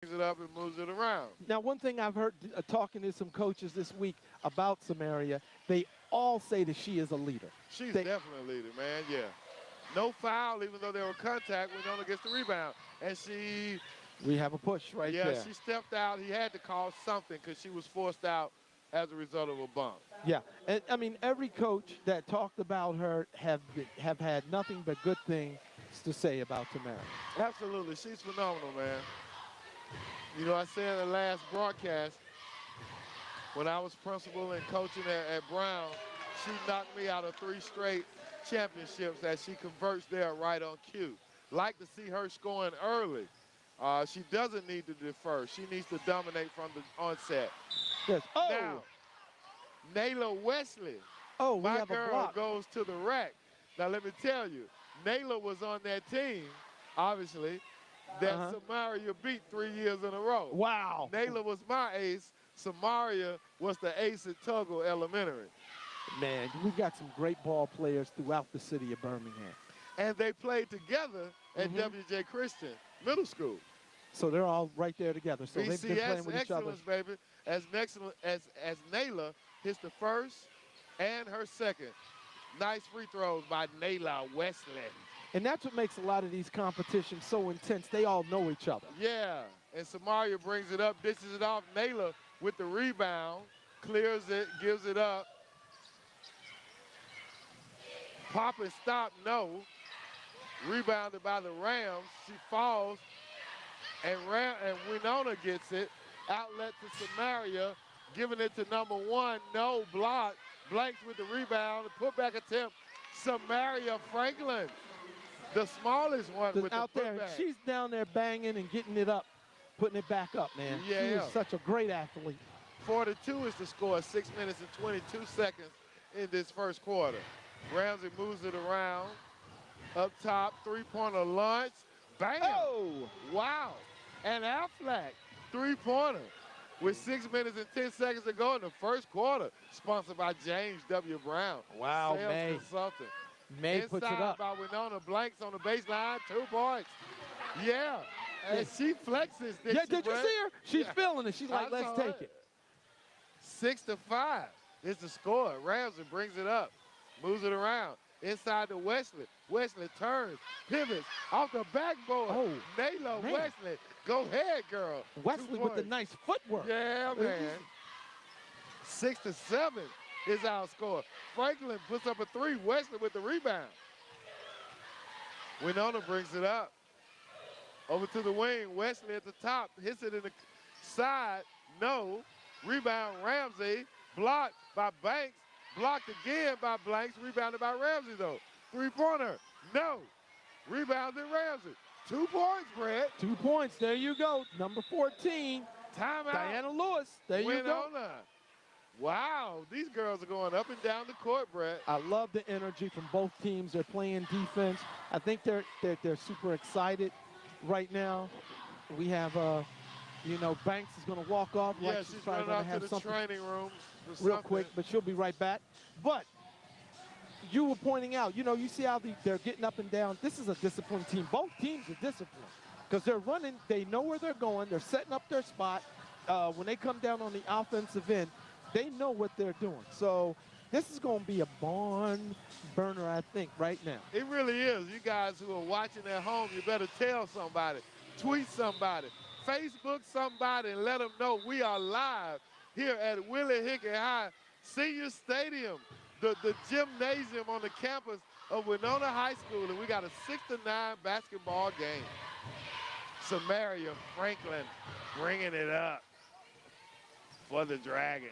brings it up and moves it around. Now, one thing I've heard talking to some coaches this week about Samaria, they all say that she is a leader. She's definitely a leader, man, yeah. No foul, even though there were contact. Winonah gets the rebound. And we have a push right there. Yeah, she stepped out. He had to call something because she was forced out as a result of a bump. Yeah, and I mean, every coach that talked about her have had nothing but good things to say about Tamara. Absolutely. She's phenomenal, man. You know, I said in the last broadcast, when I was principal and coaching at Brown, she knocked me out of 3 straight championships as she converts there right on cue. Like to see her scoring early. She doesn't need to defer. She needs to dominate from the onset. Yes. Oh! Now, Nayla Wesley, oh, we my have girl, a block. goes to the rack. Now, let me tell you, Nayla was on that team, obviously, that Samaria beat 3 years in a row. Wow. Nayla was my ace. Samaria was the ace at Tuggle Elementary. Man, we've got some great ball players throughout the city of Birmingham. And they played together at W.J. Christian Middle School. So they're all right there together. So they've been playing with each other. excellence, baby. As Nayla hits the first and her second. Nice free throws by Nayla Wesley. And that's what makes a lot of these competitions so intense. They all know each other. Yeah, and Samaria brings it up, dishes it off. Nayla with the rebound, clears it, gives it up. Pop and stop, no. Rebounded by the Rams. She falls, and Wenonah gets it. Outlet to Samaria, giving it to number 1. No block. Blanks with the rebound. Putback attempt. Samaria Franklin, the smallest one with out the there. putback. She's down there banging and getting it up, putting it back up, man. Yeah. She is such a great athlete. 42 is the score. 6 minutes and 22 seconds in this first quarter. Ramsay moves it around. Up top, three-pointer launch. Bam! Oh! Wow. And Affleck, three-pointer. With 6 minutes and 10 seconds to go in the first quarter. Sponsored by James W. Brown. Wow, Sales May. Consultant. May puts it up. by Wenonah. Blanks on the baseline. 2 points. Yeah. And she flexes. Yeah, did you see her? She's feeling it. She's like, let's take it. 6-5 is the score. Ramsay brings it up. Moves it around. Inside to Wesley. Wesley turns, pivots, off the backboard. Oh, Nayla man. Wesley. Go ahead, girl. Wesley with the nice footwork. Yeah, man. 6-7 is our score. Franklin puts up a 3. Wesley with the rebound. Wenonah brings it up. Over to the wing. Wesley at the top. Hits it in the side. No. Rebound Ramsay. Blocked by Banks. Blocked again by Blanks. Rebounded by Ramsay, though. Three-pointer. No. Rebounded Ramsay. 2 points, Brett. 2 points. There you go. Number 14. Timeout. Diana Lewis. There you go. Wow. These girls are going up and down the court, Brett. I love the energy from both teams. They're playing defense. I think they're super excited right now. We have, Banks is going to walk off. Yeah, like she's probably running going off to have to the something training room. real quick, but she'll be right back. But you were pointing out, you see how they're getting up and down. This is a disciplined team. Both teams are disciplined because they're running. They know where they're going. They're setting up their spot. When they come down on the offensive end, they know what they're doing. So this is going to be a barn burner, I think, right now. It really is. You guys who are watching at home, you better tell somebody, tweet somebody, Facebook somebody, and let them know we are live here at Willie Hickey High Senior Stadium, the gymnasium on the campus of Wenonah High School, and we got a 6-9 basketball game. Samaria Franklin bringing it up for the Dragons.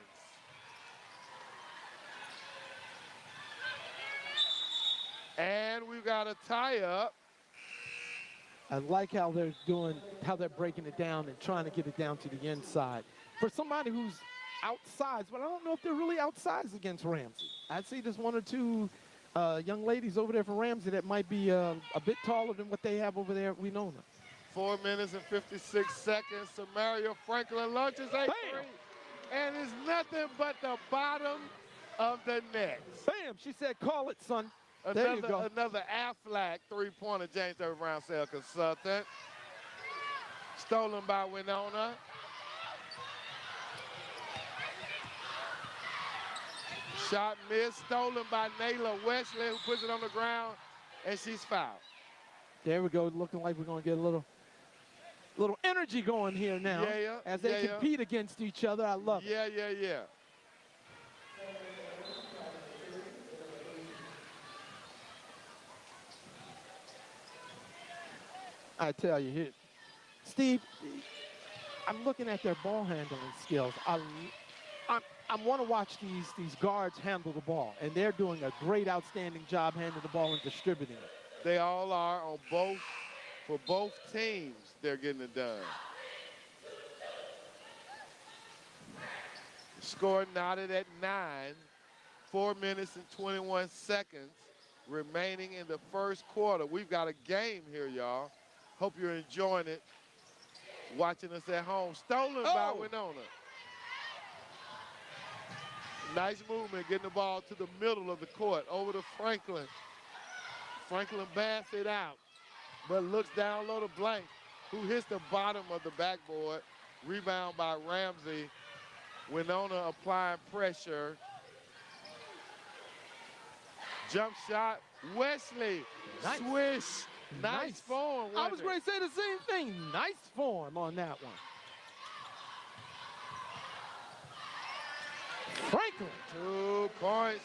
And we've got a tie-up. I like how they're breaking it down and trying to get it down to the inside. For somebody who's outside, but I don't know if they're really outsides against Ramsay. I see there's 1 or 2 young ladies over there for Ramsay that might be a bit taller than what they have over there at Wenonah. 4 minutes and 56 seconds. Samaria Franklin launches a 3. And it's nothing but the bottom of the net. Bam! She said, call it, son. There you go. Another Affleck three-pointer, James W. Brown Sales Consultant. Stolen by Wenonah. Shot missed, stolen by Nayla Wesley, who puts it on the ground, and she's fouled. There we go, looking like we're going to get a little energy going here now. Yeah, as they compete against each other. I love it. Yeah. I tell you, here, Steve, I'm looking at their ball handling skills. I want to watch these guards handle the ball, and they're doing a great, outstanding job handling the ball and distributing it. They all are on both, for both teams, they're getting it done. Score knotted at 9, 4 minutes and 21 seconds remaining in the first quarter. We've got a game here, y'all. Hope you're enjoying it. Watching us at home. Stolen by Wenonah. Nice movement, getting the ball to the middle of the court, over to Franklin. Franklin bats it out, but looks down low to Blank, who hits the bottom of the backboard. Rebound by Ramsay. Wenonah applying pressure. Jump shot, Wesley. Nice. Swish. Nice form. I was going to say the same thing. Nice form on that one. Franklin. 2 points.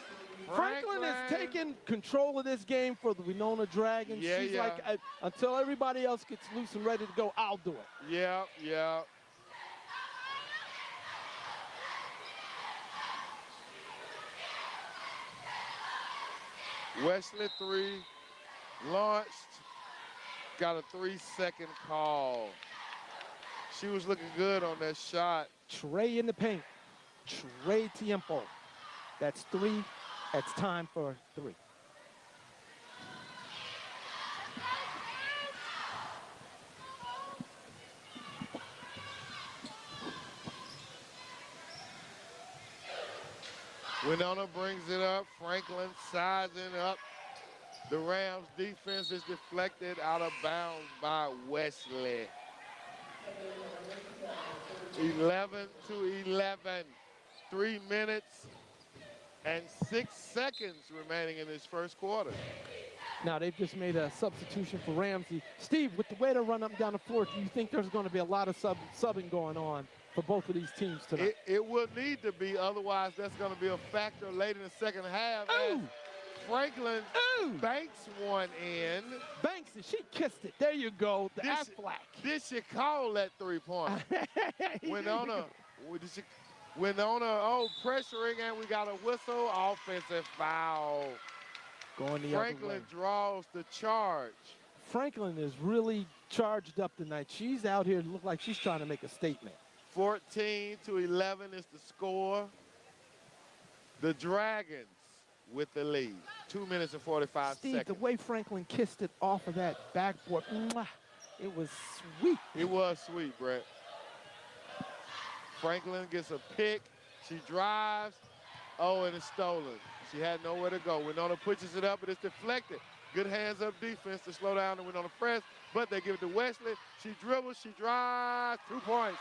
Franklin is taking control of this game for the Wenonah Dragons. She's like, until everybody else gets loose and ready to go, I'll do it. Yeah. Wesley 3, launched, got a 3-second call. She was looking good on that shot. Trey in the paint. Trey Tiempo. That's 3. That's time for 3. Wenonah brings it up. Franklin sizing up. The Rams defense is deflected out of bounds by Wesley. 11-11. 3 minutes and 6 seconds remaining in this first quarter. Now they've just made a substitution for Ramsay. Steve, with the way they run up and down the floor, do you think there's going to be a lot of subbing going on for both of these teams tonight? It will need to be, otherwise that's going to be a factor late in the second half. As Franklin banks one in. Banks it, she kissed it. There you go, the Aflac. Did she call that 3-point? Wenonah, pressuring, and we got a whistle, offensive foul. Going the other way. Franklin draws the charge. Franklin is really charged up tonight. She's out here, look like she's trying to make a statement. 14-11 is the score. The Dragons with the lead. 2 minutes and 45 Steve, seconds. the way Franklin kissed it off of that backboard, it was sweet. It was sweet, Brett. Franklin gets a pick. She drives. And it's stolen. She had nowhere to go. Wenonah pushes it up, but it's deflected. Good hands-up defense to slow down the Wenonah press, but they give it to Wesley. She dribbles, she drives. 2 points.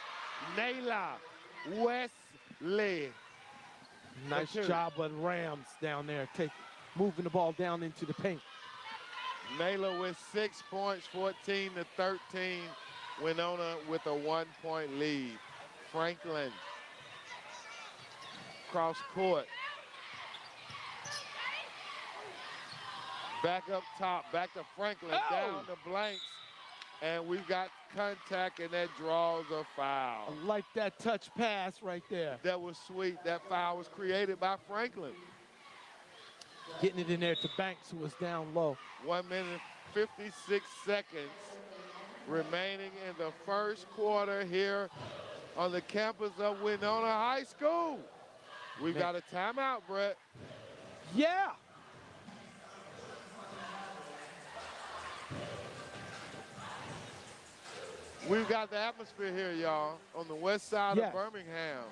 Nayla Wesley. Nice job by the Rams down there, moving the ball down into the paint. Nayla with 6 points, 14-13. Wenonah with a 1-point lead. Franklin, cross court. Back up top, back to Franklin, down to Blanks. And we've got contact, and that draws a foul. I like that touch pass right there. That was sweet. That foul was created by Franklin. Getting it in there to Banks, who was down low. 1 minute and 56 seconds remaining in the first quarter here on the campus of Wenonah High School. We've got a timeout, Brett. Yeah. We've got the atmosphere here, y'all, on the west side of Birmingham.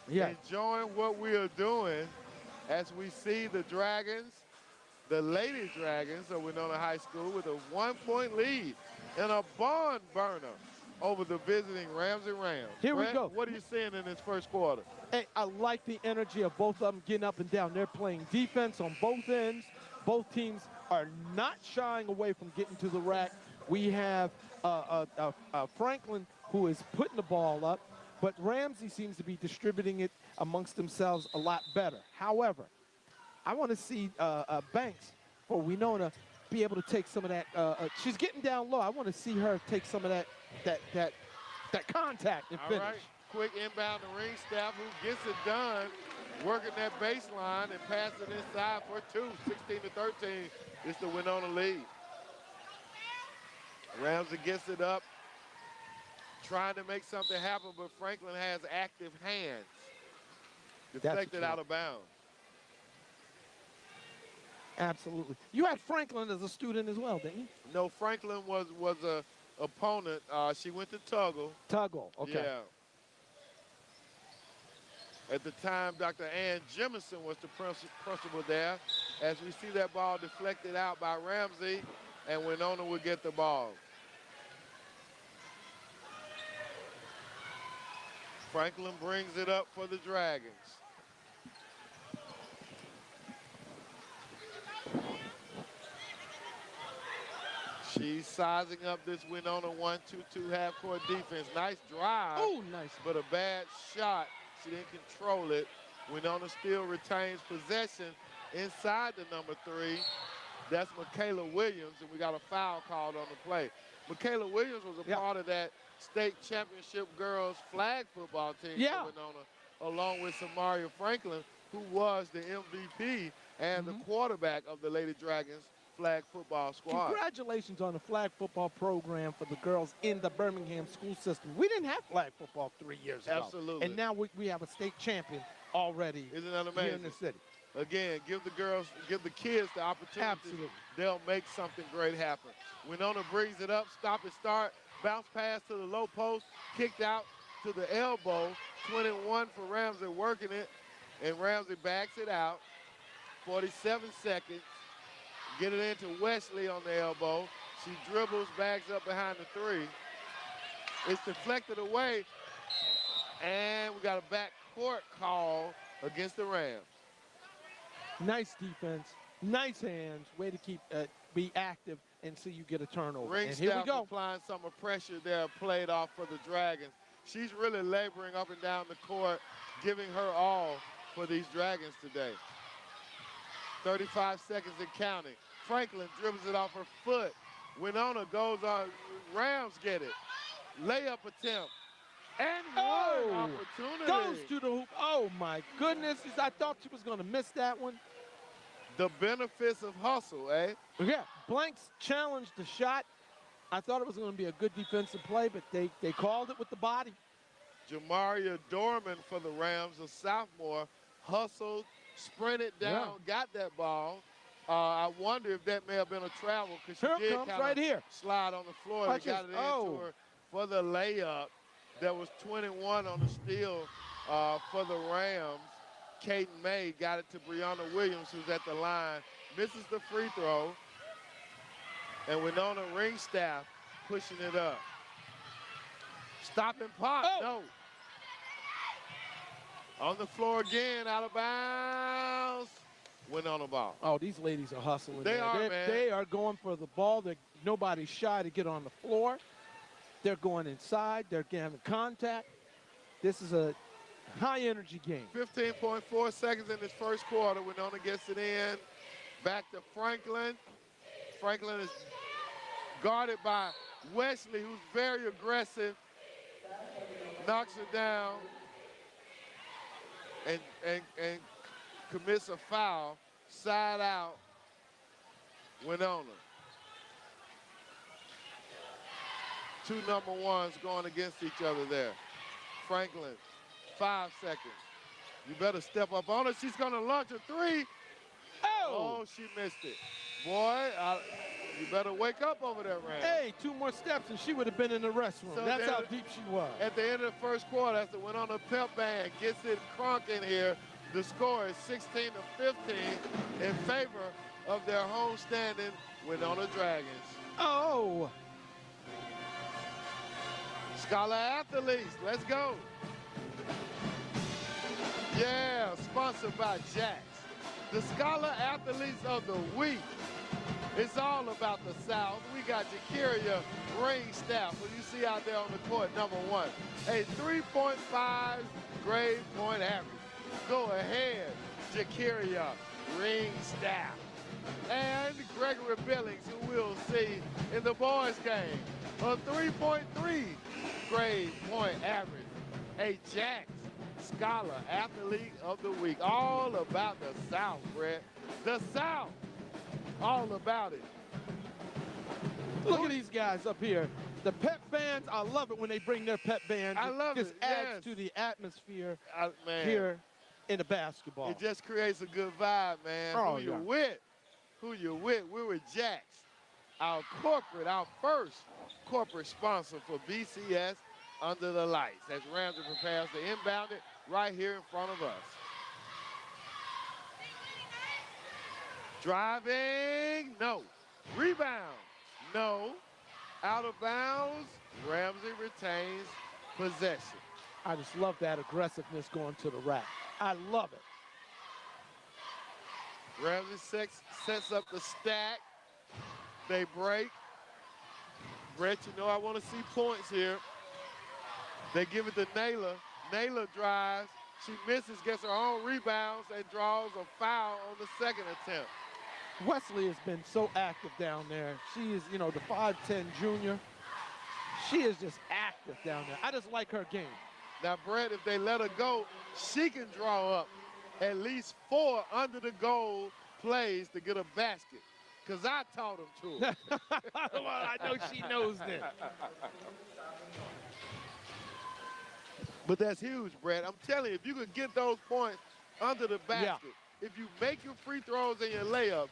Enjoying what we are doing as we see the Dragons, the Lady Dragons of Wenonah High School, with a 1-point lead and a barn burner over the visiting Ramsay Rams. Here we Brett, go. what are you seeing in this first quarter? Hey, I like the energy of both of them getting up and down. They're playing defense on both ends. Both teams are not shying away from getting to the rack. We have Franklin who is putting the ball up, but Ramsay seems to be distributing it amongst themselves a lot better. However, I want to see Banks for Wenonah be able to take some of that. She's getting down low. I want to see her take some of that contact and finish. All right, quick inbound to Ringstaff, who gets it done, working that baseline and passing inside for two. 16-13 is the Wenonah lead. Ramsay gets it up, trying to make something happen, but Franklin has active hands. Deflected out of bounds. Absolutely. You had Franklin as a student as well, didn't you? No, Franklin was a opponent. She went to Tuggle. Tuggle, okay. Yeah. At the time, Dr. Ann Jemison was the principal there. As we see that ball deflected out by Ramsay, and Wenonah would get the ball. Franklin brings it up for the Dragons. She's sizing up this Wenonah 1-2-2 half-court defense. Nice drive. Oh, nice. But a bad shot. She didn't control it. Wenonah still retains possession inside the number 3. That's Michaela Williams, and we got a foul called on the play. Michaela Williams was a part of that state championship girls flag football team for Wenonah, along with Samaria Franklin, who was the MVP and the quarterback of the Lady Dragons flag football squad. Congratulations on the flag football program for the girls in the Birmingham school system. We didn't have flag football 3 years ago. Absolutely. And now we have a state champion already. Isn't that amazing? Here in the city. Again, give the girls, give the kids the opportunity. Absolutely. They'll make something great happen. Wenonah brings it up, stop and start, bounce pass to the low post, kicked out to the elbow. 21 for Ramsay working it, and Ramsay backs it out. 47 seconds. Get it into Wesley on the elbow. She dribbles, bags up behind the 3. It's deflected away, and we got a back court call against the Rams. Nice defense, nice hands, way to keep be active and see you get a turnover. And here we go. Applying some of pressure there, played off for the Dragons. She's really laboring up and down the court, giving her all for these Dragons today. 35 seconds and counting. Franklin dribbles it off her foot. Wenonah goes on. Rams get it. Layup attempt. And one opportunity. Goes to the hoop. Oh, my goodness. I thought she was going to miss that one. The benefits of hustle, eh? Yeah, Blanks challenged the shot. I thought it was going to be a good defensive play, but they called it with the body. Jamaria Dorman for the Rams, a sophomore, hustled, sprinted down, got that ball. I wonder if that may have been a travel because she did kind of slide on the floor. They got it into her for the layup. There was 21 on the steal for the Rams. Kaden May got it to Brianna Williams, who's at the line. Misses the free throw. And Wenonah Ringstaff pushing it up. Stop and pop. No. On the floor again, out of bounds. Wenonah ball. Oh, these ladies are hustling. They are, man. They are going for the ball. Nobody's shy to get on the floor. They're going inside. They're having contact. This is a high-energy game. 15.4 seconds in this first quarter. Wenonah gets it in. Back to Franklin. Franklin is guarded by Wesley, who's very aggressive. Knocks her down and commits a foul. Side out, Wenonah. Two number ones going against each other there. Franklin, 5 seconds. You better step up on her. She's going to launch a 3. Oh, she missed it. Boy, you better wake up over there, Rand. Hey, 2 more steps and she would have been in the restroom. So that's how deep she was. At the end of the first quarter, after Wenonah pep band gets it crunk in here, the score is 16-15 in favor of their homestanding Wenonah Dragons. Oh. Scholar Athletes, let's go. Yeah, sponsored by Jax. The Scholar Athletes of the Week. It's all about the South. We got Jakiria Ringstaff, who you see out there on the court, #1. A 3.5 grade point average. Go ahead, Jakiria Ringstaff. And Gregory Billings, who we'll see in the boys' game, a 3.3 grade point average. A Jax Scholar Athlete of the Week. All about the South, Brett. The South. All about it. Look at these guys up here. The pep bands, I love it when they bring their pep bands. I love it. Just adds yes. to the atmosphere Man. here in the basketball. It just creates a good vibe, man. Oh, Who you with? Who you with? We're with Jax, our first corporate sponsor for BCS Under the Lights, as Ramsay prepares to inbound it right here in front of us. Driving, no. Rebound, no. Out of bounds, Ramsay retains possession. I just love that aggressiveness going to the rack. I love it. Ramsay sets up the stack. They break. Brett, you know I want to see points here. They give it to Naylor. Naylor drives. She misses, gets her own rebounds, and draws a foul on the second attempt. Wesley has been so active down there. She is, you know, the 5'10" junior. She is just active down there. I just like her game. Now, Brett, if they let her go, she can draw up at least 4 under the goal plays to get a basket. Because I taught them to her. Well, I know she knows that. But that's huge, Brett. I'm telling you, if you could get those points under the basket, if you make your free throws and your layup,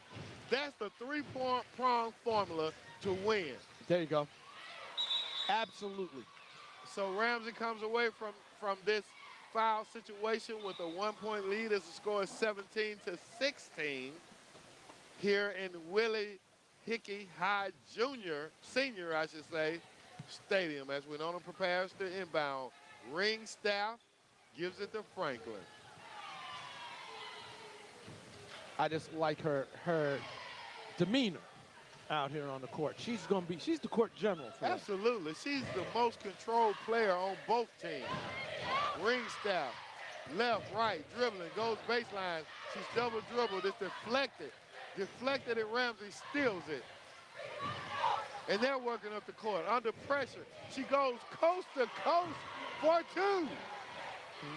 that's the three-prong formula to win. There you go. Absolutely. So Ramsay comes away from this foul situation with a 1-point lead as the score is 17-16 here in Willie Hickey High Senior, I should say, Stadium as Wenonah prepares to inbound. Ringstaff gives it to Franklin. I just like her demeanor out here on the court. She's the court general for them. Absolutely. She's the most controlled player on both teams. Ringstaff, left, right, dribbling, goes baseline. She's double dribbled. It's deflected. Deflected, and Ramsay steals it. And they're working up the court under pressure. She goes coast to coast for 2.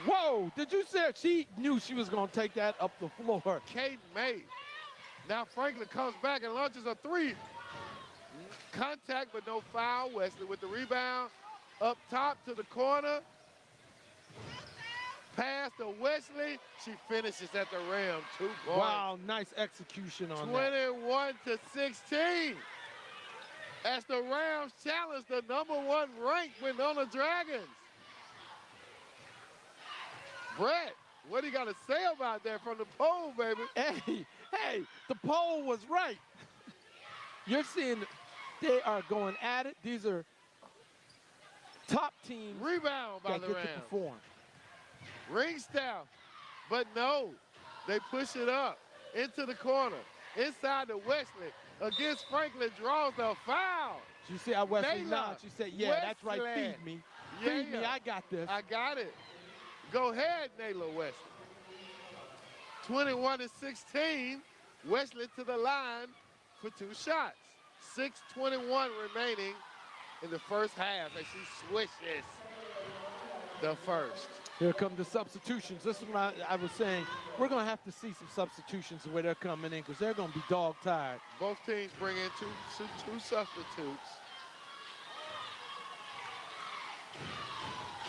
Whoa, did you say she knew she was going to take that up the floor? Kate May. Now Franklin comes back and launches a 3. Contact, but no foul. Wesley with the rebound. Up top to the corner. Pass to Wesley. She finishes at the rim. 2 points. Wow, nice execution on that. 21-16. As the Rams challenge the #1 ranked Wenonah Dragons. Brett, what do you got to say about that from the poll, baby? Hey, the poll was right. You're seeing they are going at it. These are top teams. Rebound by the Rams. Rams. Perform. Ringstaff, but no, they push it up into the corner, inside to Wesley. Against Franklin, draws the foul. You see how Wesley Naylor, nods? She said, yeah, that's right, feed me. Yeah, Feed me, I got this. I got it. Go ahead, Naylor Wesley. 21-16, Wesley to the line for 2 shots. 6:21 remaining in the first half as she swishes the first. Here come the substitutions. This is what I was saying. We're going to have to see some substitutions the way they're coming in because they're going to be dog-tired. Both teams bring in two substitutes.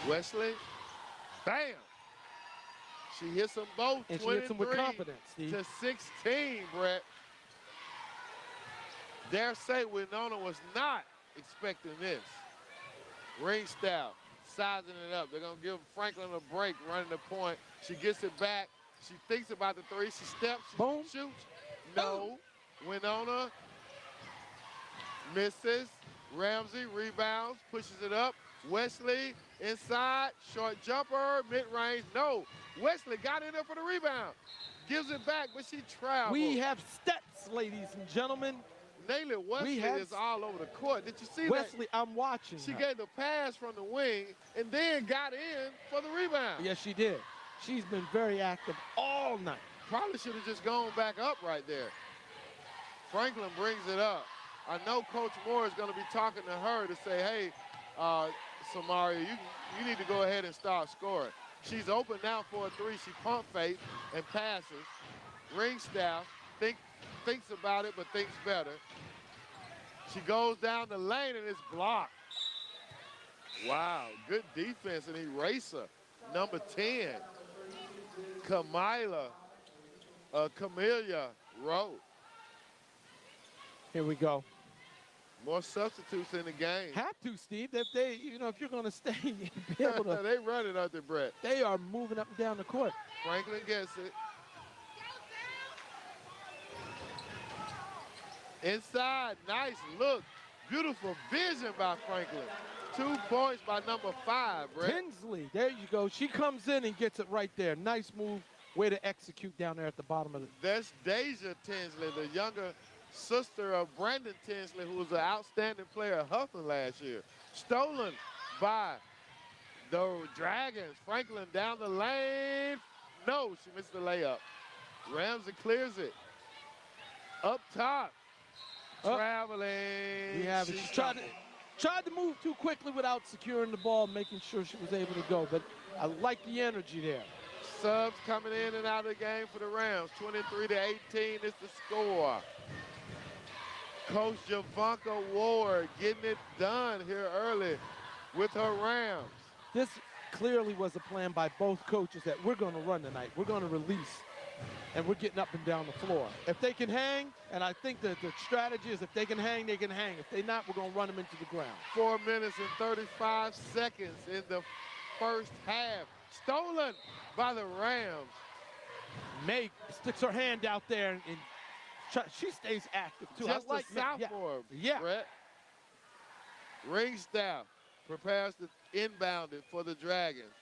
Wesley, bam. She hits them both. And she hits them with confidence, Steve. To 16, Brett. Dare say Wenonah was not expecting this. Ringstaff sizing it up. They're going to give Franklin a break running the point. She gets it back. She thinks about the 3. She steps. She Boom. shoots. No. Wenonah misses. Ramsay rebounds, pushes it up. Wesley inside, short jumper, mid-range, no. Wesley got in there for the rebound. Gives it back, but she travels. We have steps, ladies and gentlemen. Naylor Wesley is all over the court. Did you see Wesley, that? I'm watching She her. gave the pass from the wing and then got in for the rebound. Yes, she did. She's been very active all night. Probably should have just gone back up right there. Franklin brings it up. I know Coach Moore is going to be talking to her to say, hey, Samaria, you need to go ahead and start scoring. She's open now for a three. She pump fakes and passes. Ringstaff thinks about it, but thinks better. She goes down the lane and it's blocked. Wow, good defense, and eraser. Number 10, Camelia Rowe. Here we go. More substitutes in the game. Have to, Steve. If if you're going to stay, be able to. They run it out there, Brett. They are moving up and down the court. Franklin gets it. Inside, nice look. Beautiful vision by Franklin. 2 points by number 5, Brett. Tinsley, there you go. She comes in and gets it right there. Nice move. Way to execute down there at the bottom of the. That's Deja Tinsley, the younger sister of Brandon Tinsley, who was an outstanding player at Huffman last year. Stolen by the Dragons. Franklin down the lane. No, she missed the layup. Ramsay clears it. Up top. Traveling. We have it. She tried to move too quickly without securing the ball, making sure she was able to go. But I like the energy there. Subs coming in and out of the game for the Rams. 23-18 is the score. Coach Javanka Ward getting it done here early with her Rams. This clearly was a plan by both coaches that we're going to run tonight. We're going to release, and we're getting up and down the floor. If they can hang, and I think that the strategy is if they can hang, they can hang. If they're not, we're going to run them into the ground. 4 minutes and 35 seconds in the first half. Stolen by the Rams. May sticks her hand out there and she stays active too. Just I like a sophomore, yeah. Brett. Ringstaff prepares to inbound it for the Dragons.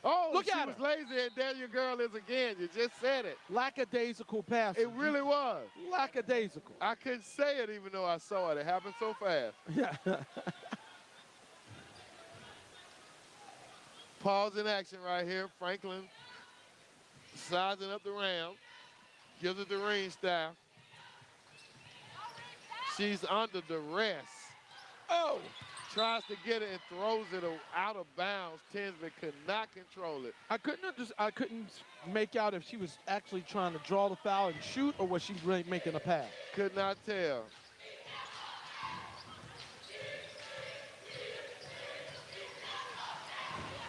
Oh, Look she at was her. lazy, and there your girl is again. You just said it. Lackadaisical pass. It really was. Lackadaisical. I couldn't say it even though I saw it. It happened so fast. Yeah. Pause in action right here. Franklin sizing up the Rams. Gives it to Ringstaff. She's under duress. Oh! Tries to get it and throws it out of bounds. Tinsley could not control it. I couldn't make out if she was actually trying to draw the foul and shoot, or was she really making a pass? Could not tell.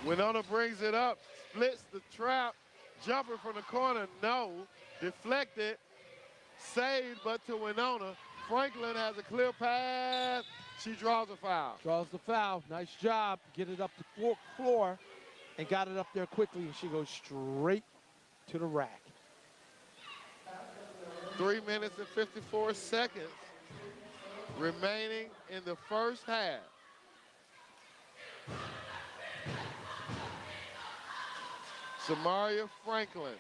Wenonah brings it up, splits the trap, jumper from the corner, no. Deflected, saved, but to Wenonah. Franklin has a clear pass. She draws a foul. Draws the foul. Nice job. Get it up the floor and got it up there quickly, and she goes straight to the rack. 3 minutes and 54 seconds remaining in the first half. Samaria Franklin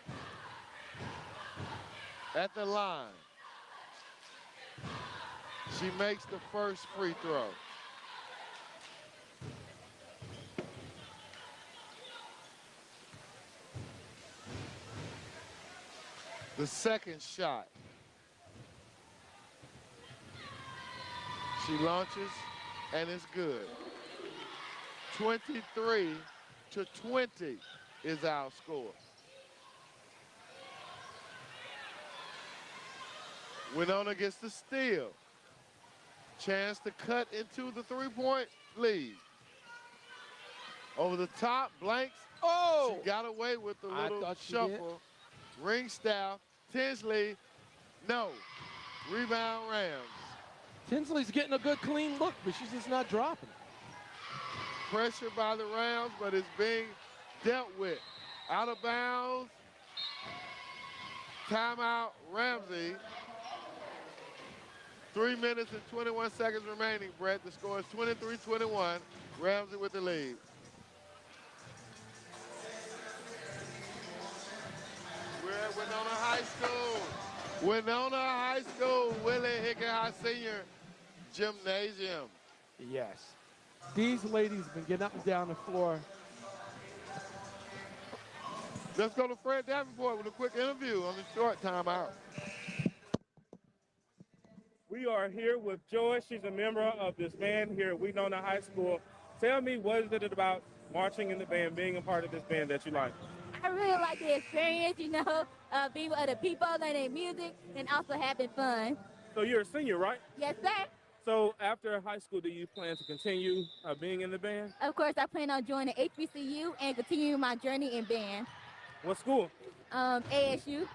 at the line. She makes the first free throw. The second shot. She launches and it's good. 23-20 is our score. Wenonah gets the steal. Chance to cut into the three-point lead. Over the top, blanks. Oh! She got away with the little she did. shuffle. Ringstaff, Tinsley, no. Rebound Rams. Tinsley's getting a good clean look, but she's just not dropping it. Pressure by the Rams, but it's being dealt with. Out of bounds. Timeout, Ramsay. 3 minutes and 21 seconds remaining, Brett. The score is 23-21. Ramsay with the lead. We're at Wenonah High School. Wenonah High School, Willie Hickey High Senior Gymnasium. Yes. These ladies have been getting up and down the floor. Let's go to Fred Davenport with a quick interview on the short timeout. We are here with Joy. She's a member of this band here at Wenonah High School. Tell me, what is it about marching in the band, being a part of this band that you like? I really like the experience, being with other people, learning music, and also having fun. So you're a senior, right? Yes, sir. So after high school, do you plan to continue being in the band? Of course, I plan on joining HBCU and continuing my journey in band. What school? ASU.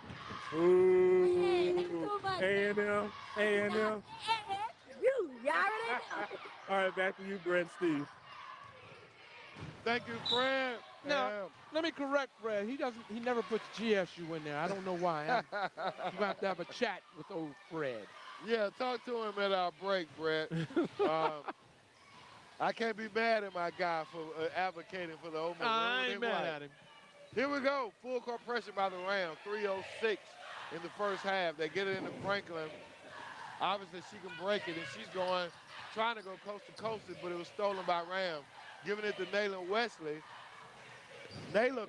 Ooh, A&M, A&M. ASU, y'all already know. All right, back to you, Brett, Steve. Thank you, Fred. Now, let me correct Fred. He never puts GSU in there. I don't know why. You're going to have a chat with old Fred. Yeah, talk to him at our break, Brett. I can't be mad at my guy for advocating for the old man. I ain't mad at him. Here we go. Full court pressure by the Rams. 3:06 in the first half. They get it into Franklin. Obviously, she can break it, and she's trying to go coast to coast, but it was stolen by Rams. Giving it to Nayla Wesley. Nayla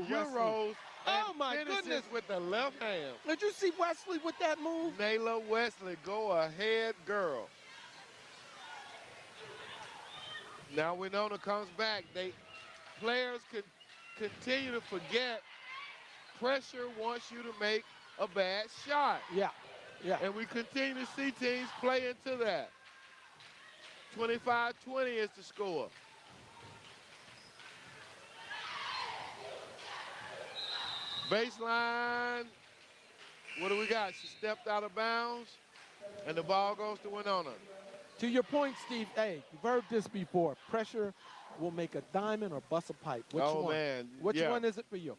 Euros. Oh, my finishes goodness. with the left hand. Did you see Wesley with that move? Nayla Wesley, go ahead, girl. Now Wenonah comes back. Players can continue to forget pressure wants you to make a bad shot. Yeah. And we continue to see teams play into that. 25-20 is the score. Baseline. What do we got? She stepped out of bounds, and the ball goes to Wenonah. To your point, Steve, hey, you've heard this before. Pressure will make a diamond or bust a pipe. Which one? Man. Which one is it for you?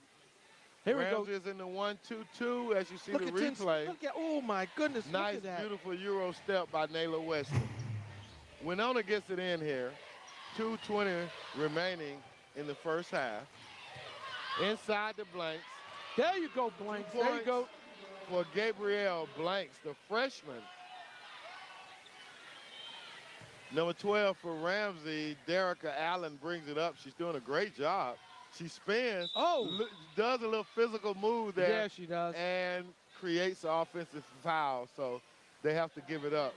Here we go. Ramsay is in the 1-2-2 as you see Look the at replay. Look at, oh my goodness, Nice, look at that. beautiful Euro step by Nayla Wesley. Wenonah gets it in here. 2:20 remaining in the first half. Inside the blanks. There you go, Blanks. There you go. For Gabrielle Blanks, the freshman. Number 12 for Ramsay, Derica Allen brings it up. She's doing a great job. She spins, does a little physical move there. Yeah, she does. And creates an offensive foul, so they have to give it up.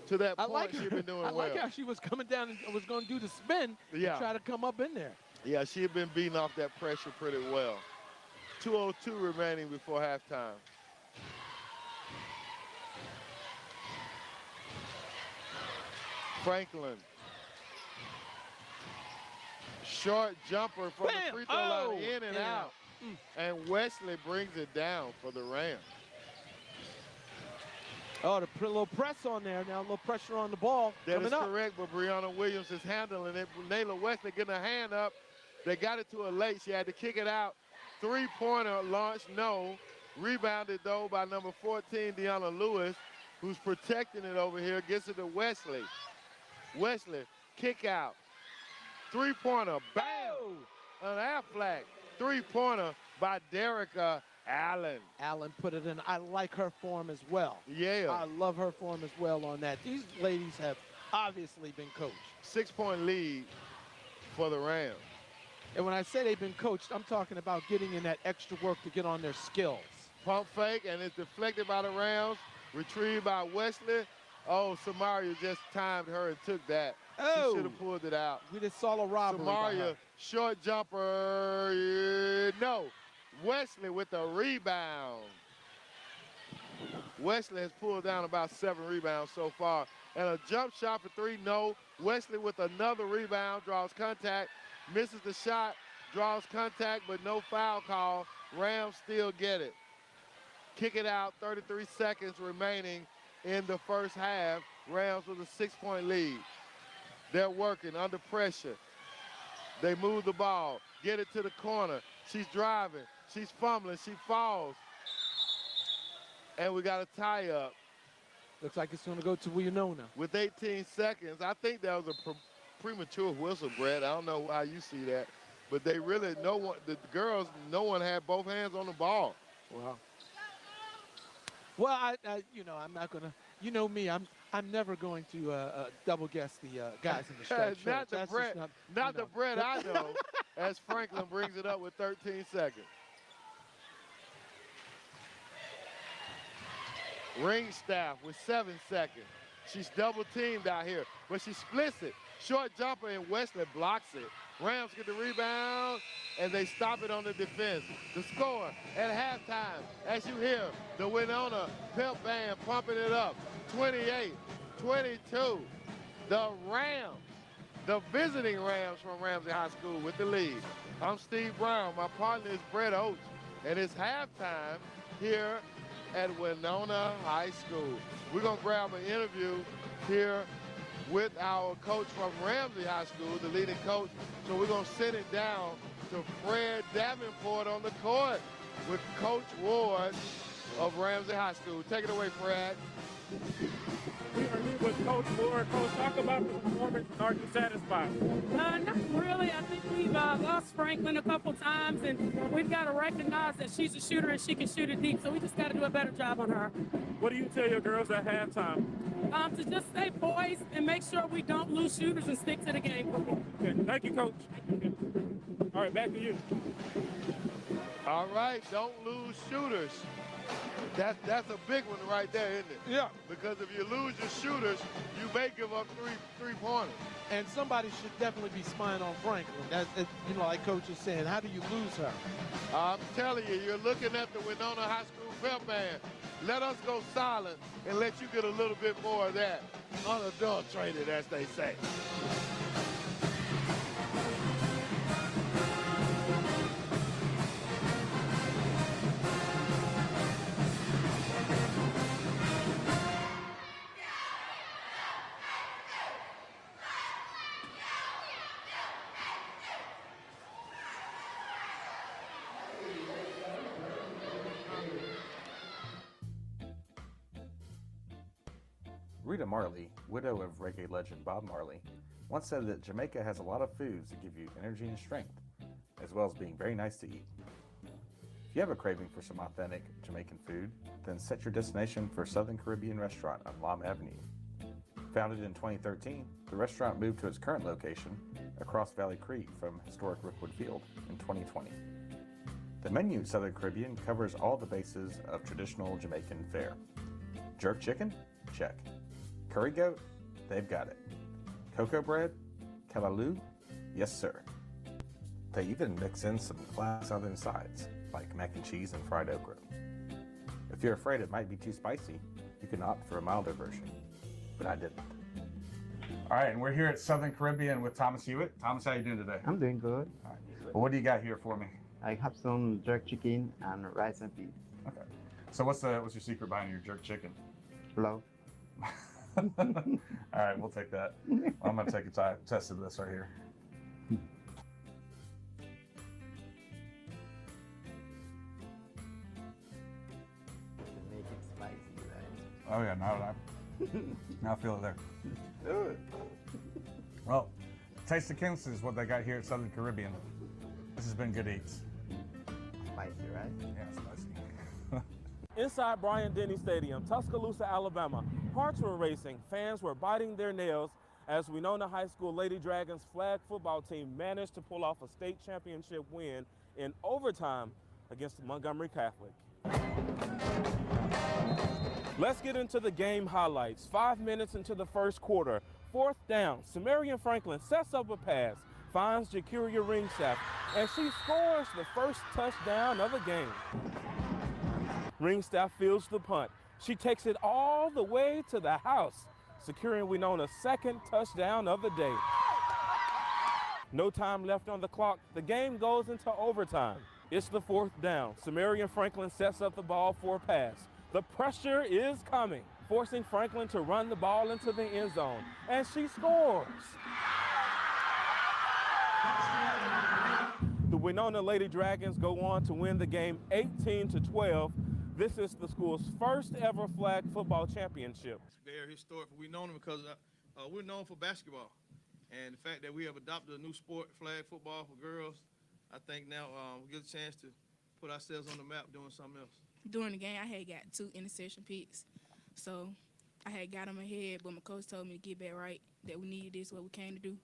To that point, she's been doing well. I like how she was coming down and was going to do the spin and try to come up in there. Yeah, she had been beating off that pressure pretty well. 2:02 remaining before halftime. Franklin. Short jumper from the free throw line, in and out. And Wesley brings it down for the Rams. Oh, the little press on there now, a little pressure on the ball. That is correct, but Brianna Williams is handling it. Nayla Wesley getting a hand up. They got it to her late. She had to kick it out. Three-pointer launch, no. Rebounded, though, by number 14, Deanna Lewis, who's protecting it over here. Gets it to Wesley. Wesley, kick out. Three-pointer, bam! An Aflac. Three-pointer by Derica Allen. Allen put it in. I like her form as well. Yeah. I love her form as well on that. These ladies have obviously been coached. 6-point lead for the Rams. And when I say they've been coached, I'm talking about getting in that extra work to get on their skills. Pump fake, and it's deflected by the Rams. Retrieved by Wesley. Oh, Samaria just timed her and took that. She should have pulled it out. We just saw a robbery. Samaria, short jumper. No. Wesley with the rebound. Wesley has pulled down about 7 rebounds so far. And a jump shot for 3, no. Wesley with another rebound, draws contact, misses the shot, draws contact, but no foul call. Rams still get it. Kick it out, 33 seconds remaining in the first half. Rams with a 6-point lead. They're working under pressure. They move the ball, get it to the corner. She's driving, she's fumbling, she falls. And we got a tie-up. Looks like it's going to go to Wenonah. With 18 seconds, I think that was premature whistle, Brett. I don't know how you see that, but they really, the girls, no one had both hands on the ball. Wow. Well, I'm not gonna. You know me. I'm never going to double guess the guys in the stretch. Not the That's Brett. just Not the Brett I know. As Franklin brings it up with 13 seconds. Ringstaff with 7 seconds. She's double teamed out here, but she splits it. Short jumper, and Wesley blocks it. Rams get the rebound, and they stop it on the defense. The score at halftime, as you hear the Wenonah pep band pumping it up, 28-22. The Rams, the visiting Rams from Ramsay High School with the lead. I'm Steve Brown. My partner is Brett Oates, and it's halftime here at Wenonah High School. We're going to grab an interview here with our coach from Ramsay High School, the leading coach. So we're going to send it down to Fred Davenport on the court with Coach Ward of Ramsay High School. Take it away, Fred. We are here with Coach Ward. Coach, talk about the performance. Are you satisfied? Not really. I think we've lost Franklin a couple times, and we've got to recognize that she's a shooter and she can shoot it deep, so we just got to do a better job on her. What do you tell your girls at halftime? To just stay poised and make sure we don't lose shooters and stick to the game. Okay. Thank you, Coach. All right, back to you. All right, don't lose shooters. That's a big one right there, isn't it? Yeah. Because if you lose your shooters, you may give up three-pointers. And somebody should definitely be spying on Franklin. That's, like Coach is saying, how do you lose her? I'm telling you, you're looking at the Wenonah High School pep band. Let us go silent and let you get a little bit more of that unadulterated, as they say. Rita Marley, widow of reggae legend Bob Marley, once said that Jamaica has a lot of foods that give you energy and strength, as well as being very nice to eat. If you have a craving for some authentic Jamaican food, then set your destination for Southern Caribbean Restaurant on Lom Avenue. Founded in 2013, the restaurant moved to its current location across Valley Creek from historic Rookwood Field in 2020. The menu at Southern Caribbean covers all the bases of traditional Jamaican fare. Jerk chicken? Check. Curry goat? They've got it. Cocoa bread? Callaloo? Yes, sir. They even mix in some classic southern sides, like mac and cheese and fried okra. If you're afraid it might be too spicy, you can opt for a milder version, but I didn't. All right, and we're here at Southern Caribbean with Thomas Hewitt. Thomas, how you doing today? I'm doing good. All right. Well, what do you got here for me? I have some jerk chicken and rice and peas. Okay. So what's your secret behind your jerk chicken? Love. All right, we'll take that. I'm going to take a test of this right here. To make it spicy, right? Oh, yeah, now I feel it there. Good. Well, Taste of Kings is what they got here at Southern Caribbean. This has been good eats. Spicy, right? Yeah, spicy. Inside Bryant-Denny Stadium, Tuscaloosa, Alabama, hearts were racing, fans were biting their nails as Wenonah High School Lady Dragons flag football team managed to pull off a state championship win in overtime against Montgomery Catholic. Let's get into the game highlights. 5 minutes into the first quarter, 4th down, Samarian Franklin sets up a pass, finds Jacuria Ringstaff, and she scores the first touchdown of the game. Ringstaff fields the punt. She takes it all the way to the house, securing Wenonah's second touchdown of the day. No time left on the clock. The game goes into overtime. It's the 4th down. Samarian Franklin sets up the ball for a pass. The pressure is coming, forcing Franklin to run the ball into the end zone, and she scores. The Wenonah Lady Dragons go on to win the game 18-12. This is the school's first ever flag football championship. It's very historic for Wenonah because we're known for basketball. And the fact that we have adopted a new sport, flag football for girls, I think now we get a chance to put ourselves on the map doing something else. During the game, I had got 2 interception picks. So I had got them ahead, but my coach told me to get back right, that we needed this, what we came to do.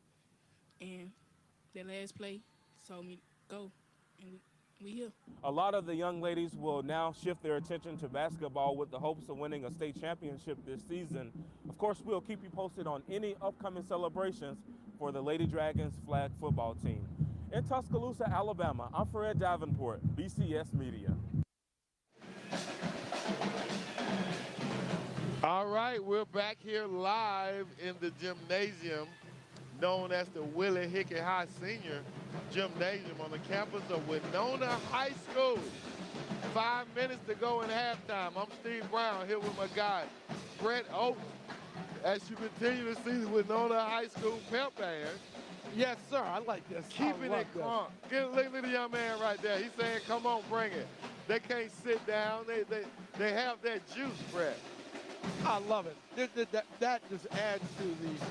And that last play told me to go, and we here. A lot of the young ladies will now shift their attention to basketball with the hopes of winning a state championship this season. Of course, we'll keep you posted on any upcoming celebrations for the Lady Dragons flag football team. In Tuscaloosa, Alabama, I'm Fred Davenport, BCS Media. All right, we're back here live in the gymnasium known as the Willie Hickey High Senior Gymnasium on the campus of Wenonah High School. 5 minutes to go in halftime. I'm Steve Brown here with my guy, Brett Oates. As you continue to see the Wenonah High School pep band. Yes, sir. I like this. Keeping it calm. Look at the young man right there. He's saying, come on, bring it. They can't sit down. They have that juice, Brett. I love it. That just adds to the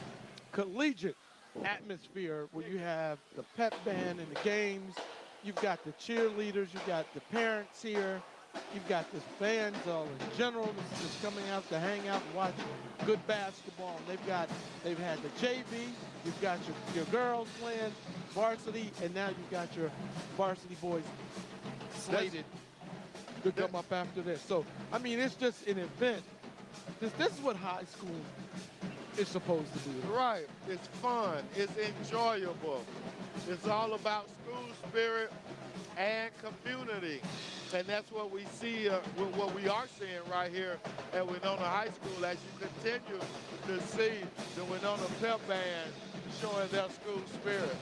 collegiate atmosphere where you have the pep band in the games. You've got the cheerleaders. You've got the parents here. You've got the fans all in general that's just coming out to hang out and watch good basketball. And they've had the JV. You've got your girls playing varsity, and now you've got your varsity boys slated to come up after this. So, I mean, it's just an event. This is what high school is supposed to be. Right. It's fun. It's enjoyable. It's all about school spirit and community. And that's what we see, what we are seeing right here at Wenonah High School as you continue to see the Wenonah Pep Band showing their school spirit.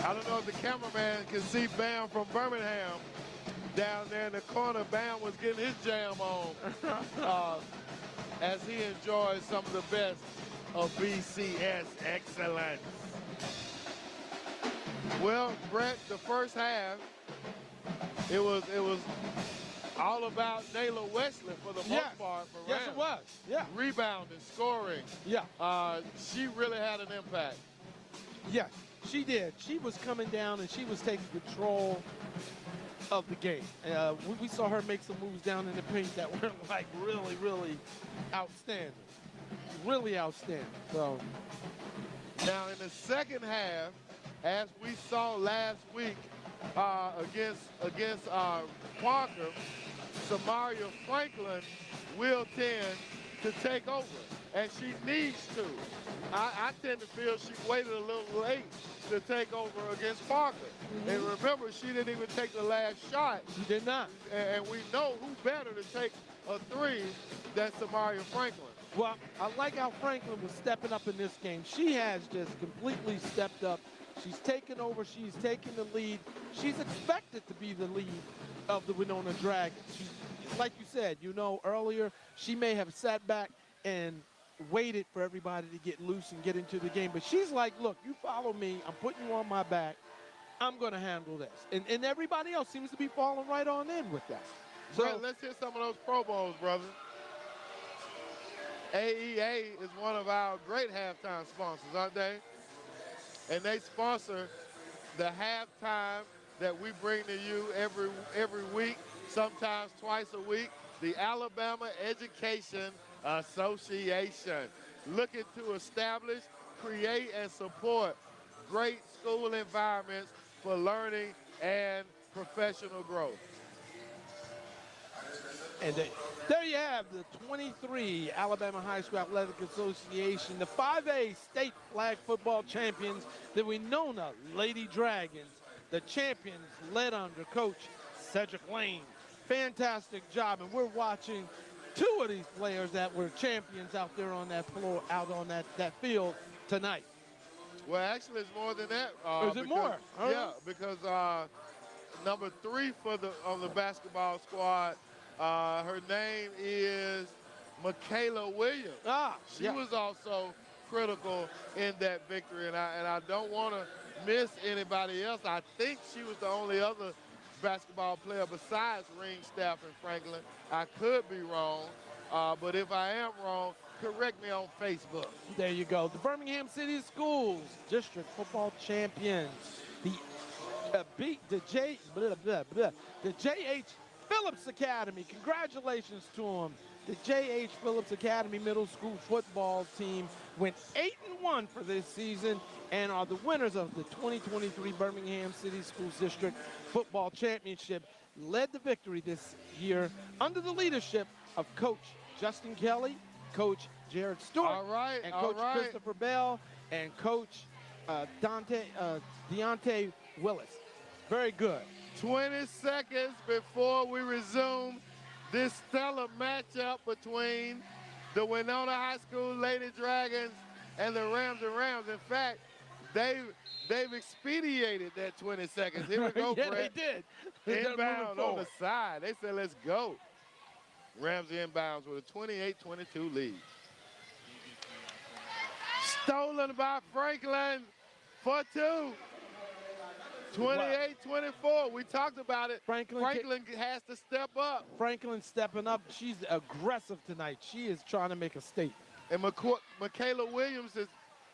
I don't know if the cameraman can see Bam from Birmingham down there in the corner. Bam was getting his jam on as he enjoys some of the best of BCS excellence. Well, Brett, the first half, it was all about Nayla Wesley for the most part. For yes, Ramsay. it was. Yeah. Rebounding, scoring. Yeah. She really had an impact. Yes, she did. She was coming down and she was taking control of the game. We saw her make some moves down in the paint that were like really, really outstanding. Really outstanding. So now in the second half, as we saw last week against Parker, Samaria Franklin will tend to take over, and she needs to. I tend to feel she waited a little late to take over against Parker. And remember, she didn't even take the last shot. She did not. And we know who better to take a three than Samaria Franklin. Well, I like how Franklin was stepping up in this game. She has just completely stepped up. She's taken over. She's taken the lead. She's expected to be the lead of the Wenonah Dragons. Like you said, earlier, she may have sat back and waited for everybody to get loose and get into the game. But she's like, look, you follow me. I'm putting you on my back. I'm going to handle this. And everybody else seems to be falling right on in with that. So Brett, let's hear some of those promos, brother. AEA is one of our great halftime sponsors, aren't they? And they sponsor the halftime that we bring to you every week, sometimes twice a week, the Alabama Education Association, looking to establish, create, and support great school environments for learning and professional growth. And there you have the 23 Alabama High School Athletic Association, the 5A state flag football champions, the Wenonah Lady Dragons, the champions led under Coach Cedric Lane. Fantastic job, and we're watching two of these players that were champions out there on that floor, out on that field tonight. Well, actually, it's more than that. Is it more? Yeah, because number 3 on the basketball squad, her name is Michaela Williams. She was also critical in that victory, and I don't want to miss anybody else. I think she was the only other basketball player besides Ring Staff and Franklin. I could be wrong, but if I am wrong, correct me on Facebook. There you go. The Birmingham City Schools District Football Champions. Beat the J.H. Phillips Academy. Congratulations to them. The J.H. Phillips Academy Middle School football team went 8-1 for this season and are the winners of the 2023 Birmingham City Schools District Football Championship. Led the victory this year under the leadership of Coach Justin Kelly, Coach Jared Stewart, and Coach Christopher Bell, and Coach Deontay Willis. Very good. 20 seconds before we resume this stellar matchup between the Wenonah High School Lady Dragons and the Ramsay Rams. In fact, they've expedited that 20 seconds. Here we go, yeah, Brett. they did. Inbound on the side. They said, let's go. Ramsay inbounds with a 28-22 lead. Stolen by Franklin for 2. 28-24. We talked about it. Franklin has to step up. Franklin's stepping up. She's aggressive tonight. She is trying to make a statement. And Michaela Williams is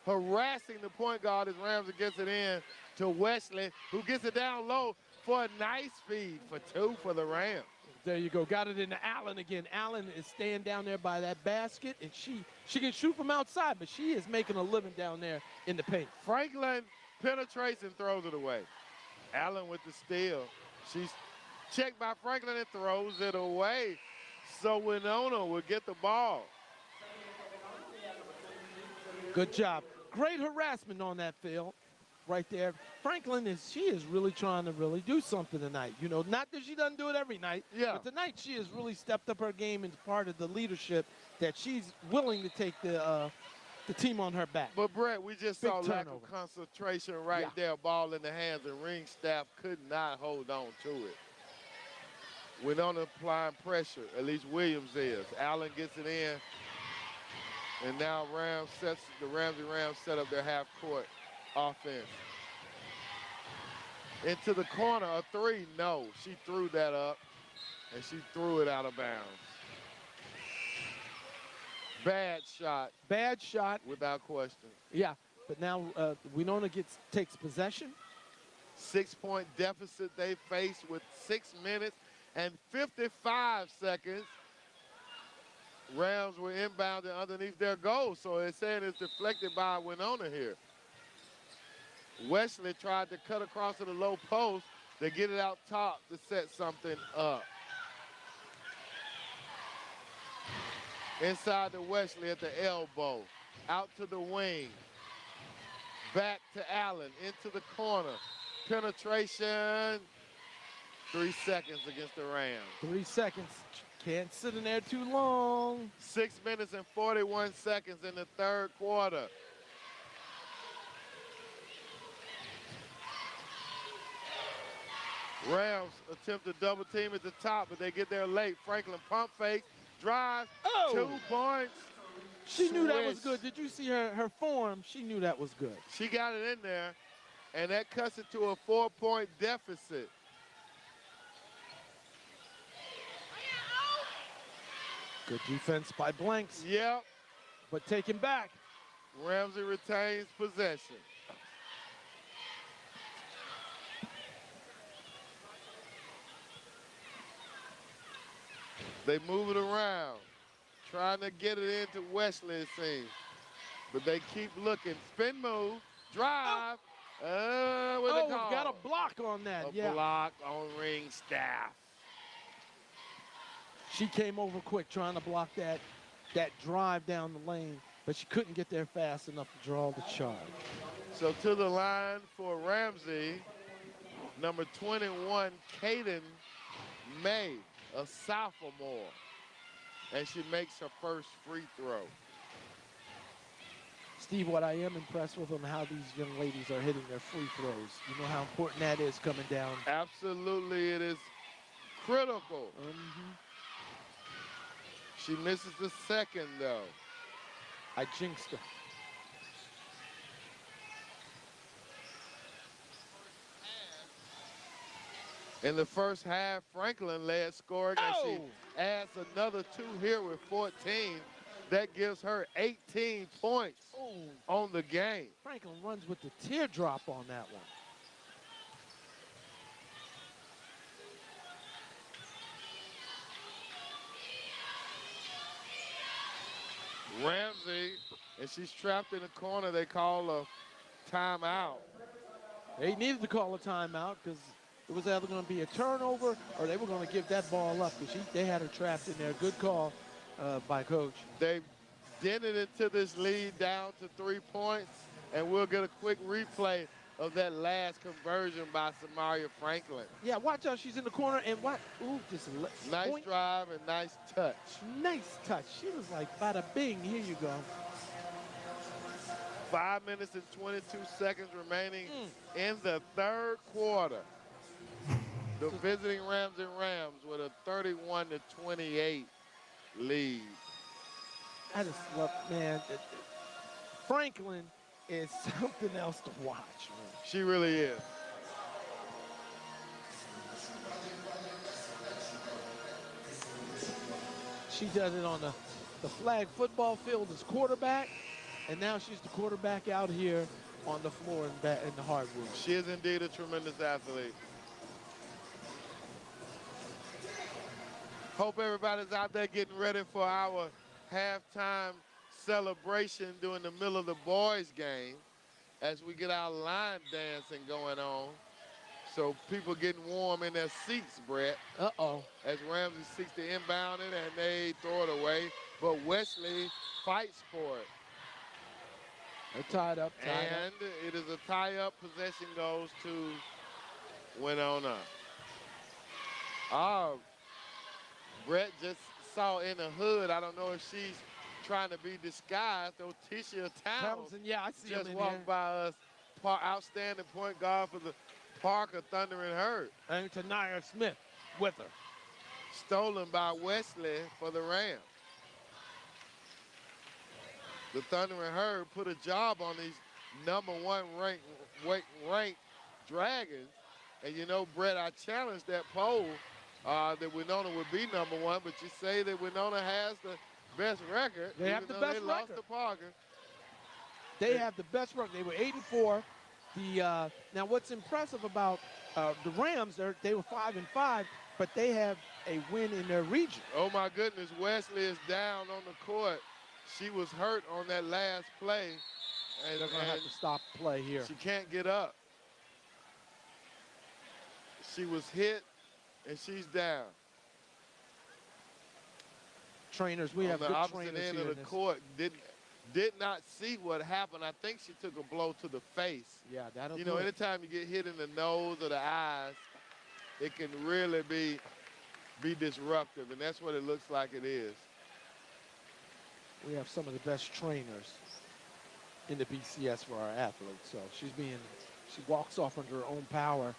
harassing the point guard as Ramsay gets it in to Wesley, who gets it down low for a nice feed for 2 for the Rams. There you go. Got it into Allen again. Allen is staying down there by that basket, and she can shoot from outside, but she is making a living down there in the paint. Franklin penetrates and throws it away. Allen with the steal. She's checked by Franklin and throws it away. So Wenonah will get the ball. Good job. Great harassment on that field right there. Franklin is really trying to do something tonight. You know, not that she doesn't do it every night, but tonight she has really stepped up her game and part of the leadership that she's willing to take the team on her back. But Brett, we just saw lack of concentration right there. Ball in the hands, and ring staff could not hold on to it. Wenonah applying pressure, at least Williams is. Allen gets it in, and now the Ramsay Rams set up their half-court offense. Into the corner, a 3, no. She threw that up, and she threw it out of bounds. Bad shot. Bad shot. Without question. Yeah, but now Wenonah takes possession. 6-point deficit they face with 6 minutes and 55 seconds. Rams were inbounded underneath their goal, so they're saying it's deflected by Wenonah here. Wesley tried to cut across to the low post to get it out top to set something up. Inside to Wesley at the elbow. Out to the wing. Back to Allen. Into the corner. Penetration. 3 seconds against the Rams. 3 seconds. Can't sit in there too long. 6 minutes and 41 seconds in the third quarter. Rams attempt to double team at the top, but they get there late. Franklin pump fake. Drive, 2 points. She knew that was good. Did you see her form? She knew that was good. She got it in there, and that cuts it to a 4-point deficit. Good defense by Blanks. Yep. But taken back. Ramsay retains possession. They move it around, trying to get it into Wesley, it seems. But they keep looking. Spin move, drive. We've got a block on that. A block on ring staff. She came over quick trying to block that drive down the lane, but she couldn't get there fast enough to draw the charge. So to the line for Ramsay, number 21, Kaden May, a sophomore, and she makes her first free throw. Steve, what I am impressed with on how these young ladies are hitting their free throws. You know how important that is coming down. Absolutely, it is critical. She misses the second, though. I jinxed her. In the first half, Franklin led scoring, and she adds another 2 here with 14. That gives her 18 points Oh, on the game. Franklin runs with the teardrop on that one. Ramsay, and she's trapped in the corner. They call a timeout. They needed to call a timeout because it was either going to be a turnover or they were going to give that ball up because they had her trapped in there. Good call by Coach. They dented into this lead down to 3 points, and we'll get a quick replay of that last conversion by Samaria Franklin. Yeah, watch out. She's in the corner and what? Ooh, just a Nice point. drive and nice touch. Nice touch. She was like, bada bing, here you go. 5 minutes and 22 seconds remaining in the third quarter. The visiting Ramsay Rams with a 31-28 lead. I just love, man, Franklin is something else to watch, man. She really is. She does it on the flag football field as quarterback, and now she's the quarterback out here on the floor in the hardwood. She is indeed a tremendous athlete. Hope everybody's out there getting ready for our halftime celebration during the middle of the boys' game as we get our line dancing going on. So people getting warm in their seats, Brett. Uh-oh. As Ramsay seeks to inbound it and they throw it away, but Wesley fights for it. They're tied up. And it is a tie-up. Possession goes to Wenonah. Brett just saw in the hood. I don't know if she's trying to be disguised. Otisha Townsend yeah, I see just him in walked here. by us. Outstanding point guard for the Parker Thundering Herd. And Tanaya Smith with her. Stolen by Wesley for the Rams. The Thundering Herd put a job on these #1 ranked Dragons. And you know, Brett, I challenged that poll that Wenonah would be #1, but you say that Wenonah has the best record. They have the best they lost record. to Parker. They have the best record. They were 8-4. Now what's impressive about the Rams, they were 5-5, but they have a win in their region. Oh my goodness, Wesley is down on the court. She was hurt on that last play. And they're going to have to stop play here. She can't get up. She was hit, and she's down. Trainers, we have on good the opposite trainers end here of in the this. court. Did not see what happened. I think she took a blow to the face. Yeah, that'll You do know, it. anytime you get hit in the nose or the eyes, it can really be disruptive, and that's what it looks like it is. We have some of the best trainers in the BCS for our athletes. So she walks off under her own power,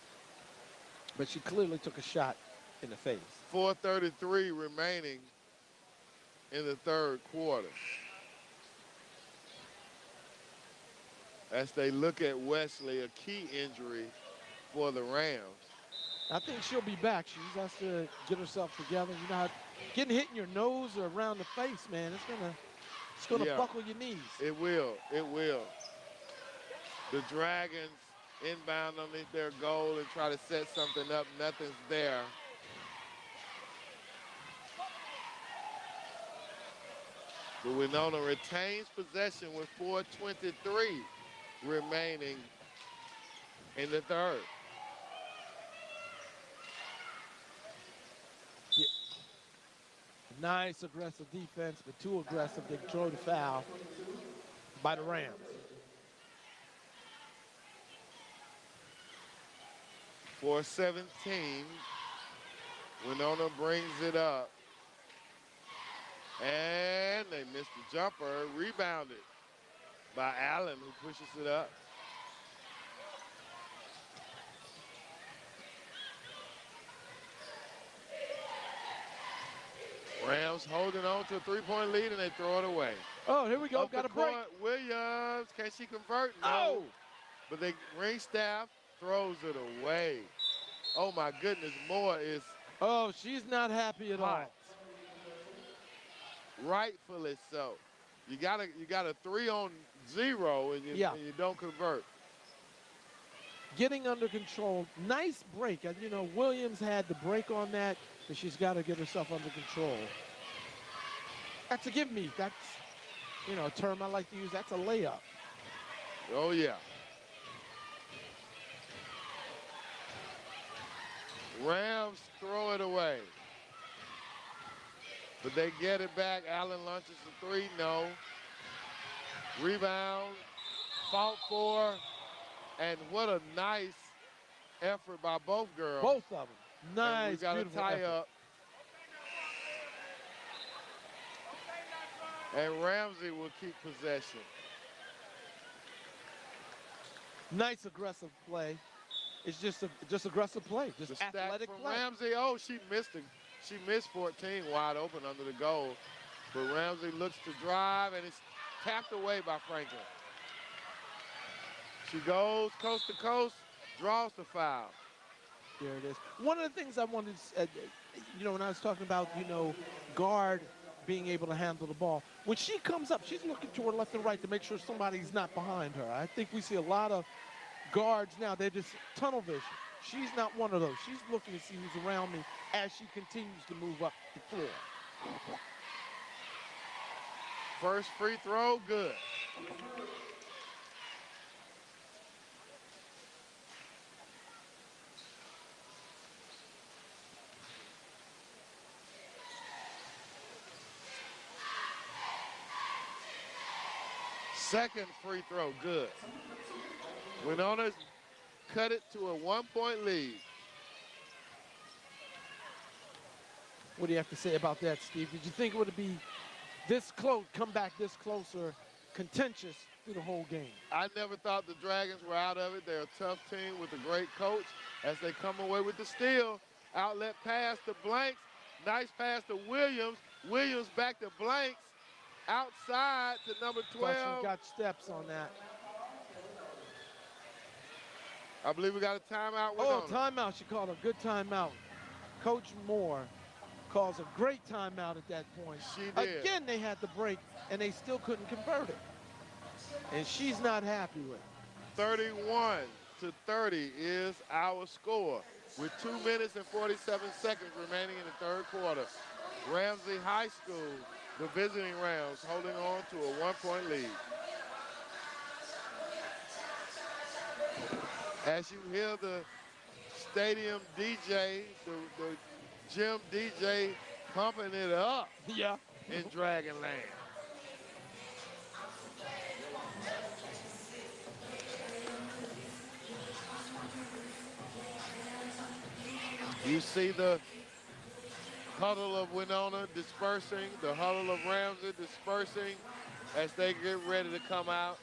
but she clearly took a shot in the face. 4:33 remaining in the third quarter. As they look at Wesley, a key injury for the Rams. I think she'll be back. She just has to get herself together. You know, getting hit in your nose or around the face, man, it's gonna buckle your knees. It will. It will. The Dragons inbound underneath their goal and try to set something up. Nothing's there. But Wenonah retains possession with 4:23 remaining in the third. Nice aggressive defense, but too aggressive. They throw the foul by the Rams. For 17, Wenonah brings it up. And they missed the jumper, rebounded by Allen, who pushes it up. Rams holding on to a three-point lead, and they throw it away. Oh, here we go. Up Got the a break. court, Williams, can she convert? No. Oh! But the ring staff throws it away. Oh, my goodness, Moore is Oh, she's not happy at all. hot. rightfully so. You got a 3-on-0 and you don't convert. Getting under control. Nice break. And, you know, Williams had the break on that, but she's got to get herself under control. That's a give me. That's, you know, a term I like to use. That's a layup. Oh, yeah. Rams throw it away. But they get it back. Allen launches the 3. No. Rebound. Fought for. And what a nice effort by both girls. Both of them. Nice, we got a tie effort. up. And Ramsay will keep possession. Nice aggressive play. It's just aggressive play, just The athletic stack from play. Ramsay. Oh, she missed 14 wide open under the goal. But Ramsay looks to drive, and it's tapped away by Franklin. She goes coast to coast, draws the foul. There it is. One of the things I wanted to, you know, when I was talking about, you know, guard being able to handle the ball, when she comes up, she's looking to her left and right to make sure somebody's not behind her. I think we see a lot of guards now, they're just tunnel vision. She's not one of those. She's looking to see who's around me as she continues to move up the floor. First free throw, good. Second free throw, good. Wenonah cut it to a 1-point lead. What do you have to say about that, Steve? Did you think it would be this close, come back this close, or contentious through the whole game? I never thought the Dragons were out of it. They're a tough team with a great coach as they come away with the steal. Outlet pass to Blanks. Nice pass to Williams. Williams back to Blanks. Outside to number 12. She got steps on that. I believe we got a timeout. Oh, timeout. She called a good timeout. Coach Moore calls a great timeout at that point. She did. Again, they had the break, and they still couldn't convert it. And she's not happy with it. 31-30 is our score with 2 minutes and 47 seconds remaining in the third quarter. Ramsay High School, the visiting Rams, holding on to a 1-point lead. As you hear the stadium DJ, the gym DJ pumping it up in Dragonland. You see the huddle of Wenonah dispersing, the huddle of Ramsay dispersing as they get ready to come out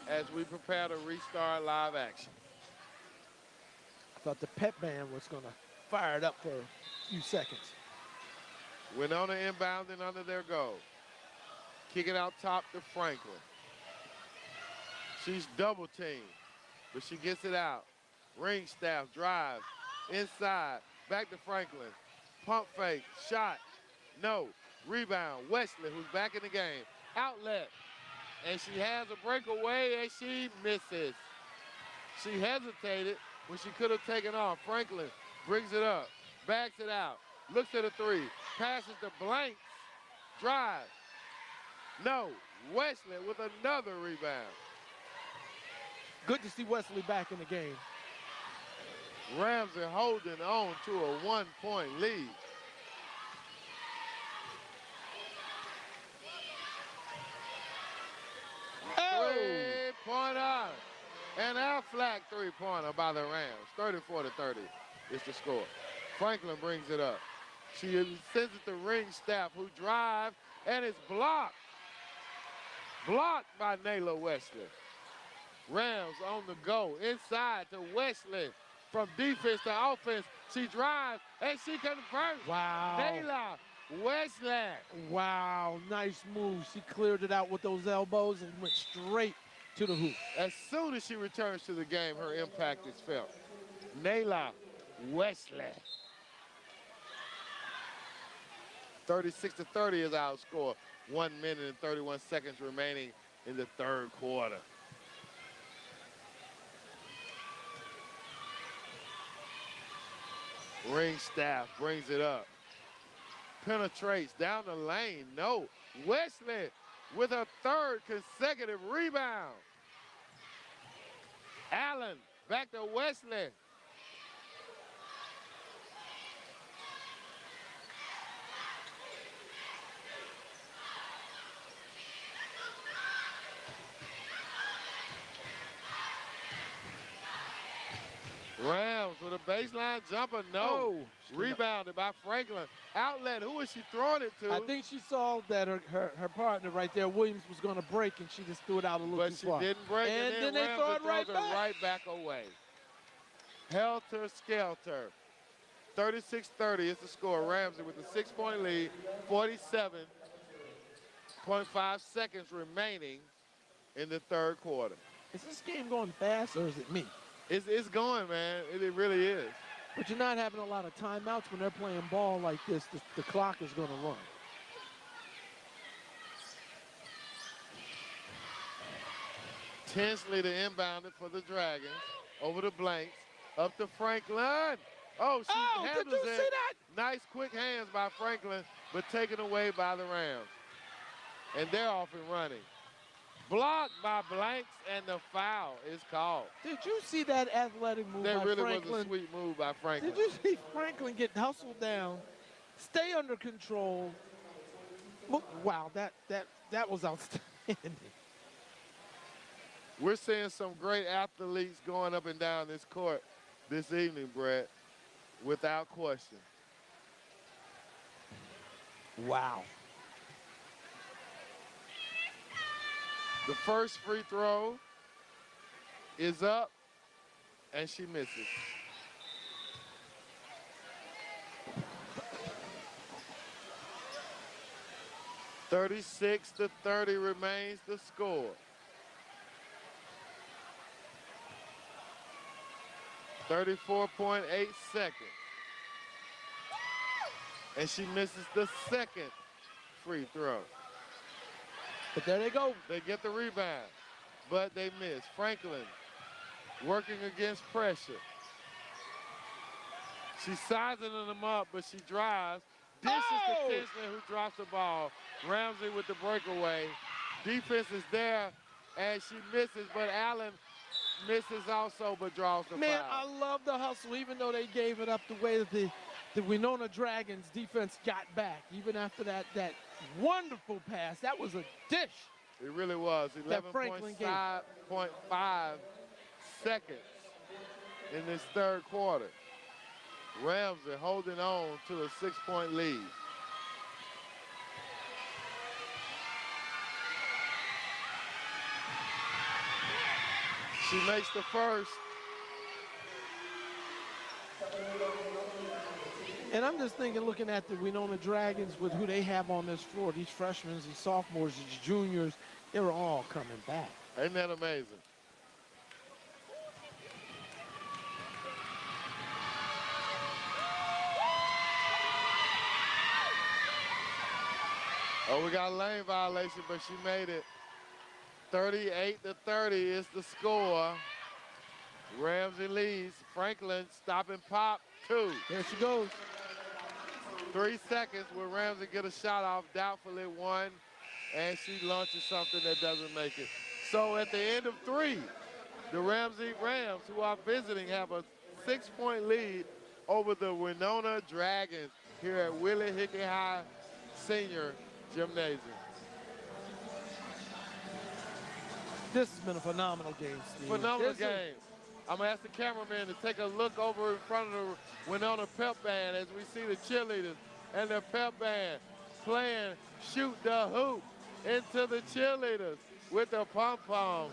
as we prepare to restart live action. I thought the pep band was going to fire it up for a few seconds. Wenonah inbounding under their goal. Kicking out top to Franklin. She's double teamed, but she gets it out. Ring staff drive inside, back to Franklin. Pump fake, shot, no. Rebound, Wesley, who's back in the game. Outlet, and she has a breakaway, and she misses. She hesitated when she could have taken off. Franklin brings it up, backs it out, looks at a 3, passes to Blanks, drive. No, Wesley with another rebound. Good to see Wesley back in the game. Ramsay holding on to a 1-point lead. Oh! Three-pointer. An Aflac three-pointer by the Rams. 34-30 is the score. Franklin brings it up. She sends it to ring staff, who drive, and it's blocked. Blocked by Nayla Wesley. Rams on the go. Inside to Wesley. From defense to offense, she drives, and she converts. Wow. Nayla Wesley. Wow, nice move. She cleared it out with those elbows and went straight to the hoop. As soon as she returns to the game, her impact is felt. Nayla Wesley. 36-30 is our score. 1 minute and 31 seconds remaining in the third quarter. Ringstaff brings it up. Penetrates down the lane. No. Wesley with a third consecutive rebound. Allen back to Wesley. Rams with a baseline jumper, no. Rebounded by Franklin. Outlet, who is she throwing it to? I think she saw that her partner right there, Williams, was going to break, and she just threw it out a little too far. But she didn't break, and then they throw it right back away. Helter-skelter. 36-30 is the score. Ramsay with a 6-point lead, 47.5 seconds remaining in the third quarter. Is this game going fast, or is it me? It's going, man. It really is. But you're not having a lot of timeouts when they're playing ball like this. The clock is going to run. Tinsley to inbound it for the Dragons. Over the blanks. Up to Franklin. Oh, she handles did you see that? Nice quick hands by Franklin, but taken away by the Rams. And they're off and running. Blocked by Blanks, and the foul is called. Did you see that athletic move by Franklin? That really was a sweet move by Franklin. Did you see Franklin get hustled down, stay under control? Wow, that was outstanding. We're seeing some great athletes going up and down this court this evening, Brett, without question. Wow. The first free throw is up, and she misses. (36-30) remains the score. 34.8 seconds. And she misses the second free throw. But there they go. They get the rebound, but they miss. Franklin working against pressure. She's sizing them up, but she drives. Dishes to Tinsley, who drops the ball. Ramsay with the breakaway. Defense is there, and she misses, but Allen misses also, but draws the Man, foul. I love the hustle, even though they gave it up the way that the Wenonah Dragons defense got back. Even after that wonderful pass, that was a dish. It really was. 11.5 seconds in this third quarter. Ramsay holding on to a 6-point lead. She makes the first. And I'm just thinking, looking at the Wenonah Dragons with who they have on this floor, these freshmen, these sophomores, these juniors, they were all coming back. Isn't that amazing? Oh, we got a lane violation, but she made it. 38-30 is the score. Ramsay leads. Franklin stopping pop, 2. There she goes. 3 seconds. Will Ramsay get a shot off? Doubtfully 1. And she launches something that doesn't make it. So at the end of 3, the Ramsay Rams, who are visiting, have a 6-point lead over the Wenonah Dragons here at Willie Hickey High Senior Gymnasium. This has been a phenomenal game, Steve. Phenomenal game. I'm going to ask the cameraman to take a look over in front of the Wenonah pep band as we see the cheerleaders and their pep band playing Shoot the Hoop into the cheerleaders with the pom-pom.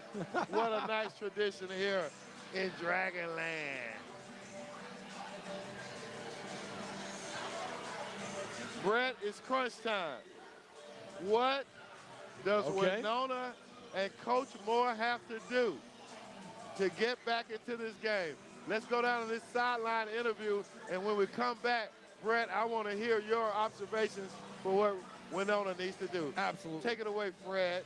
What a nice tradition here in Dragonland. Brett, it's crunch time. What does Wenonah and Coach Moore have to do to get back into this game? Let's go down to this sideline interview, and when we come back, Brett, I want to hear your observations for what Wenonah needs to do. Absolutely. Take it away, Fred.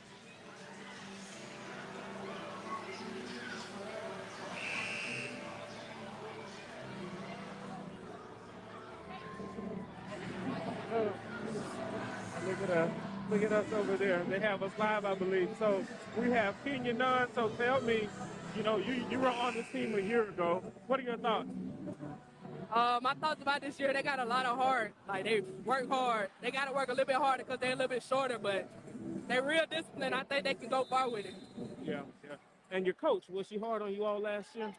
Look at us over there. They have us live, I believe. So we have Kenya Nunn. So tell me, you were on this team a year ago. What are your thoughts? My thoughts about this year, they got a lot of heart. Like, they work hard. They got to work a little bit harder because they're a little bit shorter, but they're real disciplined. I think they can go far with it. Yeah. And your coach, was she hard on you all last year?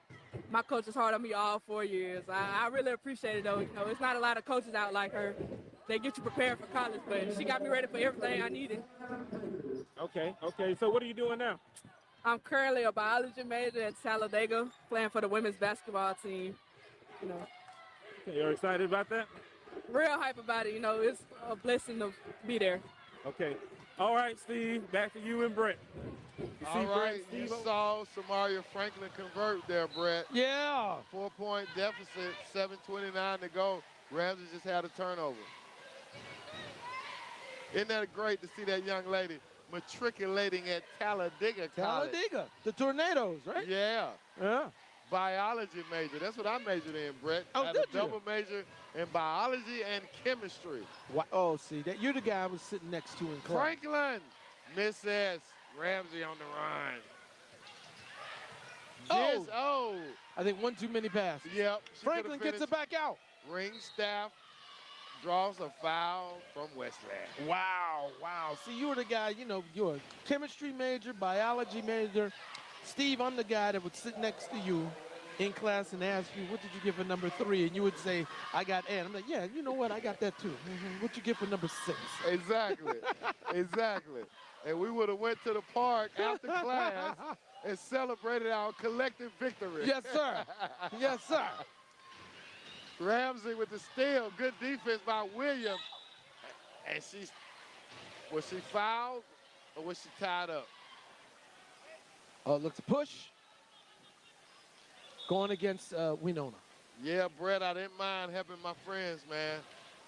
My coach is hard on me all 4 years. I really appreciate it, though. It's not a lot of coaches out like her. They get you prepared for college, but she got me ready for everything I needed. Okay. So what are you doing now? I'm currently a biology major at Talladega, playing for the women's basketball team. You're excited about that? Real hype about it. It's a blessing to be there. Okay. All right, Steve, back to you and Brett. All right, you saw Samaria Franklin convert there, Brett. Yeah. 4-point deficit, 7:29 to go. Ramsay just had a turnover. Isn't that great to see that young lady matriculating at Talladega College? Talladega, the Tornadoes, right? Yeah. Yeah. Biology major. That's what I majored in, Brett. Oh, I had did a double major in biology and chemistry. Oh, see, you're the guy I was sitting next to in class. Franklin misses. Ramsay on the run. Oh. I think one too many passes. Yep. Franklin gets it back out. Ring staff draws a foul from Westland. Wow. See, you were the guy, you're a chemistry major, biology major. Steve, I'm the guy that would sit next to you in class and ask you, what did you get for number 3? And you would say, I got N. I'm like, yeah, you know what? I got that too. What'd you get for number 6? Exactly. And we would have went to the park after class and celebrated our collective victory. Yes, sir. Ramsay with the steal. Good defense by Williams. And was she fouled or was she tied up? Oh, looks a push. Going against Wenonah. Yeah, Brett, I didn't mind helping my friends, man.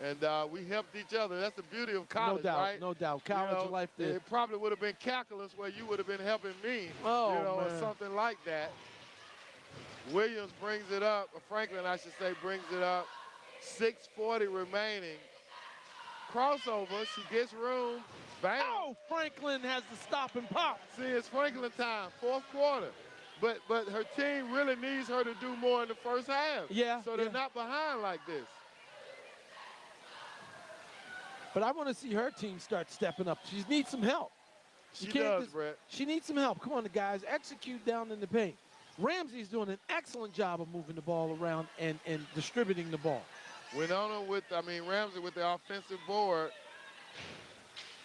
And we helped each other. That's the beauty of college, right? No doubt. College life there. It probably would have been calculus where you would have been helping me, man. or something like that. Williams brings it up, or Franklin, I should say, brings it up. 6:40 remaining. Crossover, she gets room. Bam. Oh, Franklin has to stop and pop. See, it's Franklin time, 4th quarter. But her team really needs her to do more in the first half. Yeah. So they're not behind like this. But I want to see her team start stepping up. She needs some help. She does, Brett. She needs some help. Come on, guys. Execute down in the paint. Ramsay's doing an excellent job of moving the ball around and distributing the ball. Ramsay with the offensive board.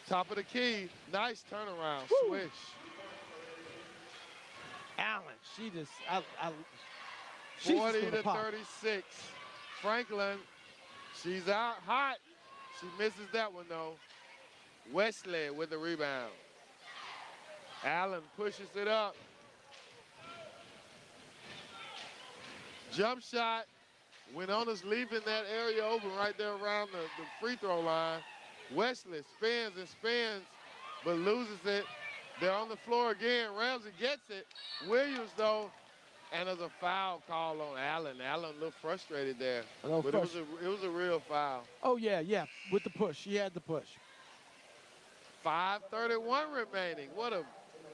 Top of the key. Nice turnaround. Woo. Swish. Allen, she's 40-36. Franklin, she's out hot. She misses that one, though. Wesley with the rebound. Allen pushes it up. Jump shot. Wenonah's leaving that area open right there around the free throw line. Wesley spins and spins, but loses it. They're on the floor again. Ramsay gets it. Williams, though, and there's a foul call on Allen. Allen looked frustrated there, but it was a real foul. Oh, yeah, with the push. She had the push. 5:31 remaining. What a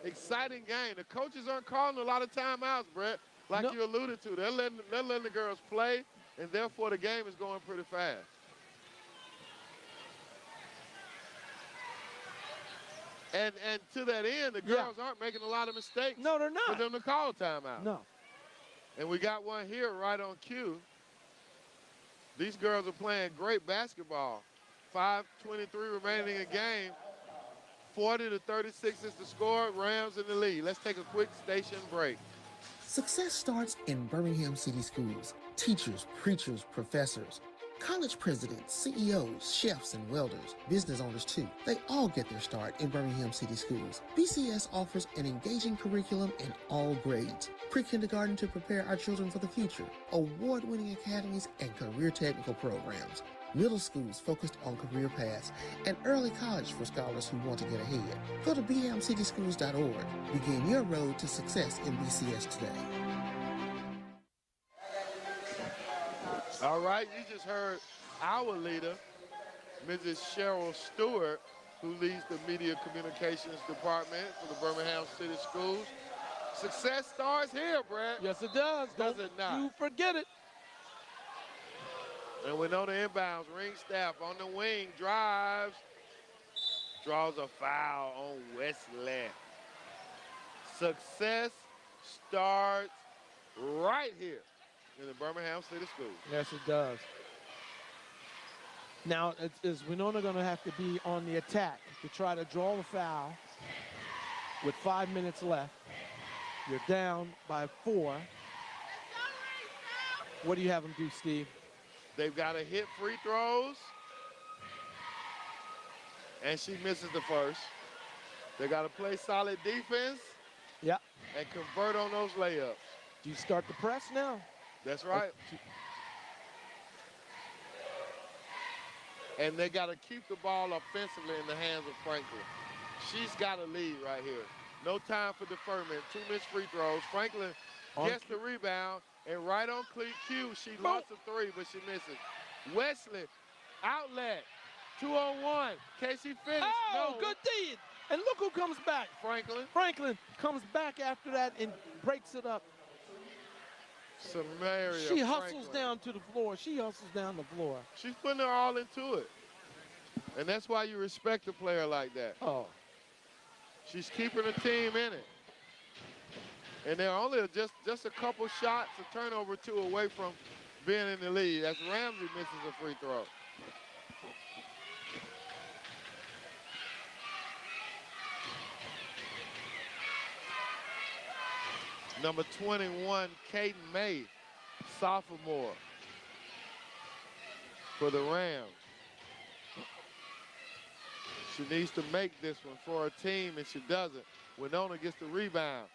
exciting game. The coaches aren't calling a lot of timeouts, Brett, like you alluded to. They're letting the girls play, and therefore the game is going pretty fast. And to that end, the girls aren't making a lot of mistakes. No, they're not. For them to call timeout. No. And we got one here right on cue. These girls are playing great basketball. 5:23 remaining in the game. 40-36 is the score. Rams in the lead. Let's take a quick station break. Success starts in Birmingham City Schools. Teachers, preachers, professors, college presidents, CEOs, chefs, and welders, business owners too. They all get their start in Birmingham City Schools. BCS offers an engaging curriculum in all grades. Pre-kindergarten to prepare our children for the future. Award-winning academies and career technical programs. middle schools focused on career paths, and early college for scholars who want to get ahead. Go to bhamcityschools.org. Begin your road to success in BCS today. All right, you just heard our leader, Mrs. Cheryl Stewart, who leads the Media Communications Department for the Birmingham City Schools. Success starts here, Brad. Yes, it does. Does Don't it not? you forget it. And Wenonah inbounds, Ringstaff on the wing, drives, draws a foul on Wesley. Success starts right here in the Birmingham City Schools. Yes, it does. Now, is Wenonah going to have to be on the attack to try to draw a foul with 5 minutes left? You're down by 4. What do you have them do, Steve? They've got to hit free throws, and she misses the first. They got to play solid defense. Yeah. And convert on those layups. Do you start the press now? That's right. And they got to keep the ball offensively in the hands of Franklin. She's got a lead right here. No time for deferment. 2 missed free throws. Franklin gets the rebound, and right on cue, she lost a 3, but she misses. Wesley, outlet, 2-on-1. Can she finish? Oh, no. good deed. And look who comes back. Franklin. Franklin comes back after that and breaks it up. Samaria She hustles Franklin. down to the floor. She hustles down the floor. She's putting her all into it. And that's why you respect a player like that. Oh. She's keeping the team in it. And they're only just a couple shots, a turnover or 2 away from being in the lead as Ramsay misses a free throw. Number 21, Kaden May, sophomore for the Rams. She needs to make this one for her team, and she doesn't. Wenonah gets the rebound.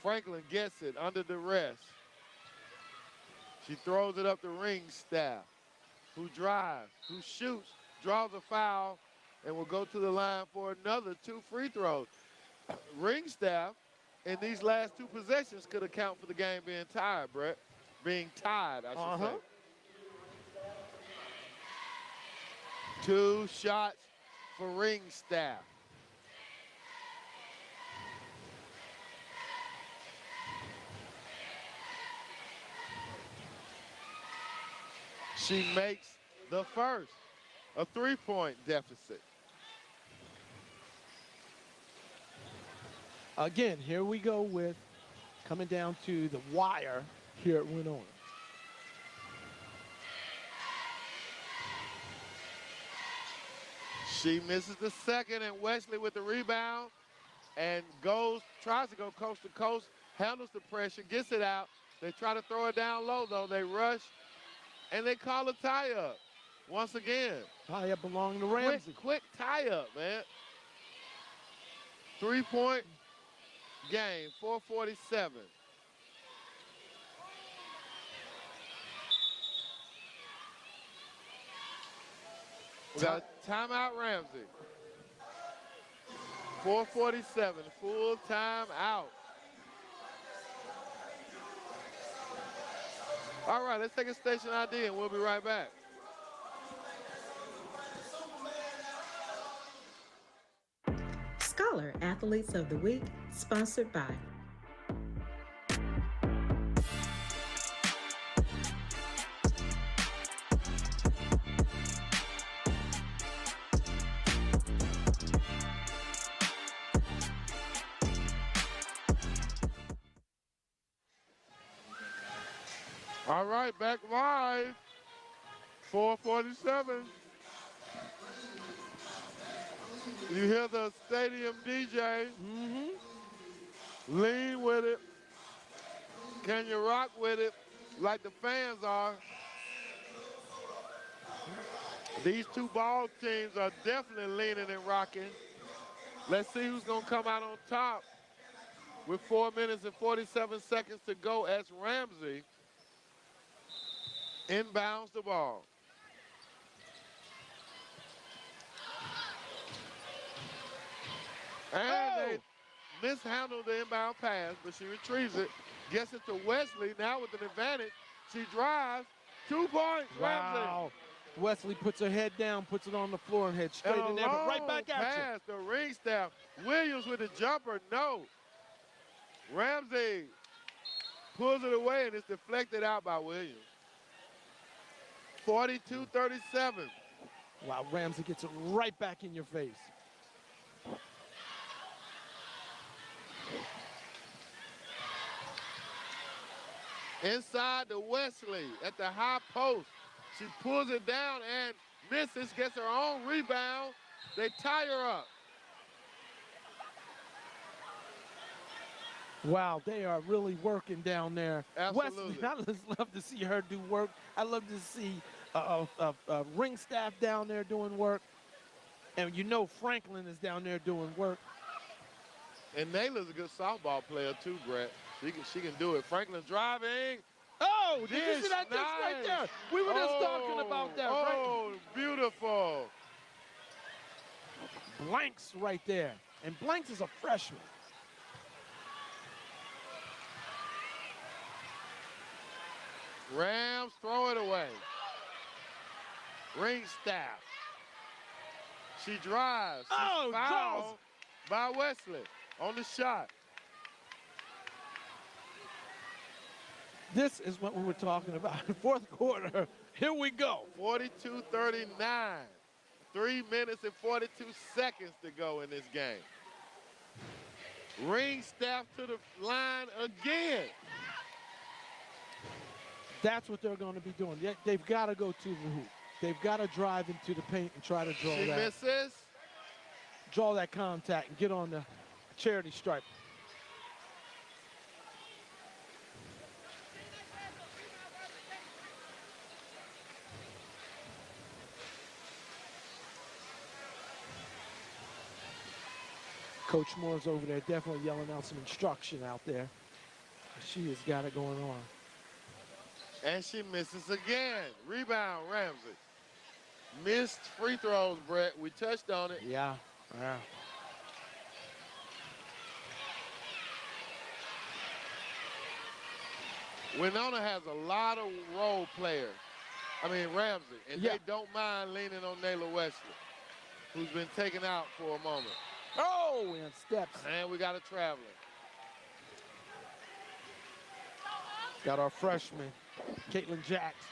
Franklin gets it under duress. She throws it up to Ringstaff, who drives, who shoots, draws a foul, and will go to the line for another 2 free throws. Ringstaff, in these last 2 possessions, could account for the game being tied, Brett. Being tied, I should say. 2 shots for Ringstaff. She makes the first, a 3-point deficit. Again, here we go with coming down to the wire here at Wenonah. She misses the second, and Wesley with the rebound and tries to go coast to coast, handles the pressure, gets it out. They try to throw it down low, though. They rush, and they call a tie-up once again. Tie-up belonging to Ramsay. Quick tie-up, man. 3-point game, 4:47. We got a timeout, Ramsay. 4:47, full timeout. All right, let's take a station ID and we'll be right back. Scholar Athletes of the Week, sponsored by All right, back live. 4:47. You hear the stadium DJ. Lean with it. Can you rock with it like the fans are? These 2 ball teams are definitely leaning and rocking. Let's see who's going to come out on top with 4 minutes and 47 seconds to go as Ramsay inbounds the ball. And they mishandled the inbound pass, but she retrieves it, gets it to Wesley, now with an advantage. She drives, 2 points, Ramsay. Wow. Wesley puts her head down, puts it on the floor, and heads straight And in there, but right back at you. pass, the ring staff. Williams with the jumper, no. Ramsay pulls it away, and it's deflected out by Williams. 42-37. Wow, Ramsay gets it right back in your face. Inside to Wesley at the high post. She pulls it down and misses, gets her own rebound. They tie her up. Wow, they are really working down there. Absolutely. Wesley, I just love to see her do work. I love to see ring staff down there doing work. And you know Franklin is down there doing work. And Naylor's a good softball player too, Brett. She can do it. Franklin driving. Oh, did you Dish, see that dish right nice. there? We were just talking about that, right? Oh, beautiful. Blanks right there. And Blanks is a freshman. Rams throw it away. Ring staff. She drives. She's fouled by Wesley on the shot. This is what we were talking about. Fourth quarter. Here we go. 42-39. 3 minutes and 42 seconds to go in this game. Ring staff to the line again. That's what they're going to be doing. They've got to go to the hoop. They've got to drive into the paint and try to draw She misses. Draw that contact and get on the charity stripe. Coach Moore's over there definitely yelling out some instruction out there. She has got it going on. And she misses again. Rebound, Ramsay. Missed free throws, Brett. We touched on it. Yeah. Wenonah has a lot of role players. Ramsay. And they don't mind leaning on Naylor Wesley, who's been taken out for a moment. Oh, and steps. And we got a traveler. Got our freshman, Caitlin Jacks.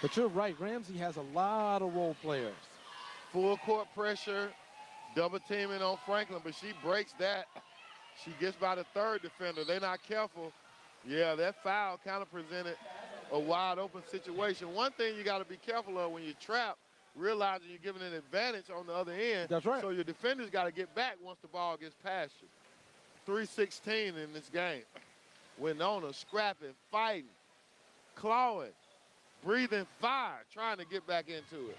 But you're right, Ramsay has a lot of role players. Full court pressure, double teaming on Franklin, but she breaks that. She gets by the third defender. They're not careful. Yeah, that foul kind of presented a wide open situation. One thing you got to be careful of when you're trapped, realizing you're giving an advantage on the other end. That's right. So your defenders got to get back once the ball gets past you. 3:16 in this game. Wenonah scrapping, fighting, clawing, breathing fire, trying to get back into it.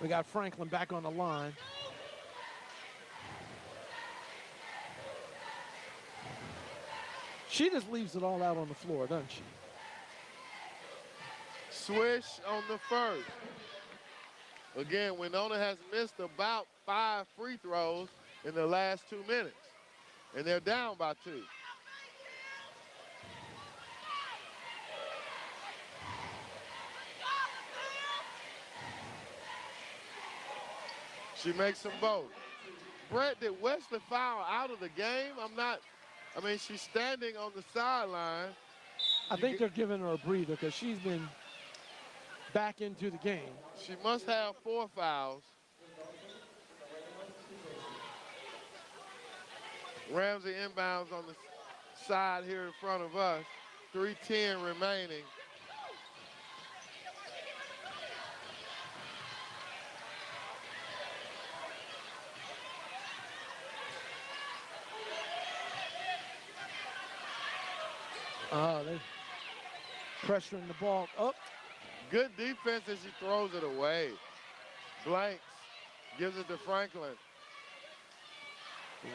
We got Franklin back on the line. She just leaves it all out on the floor, doesn't she? Swish on the first. Again, Wenonah has missed about 5 free throws in the last 2 minutes, and they're down by 2. She makes them both. Brett, did Wesley foul out of the game? She's standing on the sideline. I think they're giving her a breather because she's been back into the game. She must have 4 fouls. Ramsay inbounds on the side here in front of us. 3:10 remaining. They pressuring the ball up. Good defense as she throws it away. Blanks gives it to Franklin.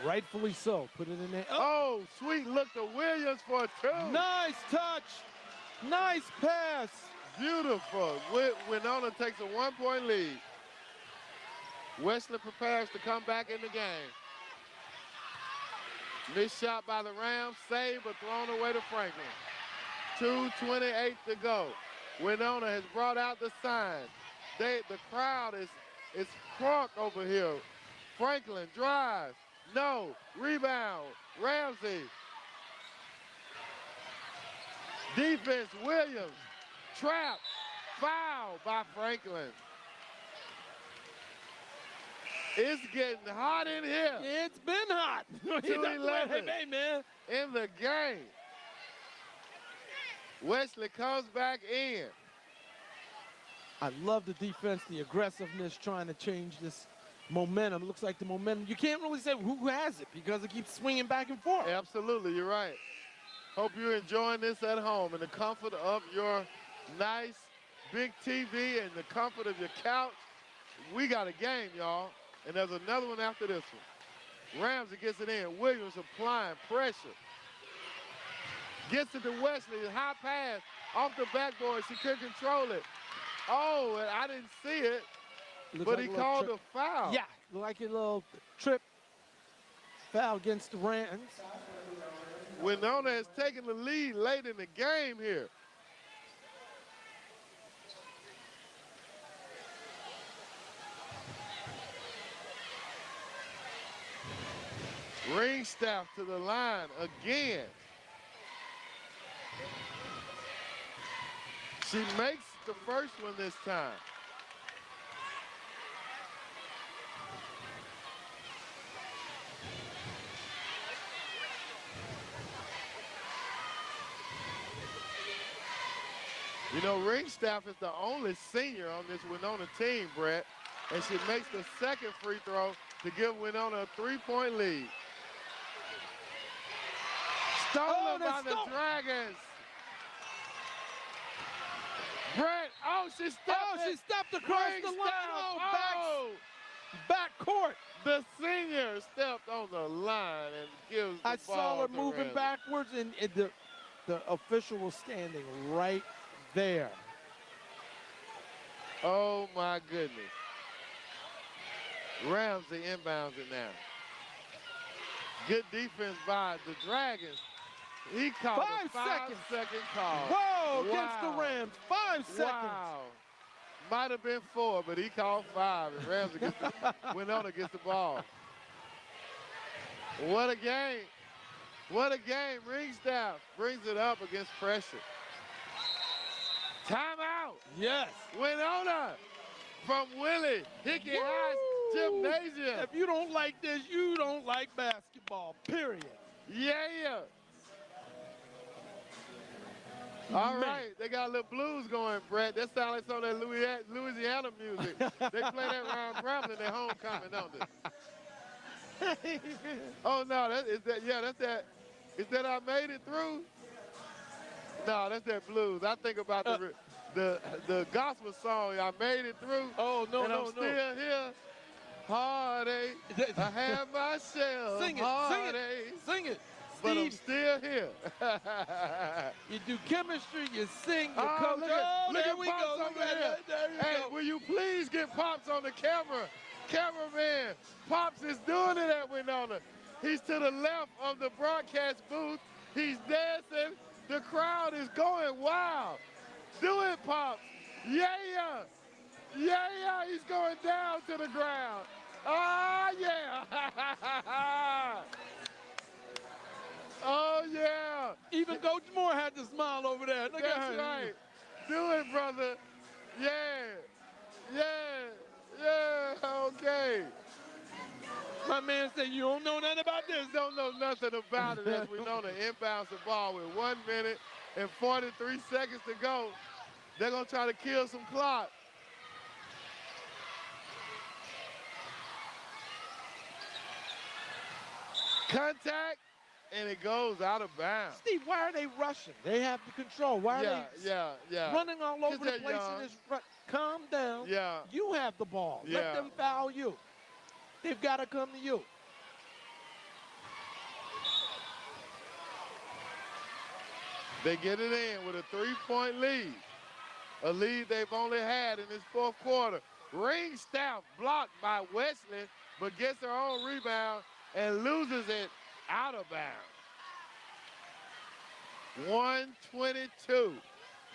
Rightfully so. Put it in there. Oh, sweet look to Williams for a 2. Nice touch. Nice pass. Beautiful. Wenonah takes a 1-point lead. Wesley prepares to come back in the game. Missed shot by the Rams, saved but thrown away to Franklin. 2:28 to go. Wenonah has brought out the sign. The crowd is crunk over here. Franklin drives. No. Rebound. Ramsay. Defense, Williams. Trap. Foul by Franklin. It's getting hot in here. It's been hot. 2:11 hey, man. in the game. Wesley comes back in. I love the defense, the aggressiveness, trying to change this momentum. Looks like the momentum, you can't really say who has it because it keeps swinging back and forth. Absolutely, you're right. Hope you're enjoying this at home in the comfort of your nice big TV and the comfort of your couch. We got a game, y'all, and there's another one after this one. Ramsay gets it in. Williams applying pressure. Gets it to Wesley, high pass off the backboard. She couldn't control it. Oh, and I didn't see it, but he called a foul. Yeah, like a little trip foul against the Rams. Wenonah has taken the lead late in the game here. Ringstaff to the line again. She makes the first one this time. You know, Ringstaff is the only senior on this Wenonah team, Brett, and she makes the second free throw to give Wenonah a 3-point lead. Stolen by the Dragons. Brett, she stepped across the line. Back court. The senior stepped on the line and gives the ball. I saw her to moving Ramsay. backwards, and the official was standing right there. Oh, my goodness. Ramsay inbounds it now. Good defense by the Dragons. He called a 5-second call. Whoa, against the Rams. 5 seconds. Wow. Might have been 4, but he called 5. And Ramsay Wenonah gets the ball. What a game. What a game. Ringstaff brings it up against pressure. Timeout. Yes. Wenonah from Willie Hickey High Gymnasium. If you don't like this, you don't like basketball, period. Yeah. All right, they got a little blues going, Brett. That sounds like some of that Louisiana music. They play that around Grambling at homecoming, don't they? Oh no, that's that. Is that I Made It Through? No, that's that blues. I think about the gospel song, I Made It Through. Oh no, and I'm still here. Heartache. I have my share of heartache. Sing it. But I'm still here. You do chemistry, you sing, you coach. Look at Pops over there. Hey, will you please get Pops on the camera? Cameraman, Pops is doing it at Wenonah. He's to the left of the broadcast booth. He's dancing. The crowd is going wild. Do it, Pops. Yeah. He's going down to the ground. Oh, yeah. Oh, yeah. Even Coach Moore had to smile over there. Look at her. Right. Do it, brother. Yeah. Okay. My man said, you don't know nothing about this. Don't know nothing about it as Wenonah inbounds the ball with 1 minute and 43 seconds to go. They're going to try to kill some clock. Contact. And it goes out of bounds. Steve, why are they rushing? They have the control. Why are they running all over the place? Calm down. Yeah. You have the ball. Let them foul you. They've got to come to you. They get it in with a 3-point lead. a lead they've only had in this fourth quarter. Ring staff blocked by Wesley, but gets her own rebound and loses it out of bounds. 1:22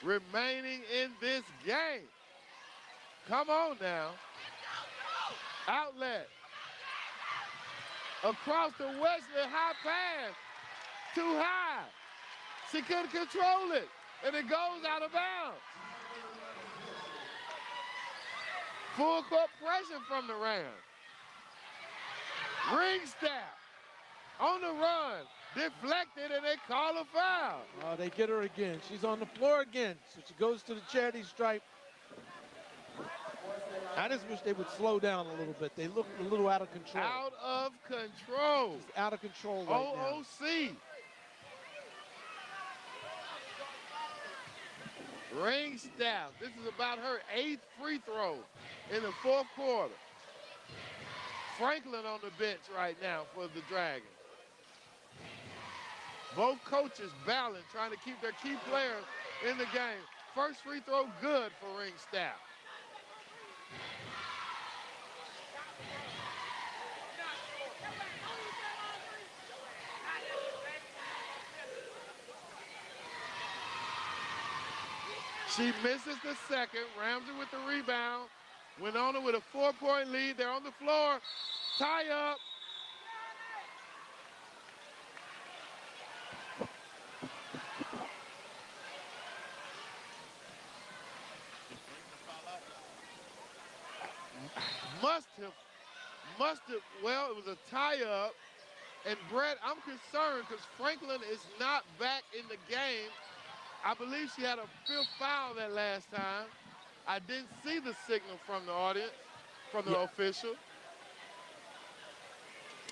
remaining in this game. Come on now. Outlet. Across the Wesley, high pass. Too high. She couldn't control it, and it goes out of bounds. Full court pressure from the Rams. Ringstaff on the run, deflected, and they call a foul. Oh, they get her again. She's on the floor again, so she goes to the charity stripe. I just wish they would slow down a little bit. They look a little out of control. Out of control. Just out of control right now. OOC. Ringstaff. This is about her 8th free throw in the fourth quarter. Franklin on the bench right now for the Dragons. Both coaches battling, trying to keep their key players in the game. First free throw good for Ringstaff. She misses the second. Ramsay with the rebound. Wenonah with a 4-point lead. They're on the floor. Tie up. Must have, well, it was a tie-up. And Brett, I'm concerned because Franklin is not back in the game. I believe she had a 5th foul that last time. I didn't see the signal from the audience, from the official.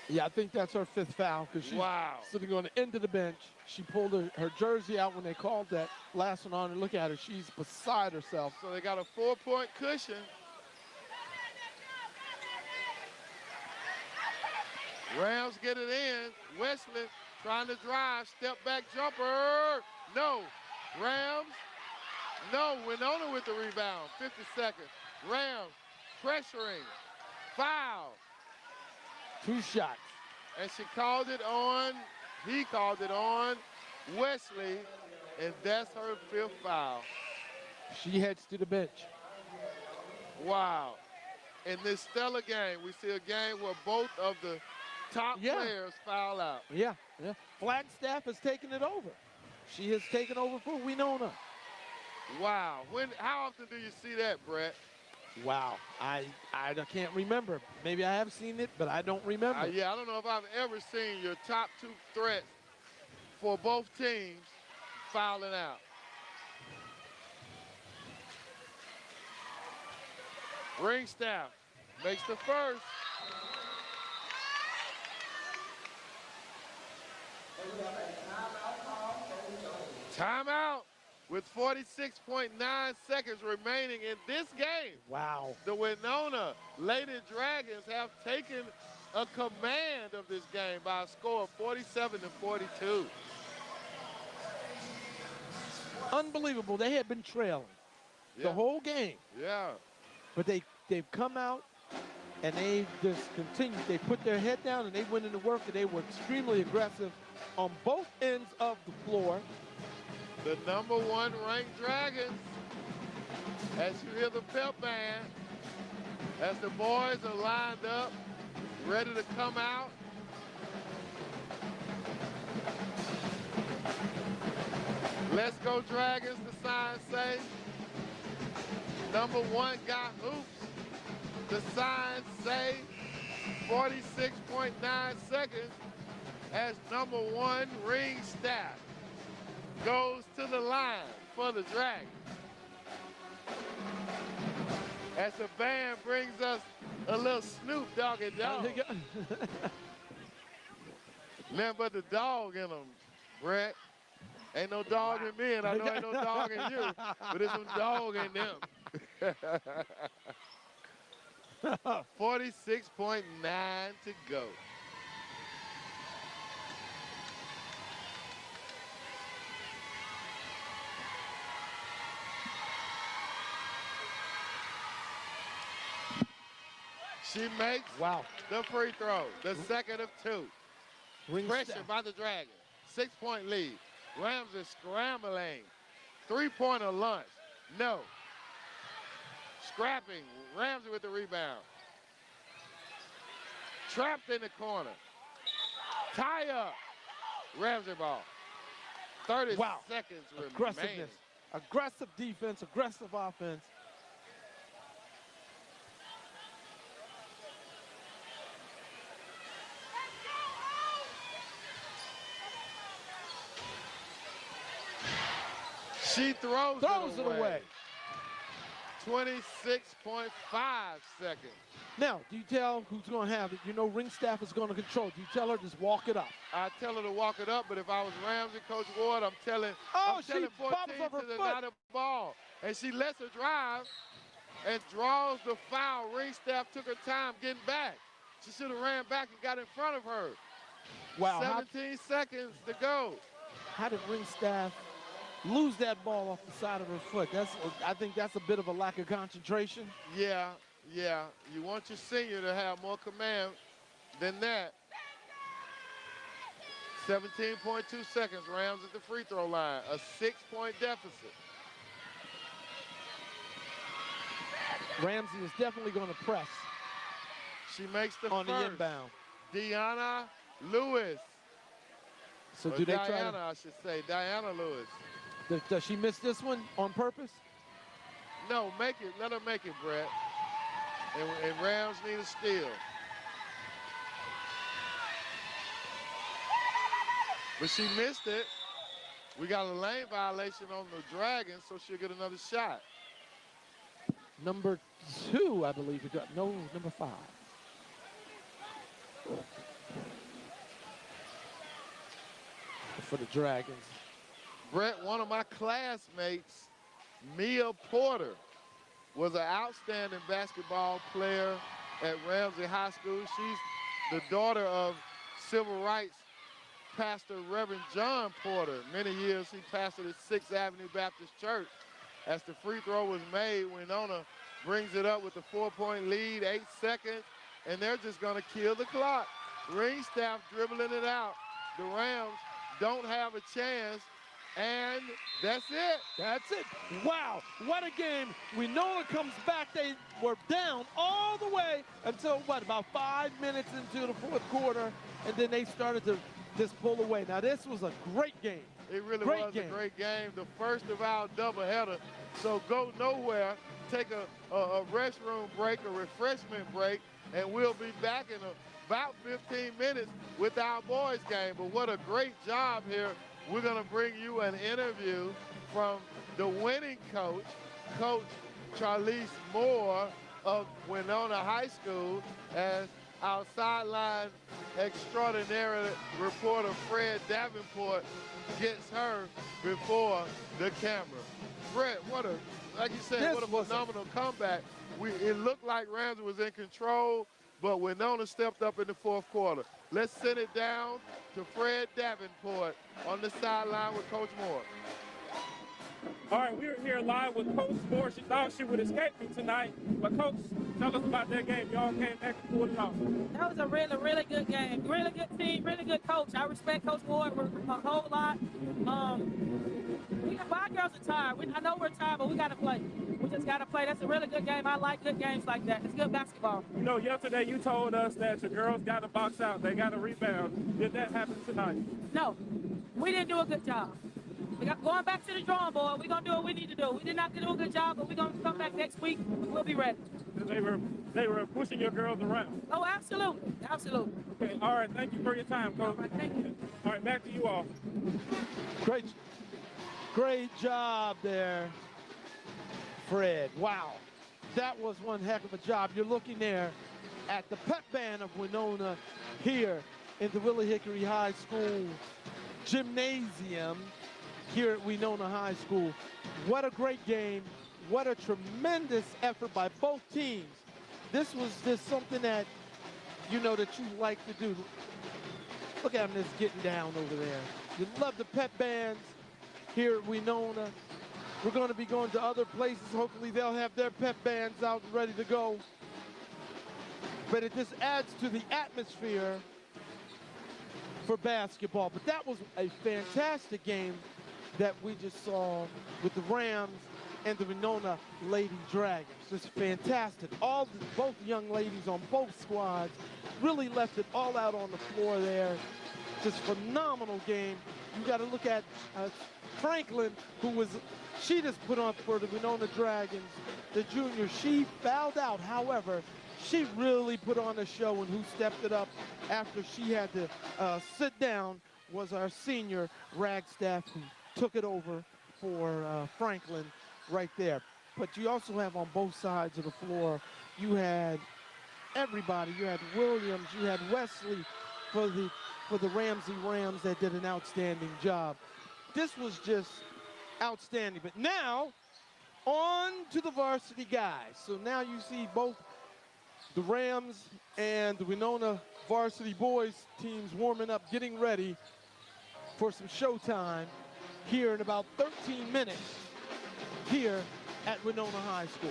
Yeah, I think that's her 5th foul because she's sitting on the end of the bench. She pulled her jersey out when they called that last one on, and look at her. She's beside herself. So they got a 4-point cushion. Rams get it in. Wesley trying to drive. Step back jumper. No. Rams. No. Wenonah with the rebound. 50 seconds. Rams pressuring. Foul. 2 shots. And she called it on. He called it on Wesley. And that's her 5th foul. She heads to the bench. Wow. In this stellar game, we see a game where both of the top players foul out. Yeah. Flagstaff has taken it over. She has taken over for Wenonah. Wow. How often do you see that, Brett? Wow. I can't remember. Maybe I have seen it, but I don't remember. Yeah, I don't know if I've ever seen your top 2 threats for both teams fouling out. Ringstaff makes the first. Timeout with 46.9 seconds remaining in this game. Wow. The Wenonah Lady Dragons have taken a command of this game by a score of 47-42. Unbelievable. They had been trailing the whole game. Yeah. But they've come out and they just continued. They put their head down and they went into work, and they were extremely aggressive on both ends of the floor. The #1 ranked Dragons, as you hear the pep band, as the boys are lined up, ready to come out. Let's go Dragons, the signs say. #1 got hoops. The signs say 46.9 seconds as #1 Ringstaff goes to the line for the Dragons. As the band brings us a little Snoop Doggy Dog. Nothing but the dog in them, Brett. Ain't no dog in me, and I know ain't no dog in you, but there's some dog in them. 46.9 to go. She makes the free throw, the second of 2. Pressure by the Dragons. 6-point lead. Ramsay scrambling. 3-pointer launch. No. Scrapping. Ramsay with the rebound. Trapped in the corner. Tie up. Ramsay ball. 30 seconds remaining. Aggressive defense, aggressive offense. She throws it away. 26.5 seconds. Now, do you tell who's going to have it? You know ring staff is going to control. Do you tell her just walk it up? I tell her to walk it up, but if I was Ramsay, Coach Ward, I'm telling 14 to deny the ball. And she lets her drive and draws the foul. Ring staff took her time getting back. She should have ran back and got in front of her. Wow. 17 seconds to go. How did ring staff lose that ball off the side of her foot? I think that's a bit of a lack of concentration. Yeah. You want your senior to have more command than that. 17.2 seconds. Rams at the free throw line. A 6-point deficit. Ramsay is definitely going to press. She makes the on first. The inbound. Deanna Lewis. So do they try Diana, I should say. Diana Lewis. Does she miss this one on purpose? No, make it. Let her make it, Brett. And Rams need a steal. But she missed it. We got a lane violation on the Dragons, so she'll get another shot. Number 2, I believe. No, number 5. For the Dragons. Brett, one of my classmates, Mia Porter, was an outstanding basketball player at Ramsay High School. She's the daughter of civil rights pastor Reverend John Porter. Many years he pastored at 6th Avenue Baptist Church. As the free throw was made, Wenonah brings it up with a 4-point lead, 8 seconds, and they're just gonna kill the clock. Ring staff dribbling it out. The Rams don't have a chance. And that's it. That's it. Wow, what a game. Wenonah comes back. They were down all the way until, about 5 minutes into the fourth quarter, and then they started to just pull away. Now, this was a great game. It really was a great game. The first of our doubleheader. So go nowhere, take a restroom break, a refreshment break, and we'll be back in about 15 minutes with our boys game. But what a great job here. We're going to bring you an interview from the winning coach, Coach Charlize Moore of Wenonah High School, as our sideline extraordinary reporter Fred Davenport gets her before the camera. Fred, like you said, what a phenomenal comeback. It looked like Ramsay was in control, but Wenonah stepped up in the fourth quarter. Let's send it down to Fred Davenport on the sideline with Coach Moore. All right, we're here live with Coach Moore. She thought she would escape me tonight, but Coach, tell us about that game. Y'all came back and pulled it off. That was a really, really good game. Really good team, really good coach. I respect Coach Moore a whole lot. Our girls are tired. I know we're tired, but we got to play. We just got to play. That's a really good game. I like good games like that. It's good basketball. You know, yesterday you told us that your girls got to box out. They got to rebound. Did that happen tonight? No, we didn't do a good job. Going back to the drawing board, we're going to do what we need to do. We did not do a good job, but we're going to come back next week. We'll be ready. They were pushing your girls around. Oh, absolutely. Absolutely. Okay, all right. Thank you for your time, Coach. All right, thank you. All right, back to you all. Great job there, Fred. Wow, that was one heck of a job. You're looking there at the pep band of Wenonah here in the Willie Hickory High School gymnasium here at Wenonah High School. What a great game. What a tremendous effort by both teams. This was just something that, that you like to do. Look at them just getting down over there. You love the pep bands here at Wenonah. We're going to be going to other places. Hopefully they'll have their pep bands out and ready to go. but it just adds to the atmosphere for basketball. But that was a fantastic game that we just saw with the Rams and the Wenonah Lady Dragons. Just fantastic. Both young ladies on both squads really left it all out on the floor there. Just phenomenal game. You got to look at Franklin, she just put on for the Wenonah Dragons, the junior. She fouled out. However, she really put on a show, and who stepped it up after she had to sit down was our senior Ragstaff, who took it over for Franklin right there. But you also have on both sides of the floor, you had everybody. You had Williams, you had Wesley for the Ramsay Rams that did an outstanding job. This was just outstanding. But now, on to the varsity guys. So now you see both the Rams and the Wenonah varsity boys teams warming up, getting ready for some showtime here in about 13 minutes here at Wenonah High School.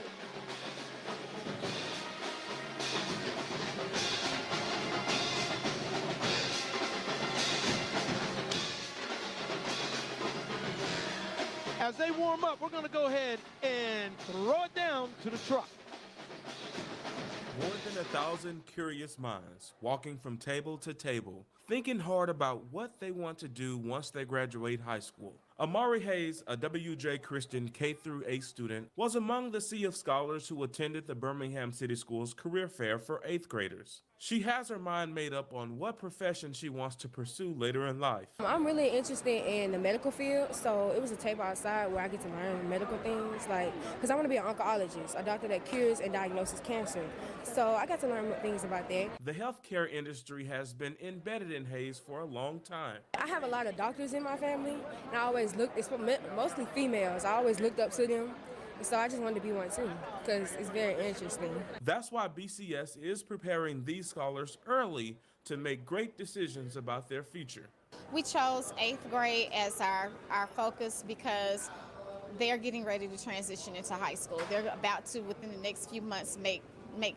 As they warm up, we're going to go ahead and throw it down to the truck. More than 1,000 curious minds walking from table to table, thinking hard about what they want to do once they graduate high school. Amari Hayes, a WJ Christian K-8 student, was among the sea of scholars who attended the Birmingham City Schools career fair for 8th graders. She has her mind made up on what profession she wants to pursue later in life. I'm really interested in the medical field, so it was a table outside where I get to learn medical things, because I want to be an oncologist, a doctor that cures and diagnoses cancer. So I got to learn things about that. The healthcare industry has been embedded in Hayes for a long time. I have a lot of doctors in my family, and I always it's mostly females. I always looked up to them. So I just wanted to be one too, because it's very interesting. That's why BCS is preparing these scholars early to make great decisions about their future. We chose 8th grade as our focus because they're getting ready to transition into high school. They're about to, within the next few months, make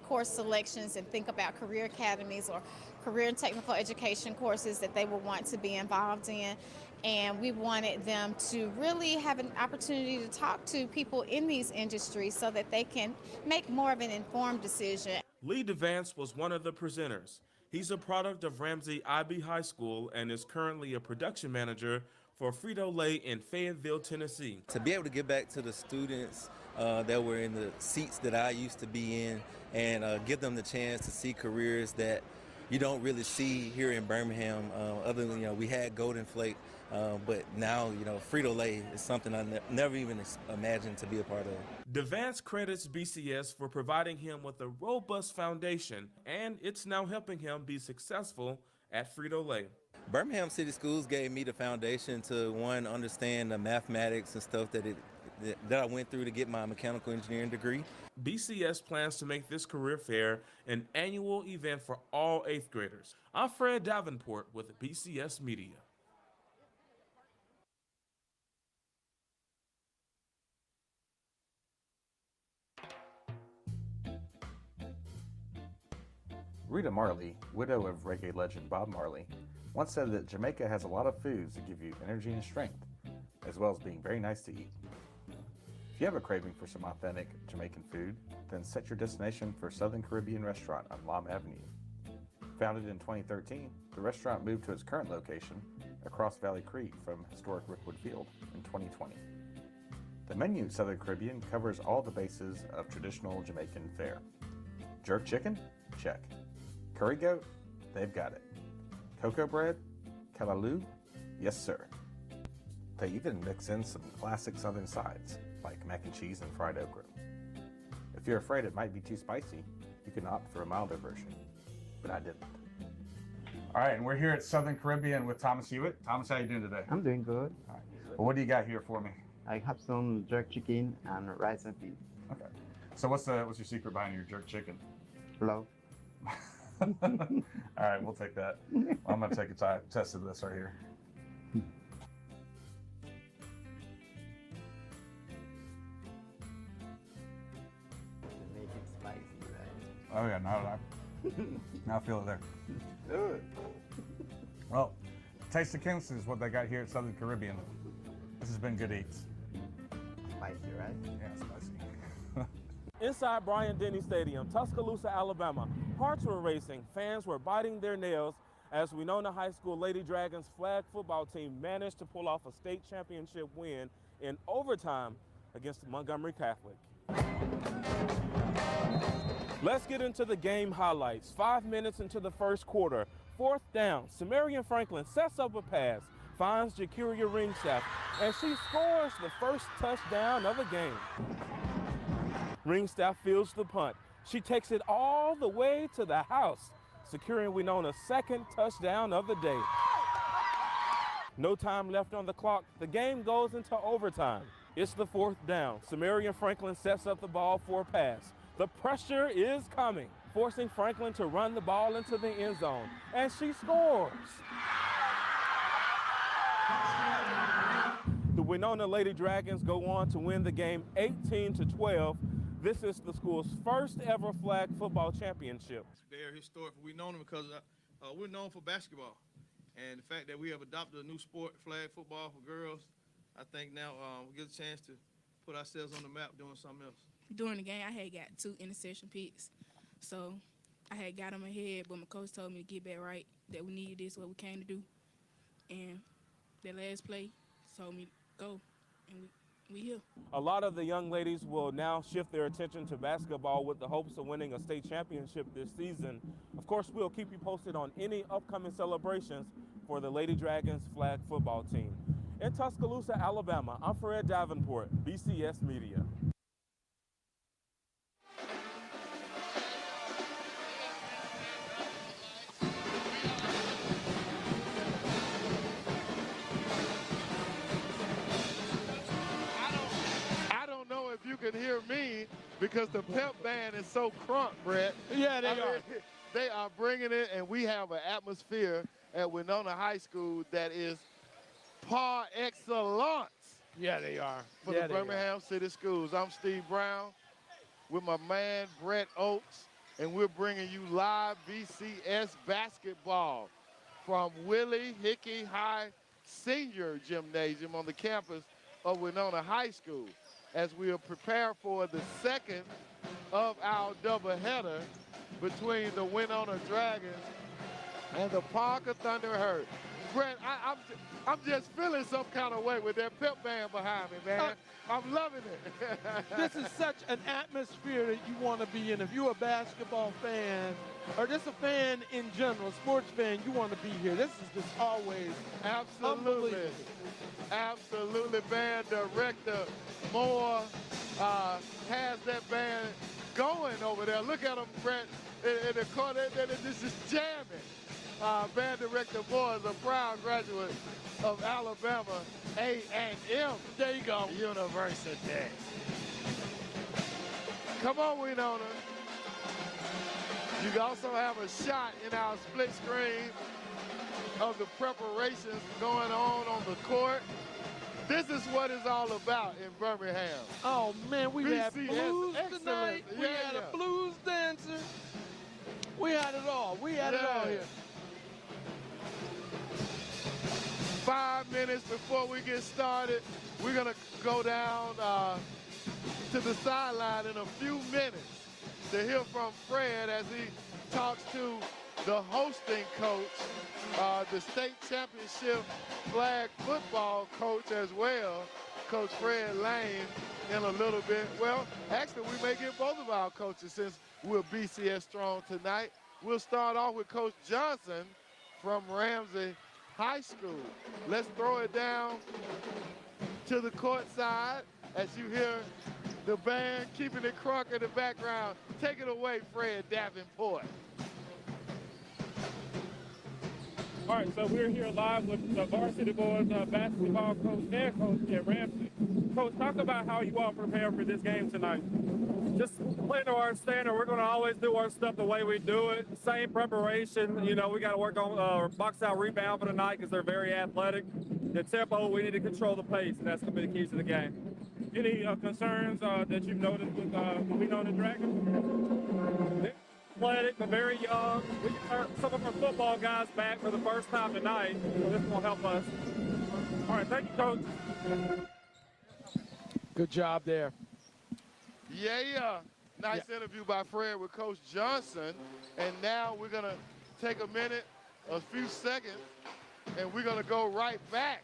course selections and think about career academies or career and technical education courses that they will want to be involved in. And we wanted them to really have an opportunity to talk to people in these industries so that they can make more of an informed decision. Lee DeVance was one of the presenters. He's a product of Ramsay IB High School and is currently a production manager for Frito-Lay in Fayetteville, Tennessee. To be able to get back to the students that were in the seats that I used to be in and give them the chance to see careers that you don't really see here in Birmingham, other than, we had Golden Flake, but now, Frito-Lay is something I never even imagined to be a part of. DeVance credits BCS for providing him with a robust foundation, and it's now helping him be successful at Frito-Lay. Birmingham City Schools gave me the foundation to, one, understand the mathematics and stuff that I went through to get my mechanical engineering degree. BCS plans to make this career fair an annual event for all 8th graders. I'm Fred Davenport with BCS Media. Rita Marley, widow of reggae legend Bob Marley, once said that Jamaica has a lot of foods that give you energy and strength, as well as being very nice to eat. If you have a craving for some authentic Jamaican food, then set your destination for Southern Caribbean Restaurant on Lom Avenue. Founded in 2013, the restaurant moved to its current location across Valley Creek from historic Rickwood Field in 2020. The menu at Southern Caribbean covers all the bases of traditional Jamaican fare. Jerk chicken? Check. Curry goat? They've got it. Cocoa bread? Callaloo? Yes, sir. They even mix in some classic Southern sides, like mac and cheese and fried okra. If you're afraid it might be too spicy, you can opt for a milder version, but I didn't. All right, and we're here at Southern Caribbean with Thomas Hewitt. Thomas, how you doing today? I'm doing good. All right. Well, what do you got here for me? I have some jerk chicken and rice and peas. Okay. So what's your secret behind your jerk chicken? Love. All right, we'll take that. I'm going to take a test of this right here. To make it spicy, right? Oh yeah, no, I feel it there. Do it. Well, taste of Kansas is what they got here at Southern Caribbean. This has been Good Eats. Spicy, right? Yeah, spicy. Inside Bryant-Denny Stadium, Tuscaloosa, Alabama, hearts were racing, fans were biting their nails as Wenonah High School Lady Dragons flag football team managed to pull off a state championship win in overtime against Montgomery Catholic. Let's get into the game highlights. 5 minutes into the first quarter, 4th down, Samarian Franklin sets up a pass, finds Jacuria Ringstaff, and she scores the first touchdown of the game. Ringstaff fields the punt. She takes it all the way to the house, securing Wenonah's second touchdown of the day. No time left on the clock. The game goes into overtime. It's the 4th down. Samarian Franklin sets up the ball for a pass. The pressure is coming, forcing Franklin to run the ball into the end zone, and she scores. The Wenonah Lady Dragons go on to win the game 18-12. This is the school's first ever flag football championship. It's very historic for Wenonah because we're known for basketball. And the fact that we have adopted a new sport, flag football for girls, I think now we get a chance to put ourselves on the map doing something else. During the game, I had got 2 interception picks. So I had got on my head, but my coach told me to get back right, that we needed this, what we came to do. And that last play told me to go, and we here. A lot of the young ladies will now shift their attention to basketball with the hopes of winning a state championship this season. Of course, we'll keep you posted on any upcoming celebrations for the Lady Dragons flag football team. In Tuscaloosa, Alabama, I'm Fred Davenport, BCS Media. If you can hear me, because the pep band is so crunk, Brett. Yeah, they are. They are bringing it, and we have an atmosphere at Wenonah High School that is par excellence. Yeah, they are. For the Birmingham City Schools. I'm Steve Brown with my man Brett Oakes, and we're bringing you live BCS basketball from Willie Hickey High Senior Gymnasium on the campus of Wenonah High School, as we are prepared for the second of our doubleheader between the Wenonah Dragons and the Parker Thunderbirds. Brett, I'm just feeling some kind of way with that pep band behind me, man. I'm loving it. This is such an atmosphere that you want to be in. If you're a basketball fan, or just a fan in general, sports fan, you want to be here. This is just always absolutely, absolutely. Band director Moore has that band going over there. Look at them, Brett, in the corner. This is jamming. Band director Moore is a proud graduate of Alabama A&M. There you go. University. Come on, Wenonah. You also have a shot in our split screen of the preparations going on the court. This is what it's all about in Birmingham. Oh, man, we had blues tonight. We had a blues dancer. We had it all. We had it all here. 5 minutes before we get started, we're going to go down to the sideline in a few minutes to hear from Fred as he talks to the hosting coach, the state championship flag football coach as well, Coach Fred Lane, in a little bit. Well, actually, we may get both of our coaches since we're BCS strong tonight. We'll start off with Coach Johnson from Ramsay High School. Let's throw it down to the court side as you hear the band keeping it crunk in the background. Take it away, Fred Davenport. All right, so we're here live with the varsity boys basketball coach, their coach at Ramsay. Coach, talk about how you all prepare for this game tonight. Just playing to our standard. We're going to always do our stuff the way we do it. Same preparation. You know, we got to work on box out rebound for tonight because they're very athletic. The tempo, we need to control the pace, and that's going to be the keys to the game. Any concerns that you've noticed with Wenonah Dragons? athletic, but very young. We got some of our football guys back for the first time tonight, so this will help us. All right, thank you, Coach. Good job there. Yeah. Nice interview by Fred with Coach Johnson. And now we're going to take a minute, a few seconds, and we're going to go right back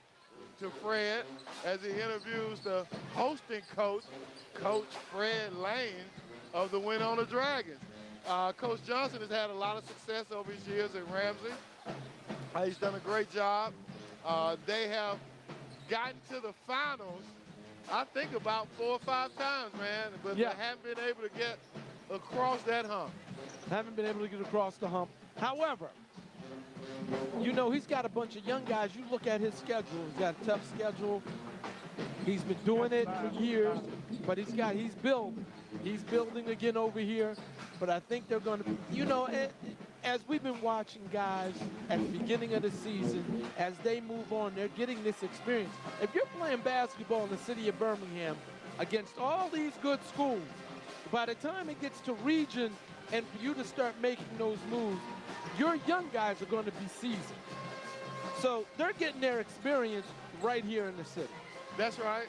to Fred as he interviews the hosting coach, Coach Fred Lane of the Wenonah Dragons. Coach Johnson has had a lot of success over his years at Ramsay. He's done a great job. They have gotten to the finals, I think, about 4 or 5 times, man, but they haven't been able to get across that hump. Haven't been able to get across the hump. However, you know, he's got a bunch of young guys. You look at his schedule. He's got a tough schedule. He's been doing it for years, but he's building. He's building again over here. But I think they're going to, you know, as we've been watching guys at the beginning of the season, as they move on, they're getting this experience. If you're playing basketball in the city of Birmingham against all these good schools, by the time it gets to region and for you to start making those moves, your young guys are going to be seasoned. So they're getting their experience right here in the city. That's right.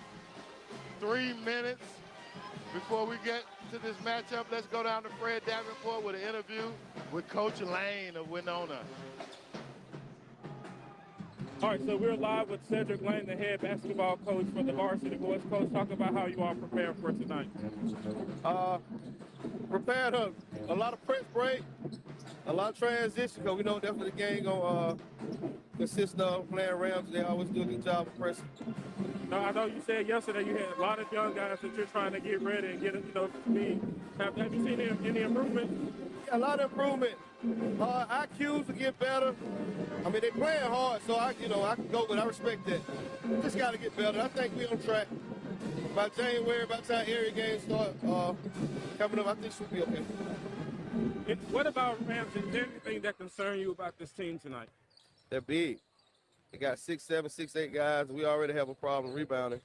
3 minutes before we get to this matchup. Let's go down to Fred Davenport with an interview with Coach Lane of Wenonah. All right, so we're live with Cedric Lane, the head basketball coach for the varsity boys. Coach, talk about how you are preparing for tonight. Prepared a lot of press break, a lot of transition, because we know definitely the game going to consist of playing Rams. They always do a good job of pressing. Now, I know you said yesterday you had a lot of young guys that you're trying to get ready and get, you know, speed. Have you seen any improvement? Yeah, a lot of improvement. IQs will get better. I mean, they're playing hard, so I can go with it. I respect that. Just got to get better. I think we're on track. By January, by the time area games start coming up, I think we'll be okay. What about Ramsay? Is there anything that concerns you about this team tonight? They're big. They got 6'7", 6'8" guys. We already have a problem rebounding.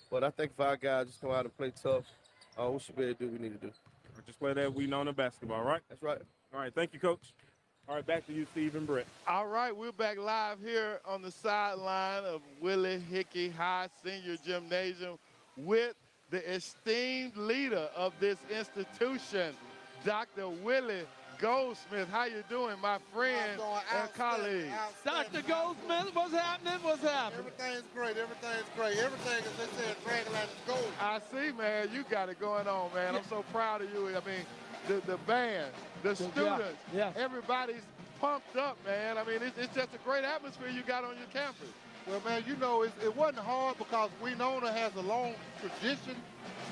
But I think if our guys just come out and play tough, we should be able to do what we need to do. Just play that Wenonah basketball, right? That's right. All right, thank you, Coach. All right, back to you, Steve and Brett. All right, we're back live here on the sideline of Willie Hickey High Senior Gymnasium with the esteemed leader of this institution, Dr. Willie Goldsmith. How you doing, my friend and colleague? Dr. Goldsmith, what's happening? What's happening? Everything's great. Everything's great. Everything, as they said, Dragonland is gold. I see, man. You got it going on, man. I'm so proud of you. I mean, the band, the students, everybody's pumped up, man. I mean, it's just a great atmosphere you got on your campus. Well, man, you know, it wasn't hard because Wenonah has a long tradition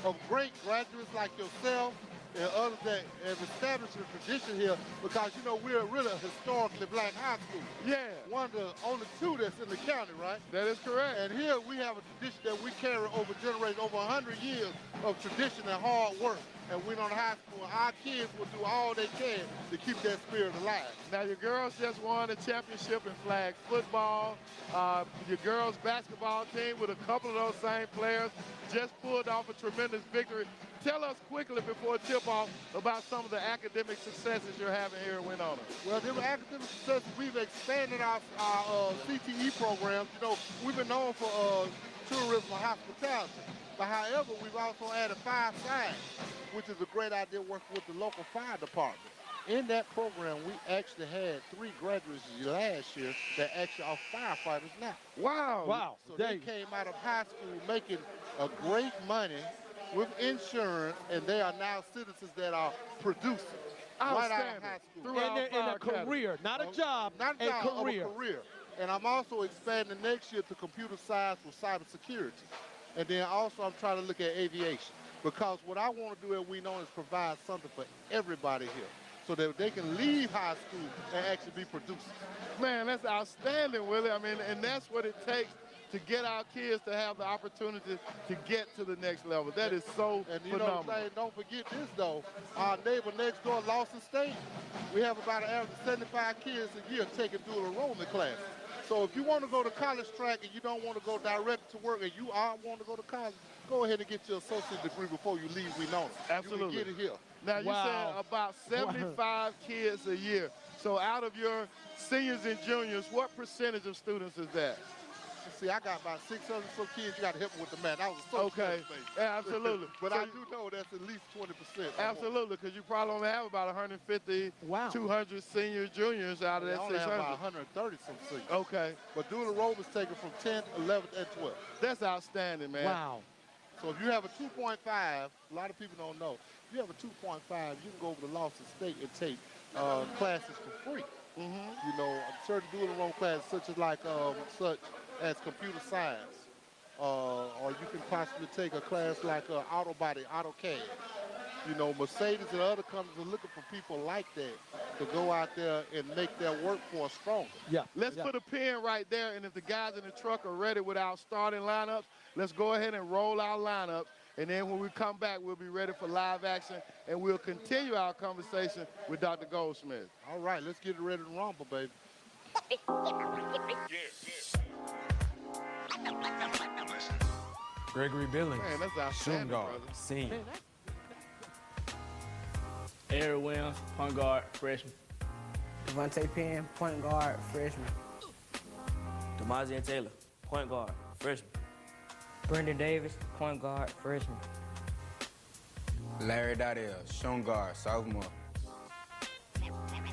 of great graduates like yourself and others that have established a tradition here because, you know, we're really a historically black high school. Yeah. One of the only 2 that's in the county, right? That is correct. And here we have a tradition that we carry over generations, over 100 years of tradition and hard work. And Wenonah High School, our kids will do all they can to keep that spirit alive. Now, your girls just won a championship in flag football. Your girls basketball team with a couple of those same players just pulled off a tremendous victory. Tell us quickly before tip-off about some of the academic successes you're having here at Wenonah. Well, the academic successes, we've expanded our CTE programs. You know, we've been known for tourism and hospitality. But however, we've also added 5 signs, which is a great idea working with the local fire department. In that program, we actually had 3 graduates last year that actually are firefighters now. Wow. Wow. So they came out of high school making a great money with insurance, and they are now citizens that are producing right out of high school. In a career, not a job, not a a job, career. A career. And I'm also expanding next year to computer science with cybersecurity. And then also I'm trying to look at aviation. Because what I want to do at Wenonah is provide something for everybody here so that they can leave high school and actually be producers. Man, that's outstanding, Willie. I mean, and that's what it takes to get our kids to have the opportunity to get to the next level. That is so phenomenal. Know, don't forget this, though. Our neighbor next door, Lawson State, we have about an average of 75 kids a year taking dual enrollment classes. So if you want to go to college track and you don't want to go direct to work and you want to go to college, go ahead and get your associate degree before you leave Wenonah. Absolutely. You can get it here. Now, you said about 75 kids a year. So out of your seniors and juniors, what percentage of students is that? See, I got about 600 some kids. You got to help me with the math. That was so Okay. Yeah, absolutely. But So I do know that's at least 20%. Absolutely, because you probably only have about 150, 200 senior juniors out of that 600. Have about 130 some seniors. Okay. But dual enrollment's taken from 10th, 11th, and 12th. That's outstanding, man. Wow. So if you have a 2.5, a lot of people don't know, if you have a 2.5, you can go over to Lawson State and take classes for free. You know, certain dual enrollment classes such as computer science, or you can possibly take a class like auto body, AutoCAD. You know, Mercedes and other companies are looking for people like that to go out there and make their workforce stronger. Yeah. Let's put a pin right there, and if the guys in the truck are ready with our starting lineups, let's go ahead and roll our lineups. And then when we come back, we'll be ready for live action, and we'll continue our conversation with Dr. Goldsmith. All right, let's get ready to rumble, baby. Gregory Billings. Man, that's outstanding, Shooting guard. brother. Scene. Eric Williams, point guard, freshman. Devontae Penn, point guard, freshman. Demazian Taylor, point guard, freshman. Brendan Davis, point guard, freshman. Larry Dowdell, shooting guard, sophomore.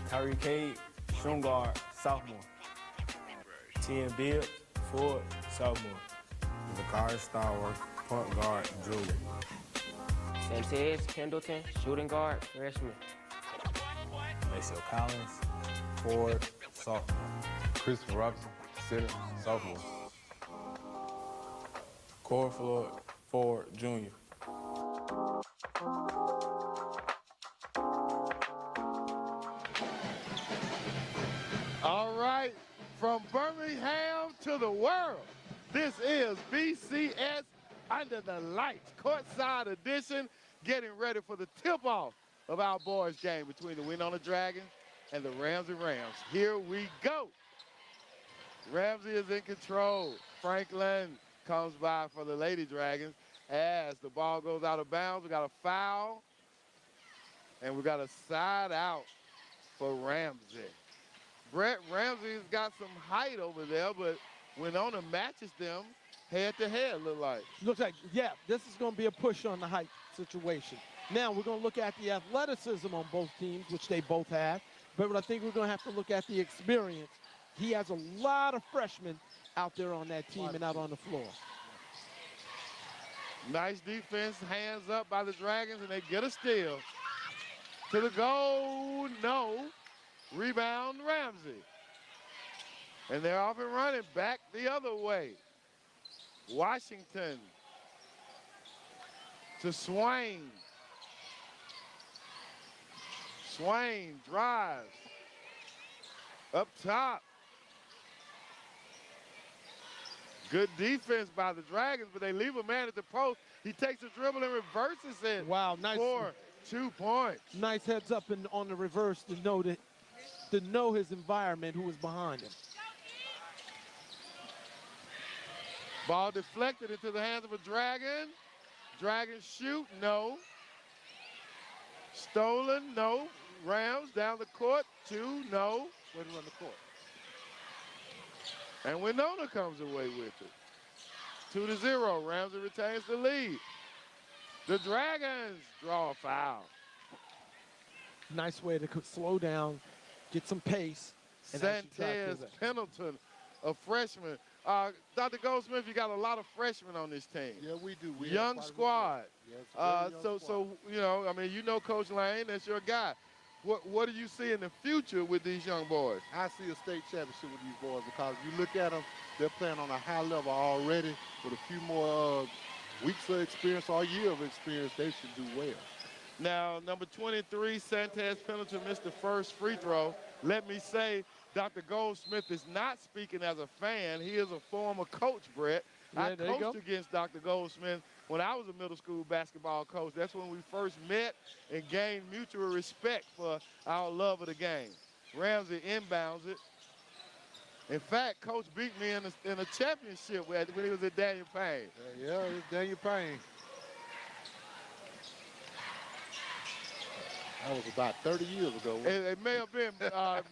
Tyree Cade, shooting guard, sophomore. T.M. Bibb, forward, sophomore. Zakari Starworth, point guard, junior. Santez Pendleton, shooting guard, freshman. Maceo Collins, forward, sophomore. Christopher Robinson, center, sophomore. Corey Floyd, forward, junior. All right, from Birmingham to the world, this is BCS Under the Lights, courtside edition, getting ready for the tip-off of our boys' game between the Wenonah Dragons and the Ramsay Rams. Here we go. Ramsay is in control. Franklin comes by for the Lady Dragons as the ball goes out of bounds. We got a foul, and we got a side out for Ramsay. Brett Ramsay's got some height over there, but Wenonah matches them head-to-head, look like. Looks like, yeah, this is going to be a push on the height situation. Now, we're going to look at the athleticism on both teams, which they both have, but I think we're going to have to look at the experience. He has a lot of freshmen out there on that team and out on the floor. Nice defense, hands up by the Dragons, and they get a steal. To the goal, no. Rebound, Ramsay. And they're off and running back the other way. Washington to Swain. Swain drives. Up top. Good defense by the Dragons, but they leave a man at the post. He takes a dribble and reverses it. Wow, nice. For 2 points. Nice heads up on the reverse to know his environment, who was behind him. Ball deflected into the hands of a Dragon. Dragon shoot, no. Stolen, no. Rams down the court, 2, no. Way to run the court. And Wenonah comes away with it. 2-0, Ramsay retains the lead. The Dragons draw a foul. Nice way to slow down, get some pace. Santez Pendleton, a freshman. Dr. Goldsmith, you got a lot of freshmen on this team. Yeah, we do. We young squad. Yes, so you know, I mean, you know Coach Lane, that's your guy. What do you see in the future with these young boys? I see a state championship with these boys because you look at them, they're playing on a high level already. With a few more weeks of experience or a year of experience, they should do well. Now, number 23, Santez Pendleton missed the first free throw. Let me say, Dr. Goldsmith is not speaking as a fan. He is a former coach, Brett. Yeah, I coached against Dr. Goldsmith when I was a middle school basketball coach. That's when we first met and gained mutual respect for our love of the game. Ramsay inbounds it. In fact, Coach beat me in a championship when he was at Daniel Payne. Yeah, it's Daniel Payne. That was about 30 years ago. It may have been.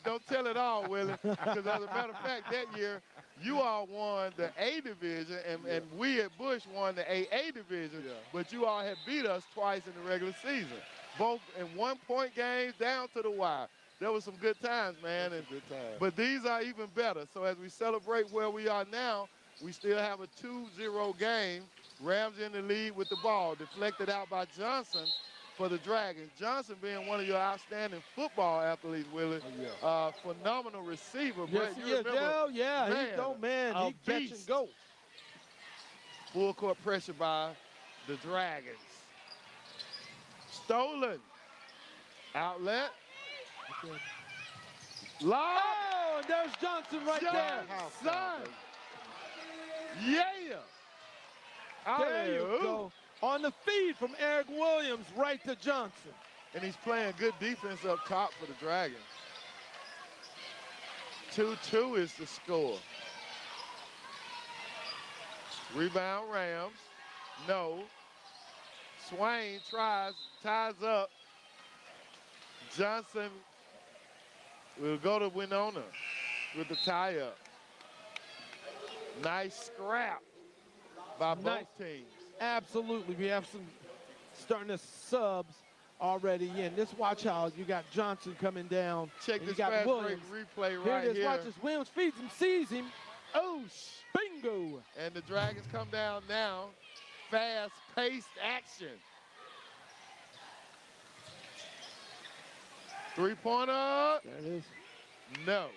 Don't tell it all, Willie, because as a matter of fact, that year, you all won the A division, and we at Bush won the AA division, but you all had beat us twice in the regular season, both in 1-point games down to the wire. There was some good times, man. Good times. But these are even better. So as we celebrate where we are now, we still have a 2-0 game. Ramsay in the lead with the ball, deflected out by Johnson for the Dragons. Johnson being one of your outstanding football athletes, Willie. Phenomenal receiver. Yes, Brett, he you is. remember, Yeah, man, he go, man. a He catch beast. and go. Full court pressure by the Dragons. Stolen. Outlet. Lob. Oh, and there's Johnson right there. Son. Yeah. There you go. On the feed from Eric Williams right to Johnson. And he's playing good defense up top for the Dragons. 2-2 is the score. Rebound Rams. No. Swain tries, ties up. Johnson will go to Wenonah with the tie-up. Nice scrap by both teams. Absolutely. We have some starting to subs already in. This watch how you got Johnson coming down. Check and this you got fast Williams. break replay Here right it is. here. Watch this. Williams feeds him, sees him. Oosh. Bingo. And the Dragons come down now. Fast-paced action. Three-pointer. There it is. No.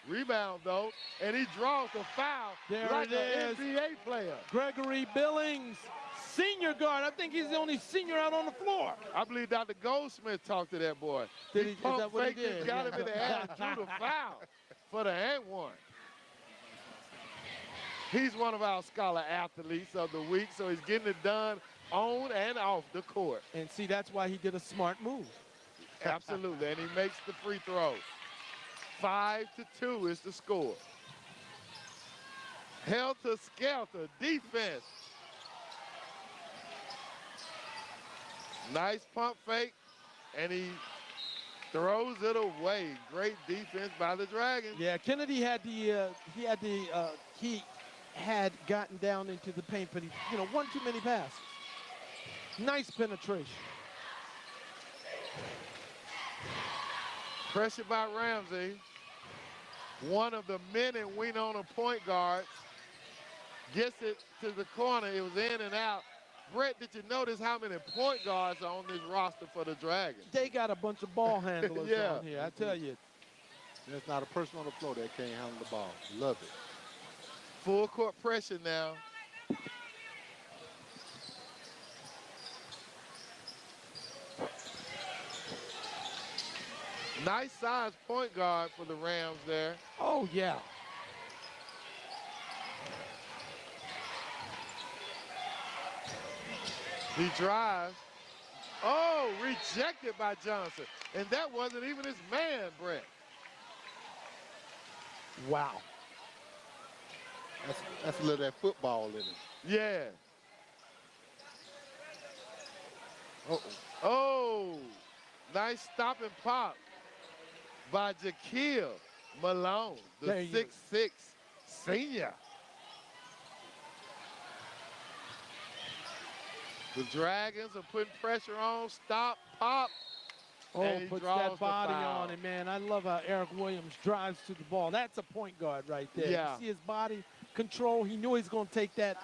Rebound, though. And he draws the foul There like it an is. NBA player. Gregory Billings, senior guard. I think he's the only senior out on the floor. I believe Dr. Goldsmith talked to that boy. Did he? Is pump that what he faked it, did? got him in the hand, and drew the foul for the and one. He's one of our scholar athletes of the week, so he's getting it done on and off the court. And see, that's why he did a smart move. Absolutely, and he makes the free throw. 5-2 is the score. Helter-skelter defense. Nice pump fake, and he throws it away. Great defense by the Dragons. Yeah, Kennedy had he had gotten down into the paint, but he, one too many passes. Nice penetration. Pressure by Ramsay. One of the men in Wenonah point guards gets it to the corner. It was in and out. Brett, did you notice how many point guards are on this roster for the Dragons? They got a bunch of ball handlers Yeah. on here, I tell you. There's not a person on the floor that can't handle the ball. Love it. Full court pressure now. Nice size point guard for the Rams there. Oh, yeah. He drives. Oh, rejected by Johnson. And that wasn't even his man, Brett. Wow. That's a little of that football in it. Yeah. Oh, nice stop and pop by Jaquil Malone, the 6'6" senior. The Dragons are putting pressure on. Stop, pop. Oh, and he puts draws that the body foul. on it, man. I love how Eric Williams drives to the ball. That's a point guard right there. Yeah. You see his body control. He knew he was going to take that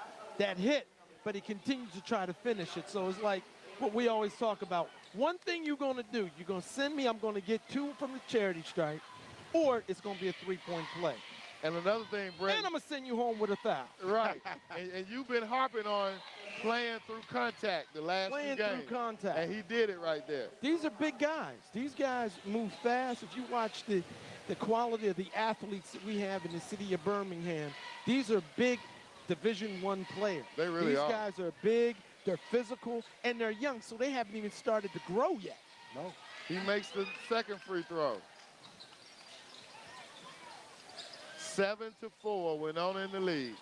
hit, but he continues to try to finish it. So it's like what we always talk about. One thing you're going to do, you're going to send me, I'm going to get 2 from the charity stripe, or it's going to be a 3-point play. And another thing, Brett. And I'm going to send you home with a foul. Right. and you've been harping on playing through contact the last Playing few games. through contact. And he did it right there. These are big guys. These guys move fast. If you watch the quality of the athletes that we have in the city of Birmingham, these are big Division I players. They really are. These guys are big, they're physical, and they're young, so they haven't even started to grow yet. No. He makes the second free throw. 7-4, Wenonah in the lead.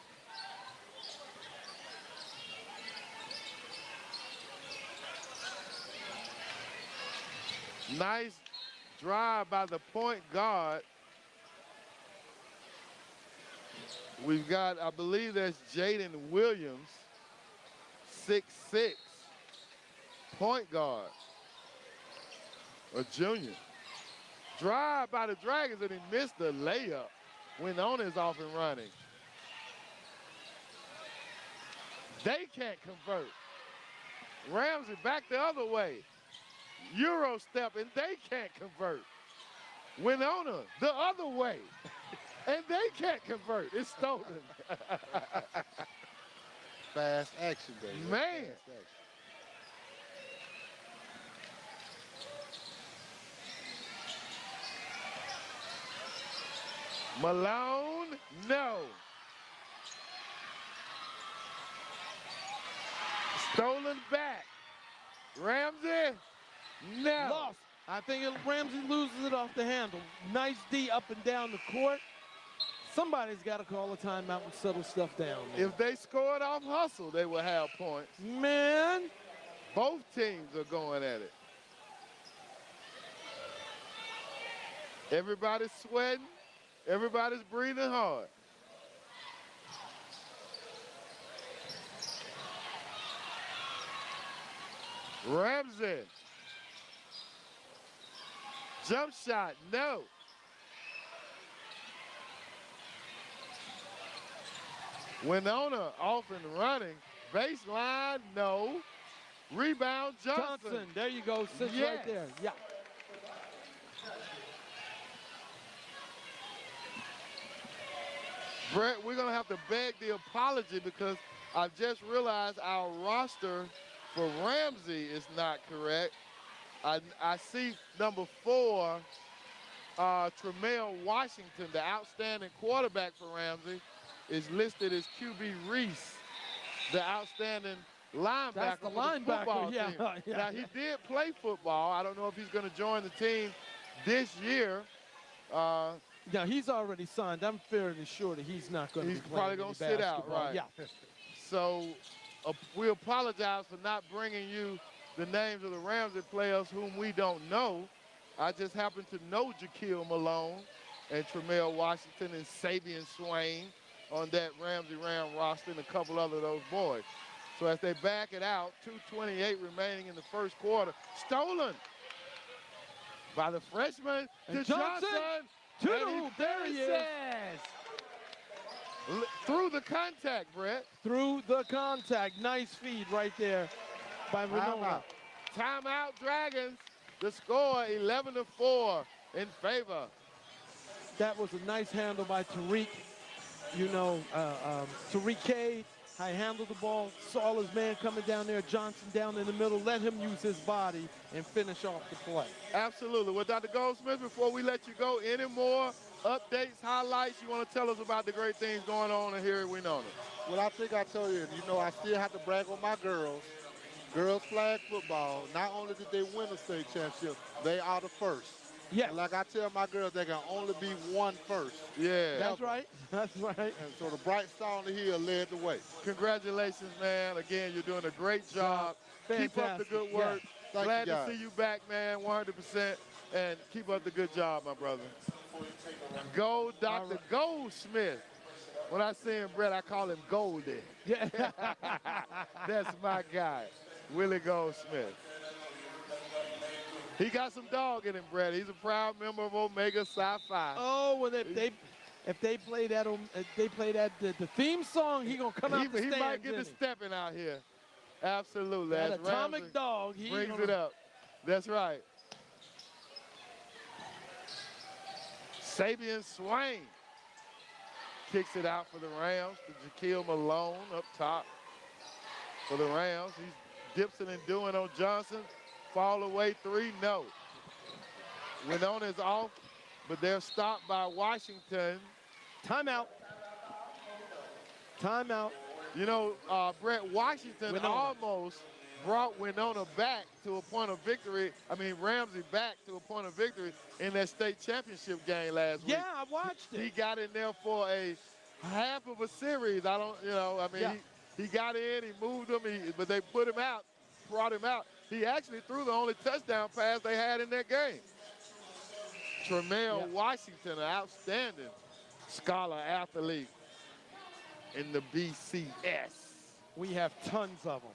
Nice drive by the point guard. We've got, I believe that's Jaden Williams, 6'6", point guard, a junior. Drive by the Dragons, and he missed the layup. Wenonah is off and running. They can't convert. Ramsay back the other way. Euro step, and they can't convert. Wenonah the other way, and they can't convert. It's stolen. Fast action, baby. Man. Fast action. Malone, no. Stolen back. Ramsay, no. Lost. I think Ramsay loses it off the handle. Nice D up and down the court. Somebody's got to call a timeout and settle stuff down. Man. If they scored off hustle, they will have points. Man. Both teams are going at it. Everybody's sweating. Everybody's breathing hard. Ramsay. Jump shot, no. Wenonah off and running. Baseline, no. Rebound, Johnson. There you go, sits yes. right there. Yeah. Brett, we're going to have to beg the apology because I just realized our roster for Ramsay is not correct. I see number 4, Tremel Washington, the outstanding quarterback for Ramsay, is listed as QB Reese, the outstanding linebacker. That's the for linebacker, the football yeah, team. yeah. Now, he did play football. I don't know if he's going to join the team this year. Now, he's already signed. I'm fairly sure that he's not going to be probably going to sit out, right? Yeah. So we apologize for not bringing you the names of the Ramsay players whom we don't know. I just happen to know Jaquil Malone and Tremel Washington and Sabian Swain on that Ramsay Ram roster and a couple other of those boys. So as they back it out, 2:28 remaining in the first quarter. Stolen by the freshman And to Johnson. To the And hoop. There he is. finishes. Through the contact, Brett. Through the contact. Nice feed right there by Wenonah. Timeout, Dragons. The score 11-4 in favor. That was a nice handle by Tariq. You know, Tariq K, how he handled the ball, saw his man coming down there, Johnson down in the middle, let him use his body and finish off the play. Absolutely. Well, Dr. Goldsmith, before we let you go, any more updates, highlights you want to tell us about the great things going on here at Wenonah? Well, I think I told you, I still have to brag on my girls. Girls flag football, not only did they win the state championship, they are the first. Yeah. And like I tell my girls, they can only be one first. Yeah. That's right. That's right. And so the bright star on the hill led the way. Congratulations, man. Again, you're doing a great job. Keep up the good work. Yeah. Glad to see you back, man, 100%. And keep up the good job, my brother. Go, Dr. Goldsmith. When I see him, Brett, I call him Goldie. Yeah. That's my guy, Willie Goldsmith. He got some dog in him, Brett. He's a proud member of Omega Psi Phi. Oh, well, if they play that, the theme song, he gonna come out the stands. He might get the stepping out here. Absolutely. That As atomic Ramsay dog. He brings gonna... it up. That's right. Sabian Swain kicks it out for the Rams to Jaquil Malone up top for the Rams. He's dips it and doing on Johnson. Fall away 3, no. Wenonah is off, but they're stopped by Washington. Timeout. Timeout. You know, Brett, Washington Wenonah. almost brought Wenonah back to a point of victory. Ramsay back to a point of victory in that state championship game last week. Yeah, I watched it. He got in there for a half of a series. He got in, he moved him, but they put him out, brought him out. He actually threw the only touchdown pass they had in that game. Tremel Washington, an outstanding scholar athlete in the BCS. We have tons of them.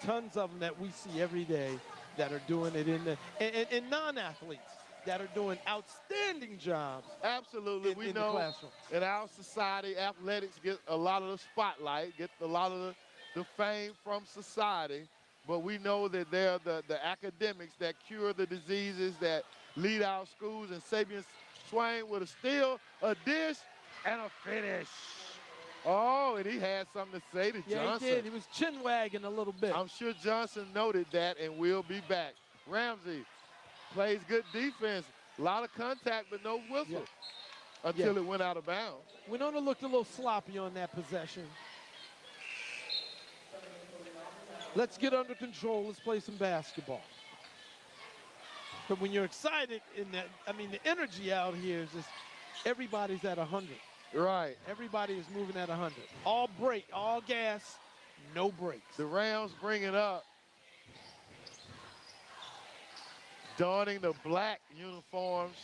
Tons of them that we see every day that are doing it and non-athletes that are doing outstanding jobs. Absolutely. We in know the classroom. in our society, athletics get a lot of the spotlight, get a lot of the fame from society, but we know that they're the academics that cure the diseases that lead our schools, and Sabian Swain with a steal, a dish, and a finish. Oh, and he had something to say to Johnson. Yeah, he did. He was chin wagging a little bit. I'm sure Johnson noted that, and we'll be back. Ramsay plays good defense. A lot of contact, but no whistle until it went out of bounds. Wenonah looked a little sloppy on that possession. Let's get under control. Let's play some basketball. But when you're excited in that, the energy out here is just everybody's at 100. Right. Everybody is moving at 100. All brake, all gas, no brakes. The Rams bring it up. Donning the black uniforms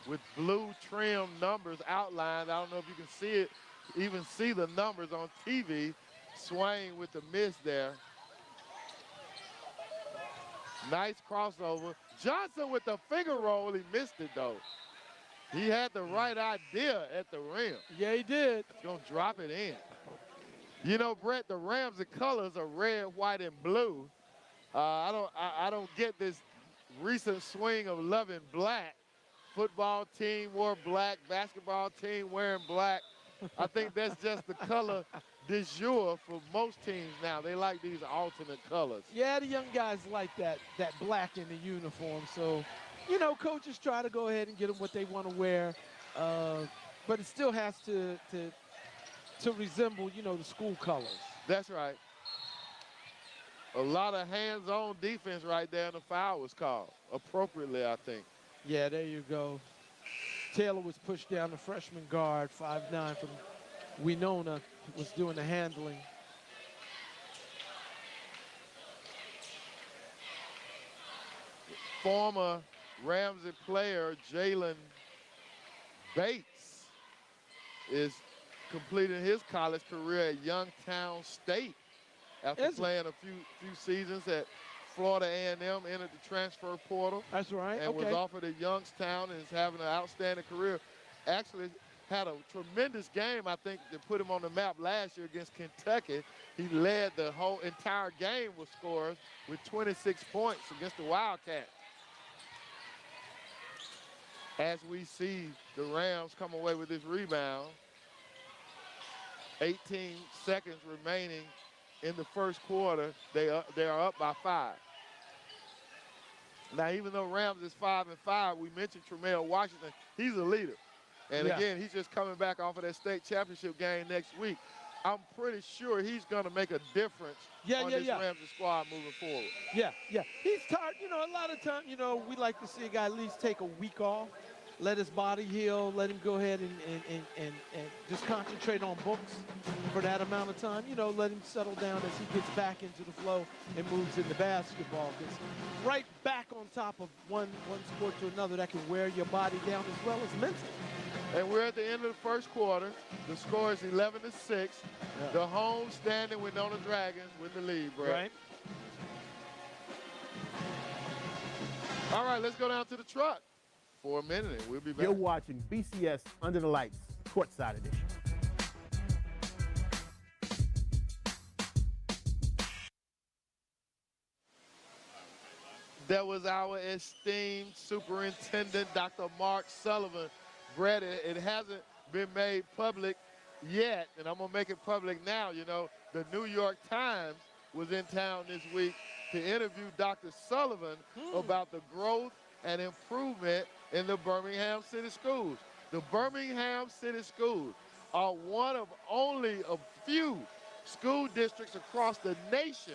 with blue trim numbers outlined. I don't know if you can see it, even see the numbers on TV. Swain with the miss there. Nice crossover. Johnson with the finger roll. He missed it, though. He had the right idea at the rim. Yeah, he did. He's going to drop it in. You know, Brett, the Ramsay colors are red, white, and blue. I don't get this recent swing of loving black. Football team wore black, basketball team wearing black. I think that's just the color du jour for most teams now. They like these alternate colors. Yeah, the young guys like that black in the uniform. So, you know, coaches try to go ahead and get them what they want to wear. But it still has to resemble, you know, the school colors. That's right. A lot of hands-on defense right there, and the foul was called appropriately, I think. Yeah, there you go. Taylor was pushed down, the freshman guard, 5'9" from Wenonah, was doing the handling. Former Ramsay player Jalen Bates is completing his college career at Youngstown State after playing a few seasons at Florida A&M, entered the transfer portal. That's right. And was offered at Youngstown and is having an outstanding career. Actually had a tremendous game, I think, that put him on the map last year against Kentucky. He led the whole entire game with scores with 26 points against the Wildcats. As we see the Rams come away with this rebound, 18 seconds remaining in the first quarter. They are up by 5. Now, even though Rams is 5-5, we mentioned Tremel Washington. He's a leader. And again, he's just coming back off of that state championship game next week. I'm pretty sure he's going to make a difference on this Ramsay squad moving forward. Yeah. He's tired. You know, a lot of time, you know, we like to see a guy at least take a week off, let his body heal, let him go ahead and just concentrate on books for that amount of time. You know, let him settle down as he gets back into the flow and moves into basketball. It's right back on top of one sport to another that can wear your body down as well as mentally. And we're at the end of the first quarter. The score is 11-6. Yeah. The home standing Wenonah Dragons with the lead, Brett. Right. All right, let's go down to the truck for a minute, and we'll be back. You're watching BCS Under the Lights, courtside edition. That was our esteemed superintendent, Dr. Mark Sullivan. Brett, it hasn't been made public yet, and I'm going to make it public now. You know, the New York Times was in town this week to interview Dr. Sullivan about the growth and improvement in the Birmingham City Schools. The Birmingham City Schools are one of only a few school districts across the nation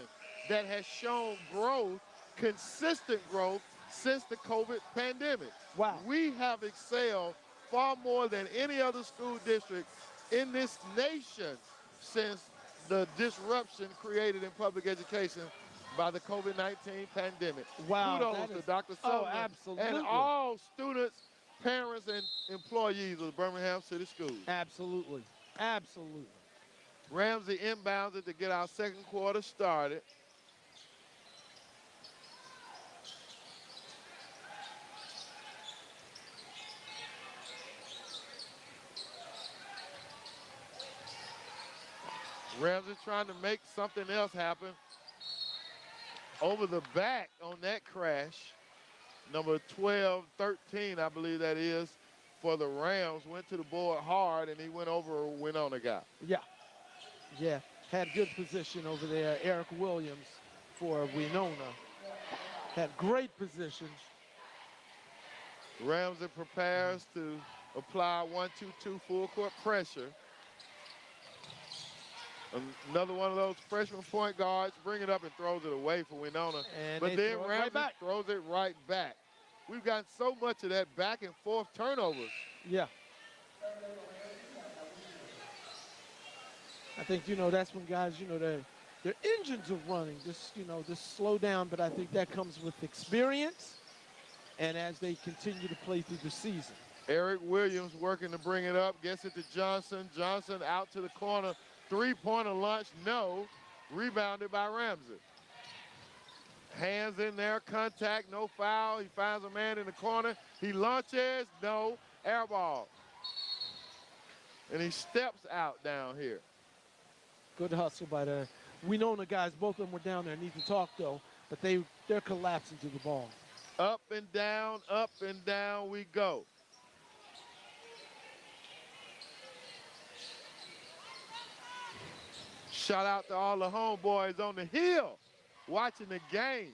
that has shown growth, consistent growth, since the COVID pandemic. Wow. We have excelled far more than any other school district in this nation since the disruption created in public education by the COVID-19 pandemic. Wow, Kudos to Dr. Sullivan absolutely. and all students, parents, and employees of Birmingham City Schools. Absolutely. Absolutely. Ramsay inbounds it to get our second quarter started. Ramsay trying to make something else happen. Over the back on that crash, number 12, 13, I believe that is, for the Rams, went to the board hard, and he went over a Wenonah guy. Yeah. Yeah. Had good position over there. Eric Williams for Wenonah. Had great position. Ramsay prepares to apply 1-2-2 full court pressure. Another one of those freshman point guards, bring it up and throws it away for Wenonah. But then Ramsay throws it right back. We've got so much of that back and forth turnovers. Yeah. I think, that's when guys, their engines are running. Just slow down, but I think that comes with experience and as they continue to play through the season. Eric Williams working to bring it up, gets it to Johnson. Johnson out to the corner. Three-pointer launch, no. Rebounded by Ramsay. Hands in there, contact, no foul. He finds a man in the corner. He launches, no. Air ball. And he steps out down here. Good hustle by the Wenonah guys. Both of them were down there. Need to talk, though. But they're collapsing to the ball. Up and down we go. Shout out to all the homeboys on the hill watching the game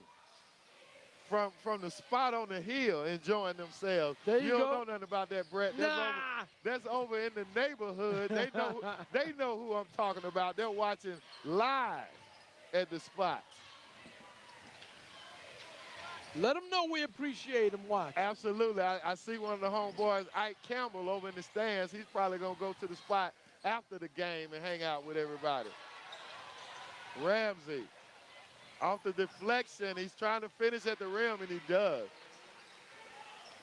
from the spot on the hill, enjoying themselves. There you don't go. know nothing about that, Brett. That's over in the neighborhood. They know who I'm talking about. They're watching live at the spot. Let them know we appreciate them watching. Absolutely. I see one of the homeboys, Ike Campbell, over in the stands. He's probably going to go to the spot after the game and hang out with everybody. Ramsay, off the deflection, he's trying to finish at the rim, and he does.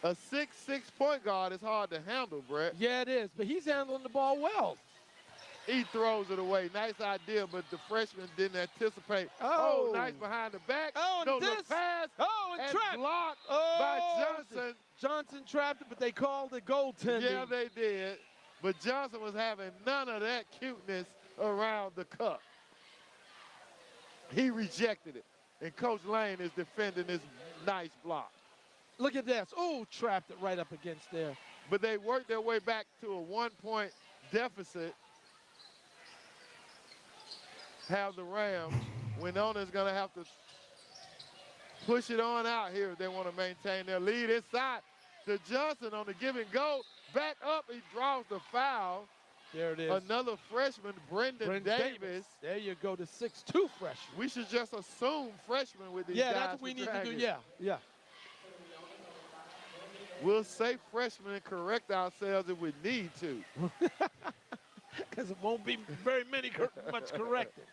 A 6'6" point guard is hard to handle, Brett. Yeah, it is, but he's handling the ball well. He throws it away. Nice idea, but the freshman didn't anticipate. Oh, nice behind the back. Oh, no, look pass. Oh, and trapped. Blocked by Johnson. Johnson trapped it, but they called it goaltending. Yeah, they did. But Johnson was having none of that cuteness around the cup. He rejected it. And Coach Lane is defending this nice block. Look at this. Oh, trapped it right up against there. But they worked their way back to a 1-point deficit. Have the Rams. Wenonah's going to have to push it on out here if they want to maintain their lead. Inside to Johnson on the give and go. Back up, he draws the foul. There it is. Another freshman, Brendan Davis. There you go, the 6'2" freshman. We should just assume freshmen with these guys. Yeah, that's what we need to do. Yeah. We'll say freshmen and correct ourselves if we need to. Because it won't be very much corrected.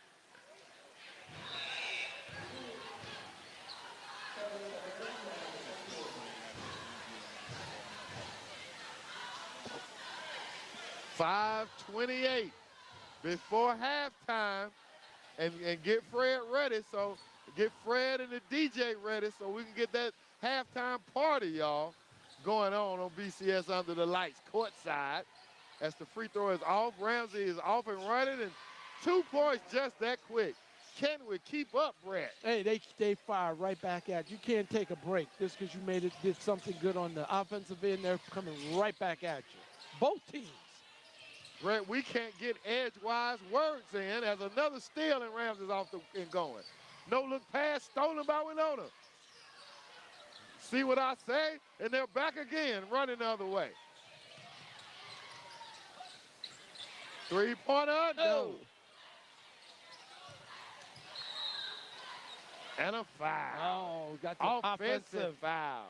.528 before halftime, and get Fred ready. So get Fred and the DJ ready so we can get that halftime party, y'all, going on BCS Under the Lights courtside. As the free throw is off, Ramsay is off and running, and 2 points just that quick. Can we keep up, Brett? Hey, they fire right back at you. You can't take a break just because you did something good on the offensive end. They're coming right back at you. Both teams. Brett, we can't get edgewise words in as another steal, and Ramsay's off and going. No look pass stolen by Wenonah. See what I say? And they're back again, running the other way. Three-pointer, no. And a foul. Oh, got the offensive foul.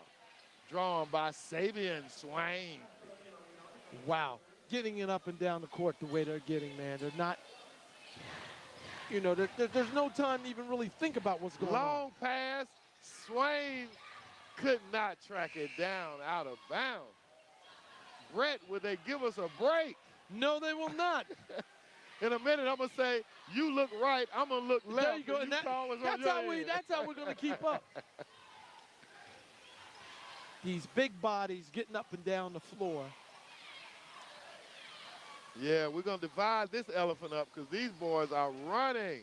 Drawn by Sabian Swain. Wow. Getting it up and down the court the way they're getting, man. They're not, you know, there's no time to even really think about what's going on. Long pass. Swain could not track it down out of bounds. Brett, would they give us a break? No, they will not. In a minute, I'm going to say, you look right, I'm going to look left. There you go. And that's how we're going to keep up. These big bodies getting up and down the floor. Yeah, we're going to divide this elephant up because these boys are running.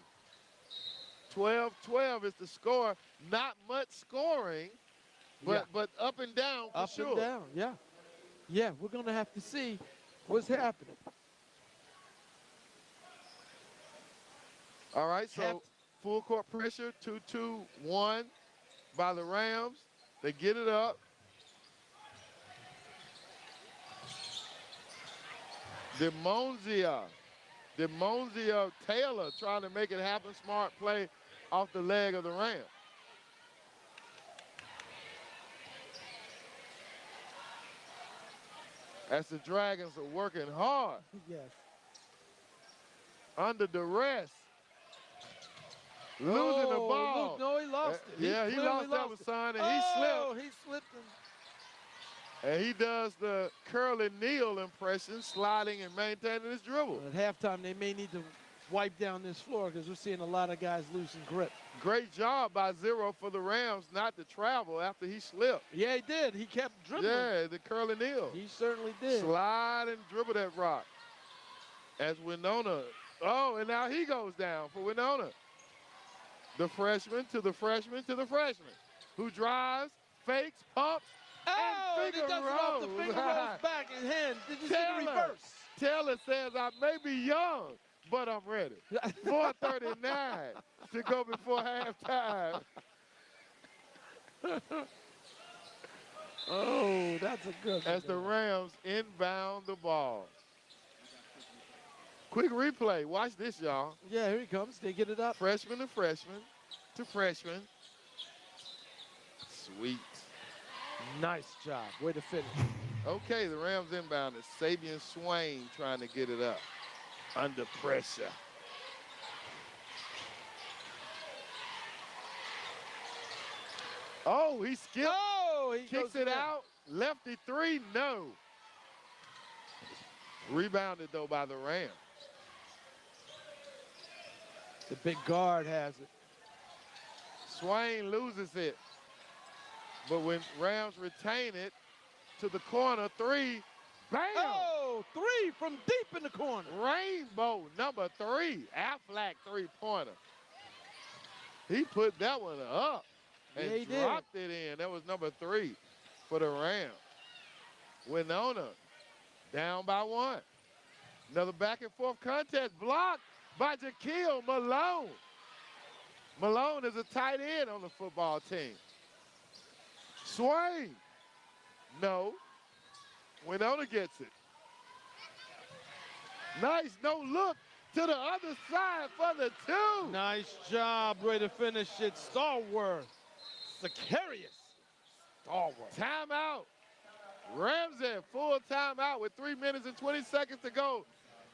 12-12 is the score. Not much scoring, but up and down for sure. Up and down, yeah. Yeah, we're going to have to see what's happening. All right, so full court pressure, 2-2-1 by the Rams. They get it up. DeMonzia Taylor trying to make it happen. Smart play off the leg of the Rams. As the Dragons are working hard. Yes. Under duress. Losing the ball. Look, no, he lost it. Yeah, he lost that one, son, and he slipped. Oh, he slipped him. And he does the curly kneel impression, sliding and maintaining his dribble. At halftime, they may need to wipe down this floor because we're seeing a lot of guys losing grip. Great job by Zero for the Rams not to travel after he slipped. Yeah, he did. He kept dribbling. Yeah, the curly kneel. He certainly did. Slide and dribble that rock. As Wenonah, oh, and now he goes down for Wenonah. The freshman to the freshman to the freshman, who drives, fakes, pumps, and finger does it rolls. off the finger rolls back in hand. Did you see the reverse? Taylor says, I may be young, but I'm ready. 4:39 to go before halftime. Oh, that's a good one. As the Rams inbound the ball. Quick replay. Watch this, y'all. Yeah, here he comes. They get it up. Freshman to freshman to freshman. Sweet. Nice job. Way to finish. Okay, the Rams inbound is Sabian Swain trying to get it up. Under pressure. Oh, he skipped. Oh, he kicks it out. Lefty three, no. Rebounded, though, by the Rams. The big guard has it. Swain loses it. But when Rams retain it to the corner, three, bam! Oh, three from deep in the corner. Rainbow number 3, Aflac three-pointer. He put that one up and dropped it in. That was number 3 for the Rams. Wenonah down by 1. Another back and forth contest blocked by Jaquil Malone. Malone is a tight end on the football team. Swain. No. Wenonah gets it. Nice no look to the other side for the 2. Nice job. Way to finish it. Stallworth. Sicarius. Stallworth. Timeout. Ramsay, full timeout with 3 minutes and 20 seconds to go.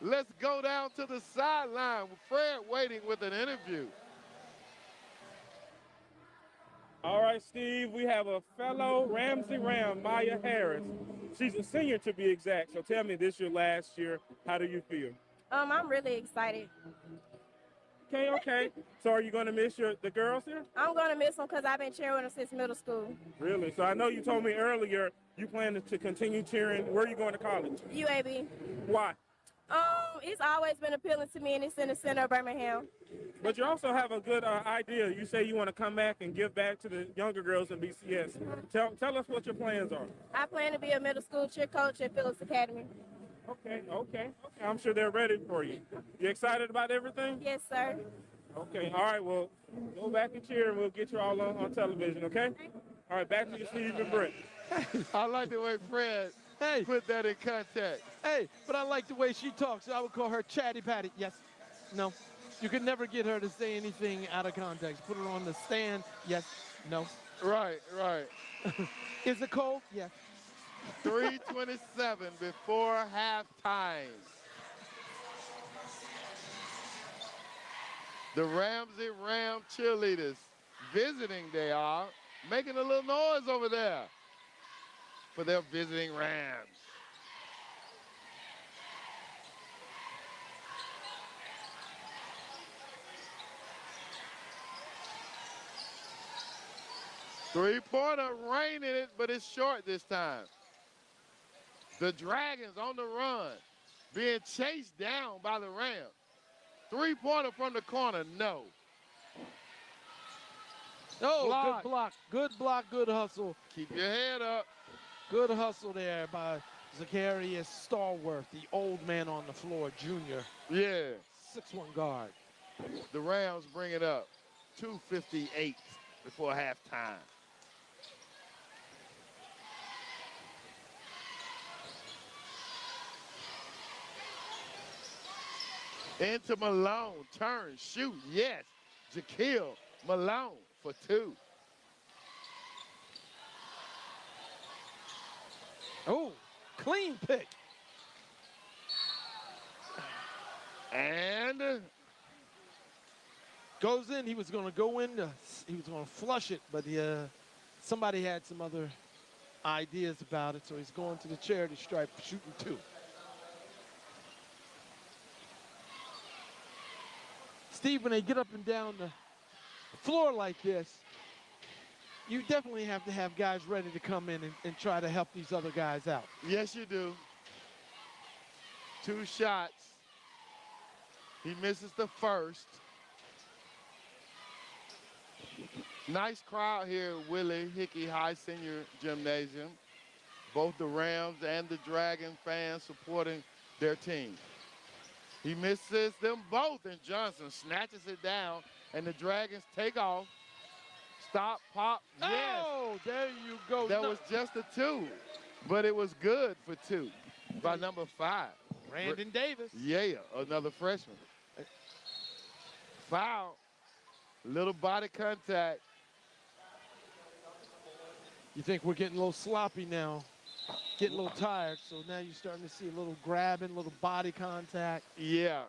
Let's go down to the sideline. Fred waiting with an interview. All right, Steve, we have a fellow Ramsay Ram, Maya Harris. She's a senior to be exact, so tell me, this is your last year. How do you feel? I'm really excited. Okay. So are you going to miss the girls here? I'm going to miss them because I've been cheering them since middle school. Really? So I know you told me earlier you plan to continue cheering. Where are you going to college? UAB. Why? It's always been appealing to me, and it's in the center of Birmingham. But you also have a good idea. You say you want to come back and give back to the younger girls in BCS. Tell us what your plans are. I plan to be a middle school cheer coach at Phillips Academy. Okay. I'm sure they're ready for you. You excited about everything? Yes, sir. Okay, all right, well, go back and cheer, and we'll get you all on television, okay? All right, back to you, Steve and Brent. I like the way Fred put that in context. Hey, but I like the way she talks. I would call her Chatty Patty. Yes. No. You could never get her to say anything out of context. Put her on the stand. Yes. No. Right, right. Is it cold? Yes. 3:27 before halftime. The Ramsay Ram cheerleaders visiting, they are, making a little noise over there for their visiting Rams. Three-pointer raining it, but it's short this time. The Dragons on the run, being chased down by the Rams. Three-pointer from the corner, no. Oh, Block. good block. Good block, good hustle. Keep your head up. Good hustle there by Zacharias Stallworth, the old man on the floor, junior. Yeah. 6'1" guard. The Rams bring it up. 2:58 before halftime. Into Malone, turn, shoot, yes. Jaquil Malone for two. Oh, clean pick. And goes in. He was going to go in. He was going to flush it, but somebody had some other ideas about it, so he's going to the charity stripe, shooting two. Steve, when they get up and down the floor like this, you definitely have to have guys ready to come in and try to help these other guys out. yes, you do. Two shots. He misses the first. Nice crowd here at Willie Hickey High Senior Gymnasium. Both the Rams and the Dragon fans supporting their team. He misses them both, and Johnson snatches it down, and the Dragons take off. Stop, pop, yes. Oh, there you go. That was just a two, but it was good for two by number 5. Brandon Davis. Yeah, another freshman. Foul, little body contact. You think we're getting a little sloppy now, getting a little tired, so now you're starting to see a little grabbing, a little body contact. Yeah,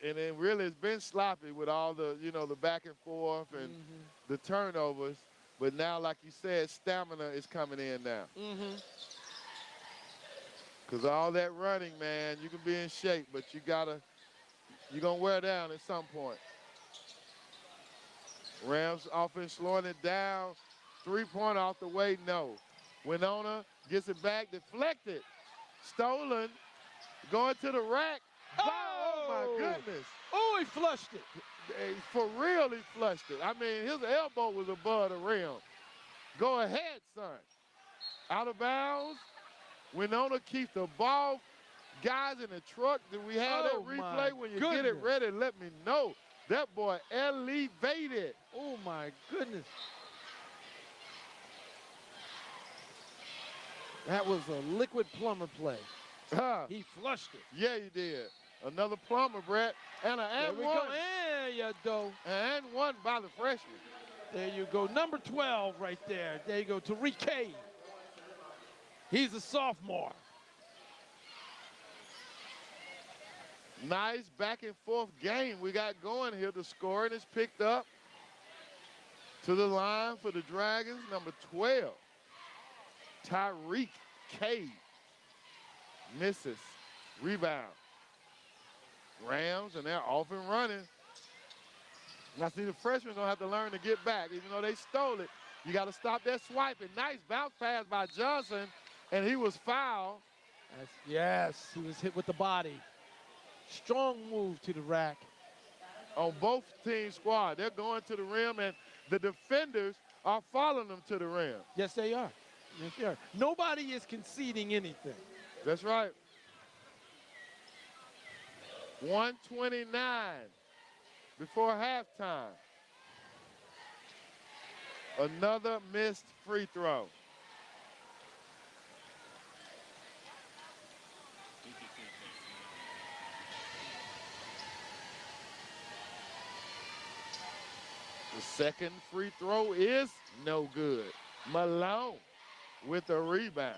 and it really has been sloppy with all the, the back and forth and the turnovers. But now, like you said, stamina is coming in now. Because all that running, man, you can be in shape, but you're going to wear down at some point. Rams offense slowing it down. Three-pointer off the way, no. Wenonah gets it back, deflected. Stolen, going to the rack. Oh my goodness. Oh, he flushed it. For real, he flushed it. I mean, his elbow was above the rim. Go ahead, son. Out of bounds. Wenonah keeps the ball. Guys in the truck, do we have that replay? When you get it ready, let me know. That boy elevated. Oh, my goodness. That was a liquid plumber play. He flushed it. Yeah, he did. Another plumber, Brett. And an and one. There you go. And one by the freshman. There you go. Number 12 right there. There you go. Tariq K. He's a sophomore. Nice back and forth game we got going here. The scoring is picked up. To the line for the Dragons, number 12. Tariq K. Misses. Rebound. Rams, and they're off and running. Now, see, the freshmen going to have to learn to get back. Even though they stole it, you got to stop that swiping. Nice bounce pass by Johnson, and he was fouled. Yes, he was hit with the body. Strong move to the rack. On both team squad, they're going to the rim, and the defenders are following them to the rim. Yes, they are. Yes, they are. Nobody is conceding anything. That's right. 1:29 before halftime. Another missed free throw. The second free throw is no good. Malone with the rebound.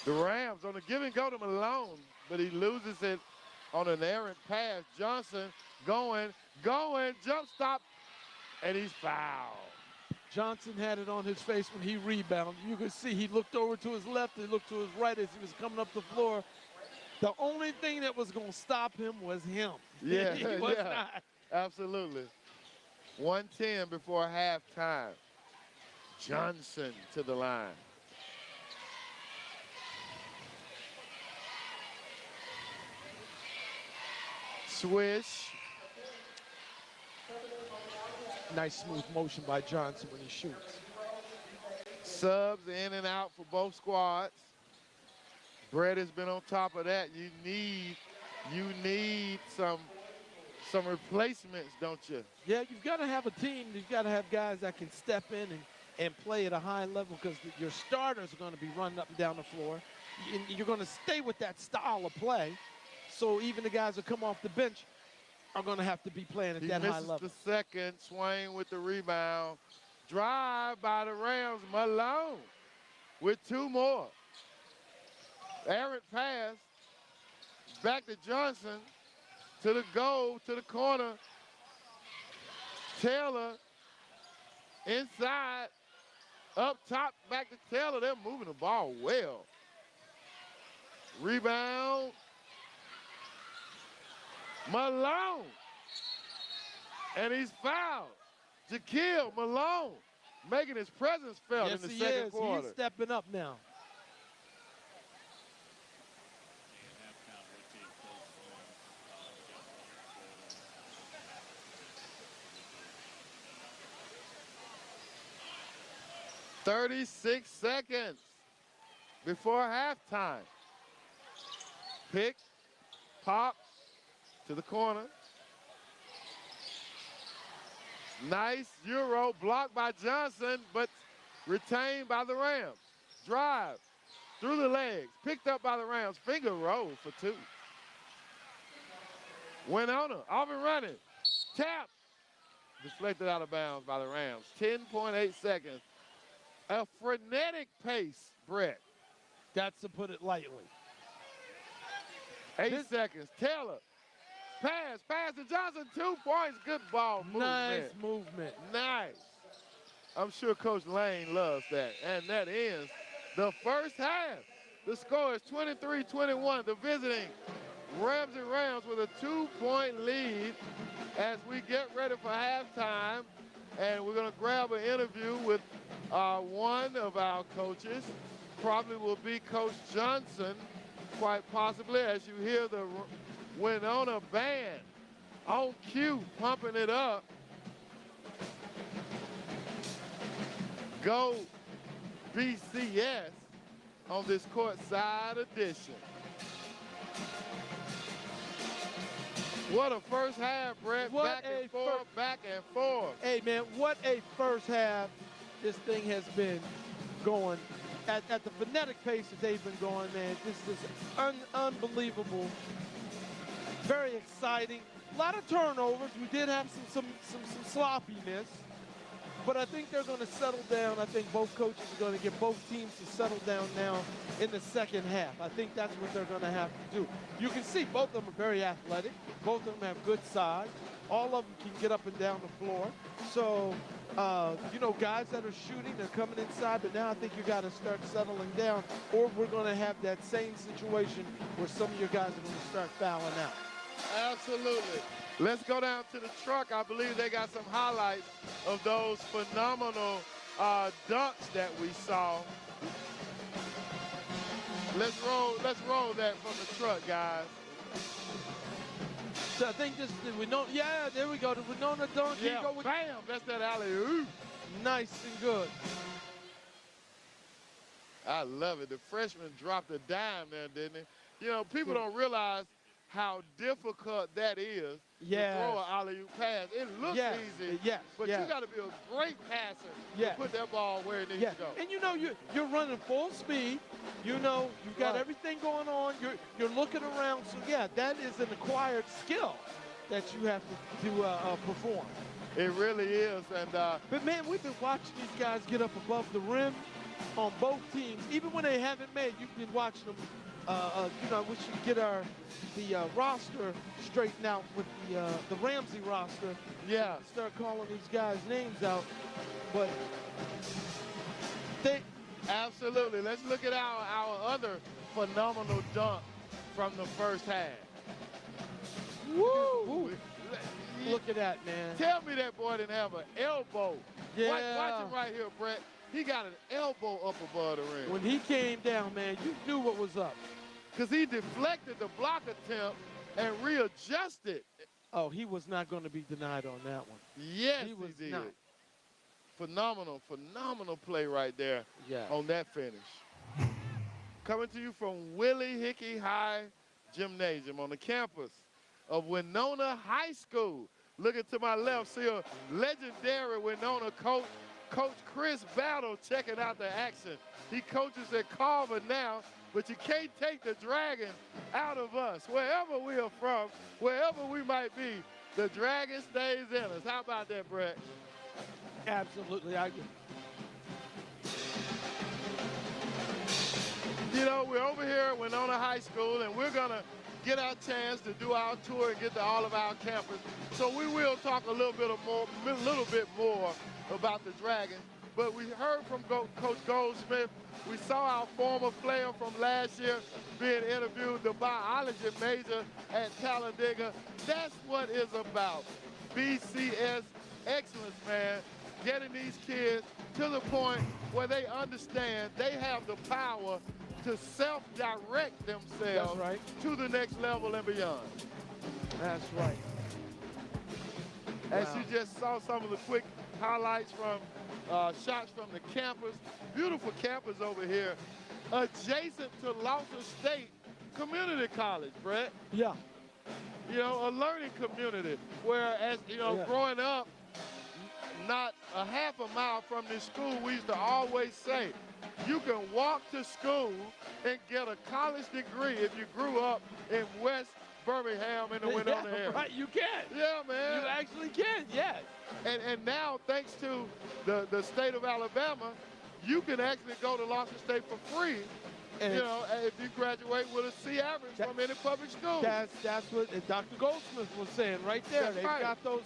The Rams on the give and go to Malone, but he loses it on an errant pass. Johnson going, jump stop, and he's fouled. Johnson had it on his face when he rebounded. You could see he looked over to his left, he looked to his right as he was coming up the floor. The only thing that was going to stop him was him. Yeah, he was not. Absolutely. 1:10 before halftime. Johnson to the line. Swish. Nice smooth motion by Johnson when he shoots. Subs in and out for both squads. Brett has been on top of that. You need some replacements, don't you? Yeah, you've got to have a team. You've got to have guys that can step in and play at a high level, because your starters are going to be running up and down the floor. You're going to stay with that style of play. So even the guys that come off the bench are going to have to be playing at that high level. He misses the second. Swain with the rebound. Drive by the Rams. Malone with 2 more. Errant pass. Back to Johnson. To the goal, to the corner. Taylor inside. Up top, back to Taylor. They're moving the ball well. Rebound. Malone. And he's fouled. Jaquil Malone making his presence felt in the second quarter. He's stepping up now. .36 seconds before halftime. Pick, pop to the corner. Nice Euro blocked by Johnson, but retained by the Rams. Drive through the legs, picked up by the Rams. Finger roll for 2. Wenonah off and running. Tap. Deflected out of bounds by the Rams. 10.8 seconds. A frenetic pace, Brett. That's to put it lightly. 8 seconds. Taylor. Pass to Johnson. 2 points. Good ball movement. Nice movement. Nice. I'm sure Coach Lane loves that. And that ends the first half. The score is 23-21. The visiting Ramsay Rams with a 2-point lead as we get ready for halftime. And we're going to grab an interview with one of our coaches. Probably will be Coach Johnson, quite possibly, as you hear the Wenonah band on cue, pumping it up. Go BCS on this courtside edition. What a first half, Brett. Back and forth. Hey, man, what a first half this thing has been going. At the frenetic pace that they've been going, man, this is unbelievable. Very exciting. A lot of turnovers. We did have some sloppiness. But I think they're going to settle down. I think both coaches are going to get both teams to settle down now in the second half. I think that's what they're going to have to do. You can see both of them are very athletic. Both of them have good size. All of them can get up and down the floor. So, you know, guys that are shooting, they're coming inside. But now I think you got to start settling down, or we're going to have that same situation where some of your guys are going to start fouling out. Absolutely. Let's go down to the truck. I believe they got some highlights of those phenomenal dunks that we saw. Let's roll that from the truck, guys. So I think this is the Wenonah. Yeah, there we go. The Wenonah dunk. Yeah, go with, bam, that's that alley-oop. Nice and good. I love it. The freshman dropped a dime there, didn't he? You know, people don't realize how difficult that is Yes. to throw an alley-oop pass. It looks Yes. easy, Yes. but Yes. you got to be a great passer Yes. to put that ball where it needs Yeah, to go. and you know you're running full speed. You know you've got everything going on. You're looking around. So yeah, that is an acquired skill that you have to perform. It really is, and but man, we've been watching these guys get up above the rim on both teams, even when they haven't made. You've been watching them. You know, we should get the roster straightened out with the Ramsay roster. Yeah. Start calling these guys' names out, but they. Absolutely. Let's look at our other phenomenal dunk from the first half. Woo! Look at that, man. Tell me that boy didn't have an elbow. Yeah. Watch him right here, Brett. He got an elbow up above the rim. When he came down, man, you knew what was up. Because he deflected the block attempt and readjusted. Oh, he was not going to be denied on that one. Yes, he was did. not. Phenomenal play right there on that finish. Coming to you from Willie Hickey High Gymnasium on the campus of Wenonah High School. Looking to my left, see a legendary Wenonah coach, Coach Chris Battle, checking out the action. He coaches at Carver now, but you can't take the Dragon out of us. Wherever we are from, wherever we might be, the Dragon stays in us. How about that, Brett? Absolutely, I agree. You know, we're over here at Wenonah High School, and we're going to get our chance to do our tour and get to all of our campus. So we will talk a little bit more about the Dragons. But we heard from Coach Goldsmith. We saw our former player from last year being interviewed, the biology major at Talladega. That's what it's about. BCS excellence, man. Getting these kids to the point where they understand they have the power to self-direct themselves to the next level and beyond. That's right. As you just saw some of the quick highlights from shots from the campus. Beautiful campus over here, adjacent to Lawson State Community College, Brett. Yeah. You know, a learning community where, as you know, growing up, not a half a mile from this school, we used to always say, you can walk to school and get a college degree if you grew up in West Birmingham in the Wenonah area. Right, you can. Yeah, man. You actually can, yes. And now, thanks to the state of Alabama, you can actually go to Lawson State for free, and you know, if you graduate with a C average from any public school. That's what Dr. Goldsmith was saying right there. That's They've right. got those,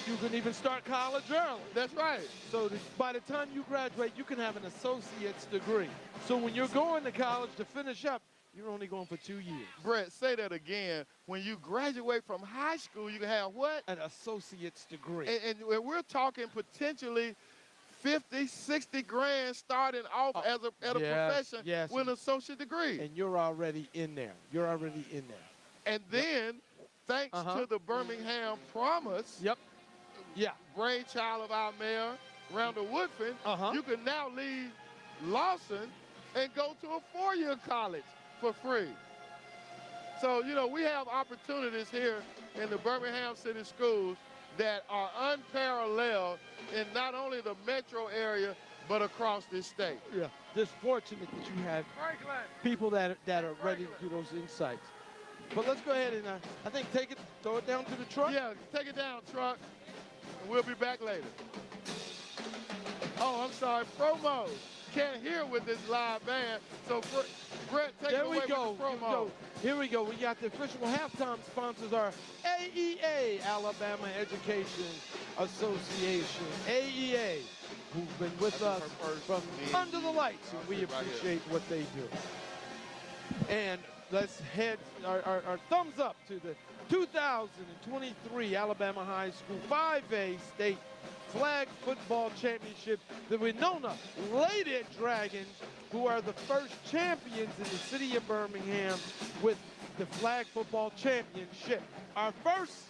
you can even start college early. That's right. So by the time you graduate, you can have an associate's degree. So when you're going to college to finish up, you're only going for 2 years. Brett, say that again. When you graduate from high school, you can have what? An associate's degree. And we're talking potentially 50, 60 grand starting off at a profession with an associate degree. And you're already in there. You're already in there. And then, thanks to the Birmingham Promise, brainchild of our mayor, Randall Woodfin, you can now leave Lawson and go to a 4-year college for free. So, you know, we have opportunities here in the Birmingham City Schools that are unparalleled in not only the metro area, but across this state. Yeah, just fortunate that you have people that are ready to do those insights. But let's go ahead and, I think, throw it down to the truck. Yeah, take it down, truck, and we'll be back later. Oh, I'm sorry, promo. Can't hear with this live band, so Brett, take it away with the promo. Here we go. We got the official halftime sponsors are AEA, Alabama Education Association. AEA, who've been with us from under the lights, and we appreciate what they do. And let's head our thumbs up to the 2023 Alabama High School 5A State Flag Football Championship. The Wenonah Lady Dragons, who are the first champions in the city of Birmingham with the Flag Football Championship. Our first,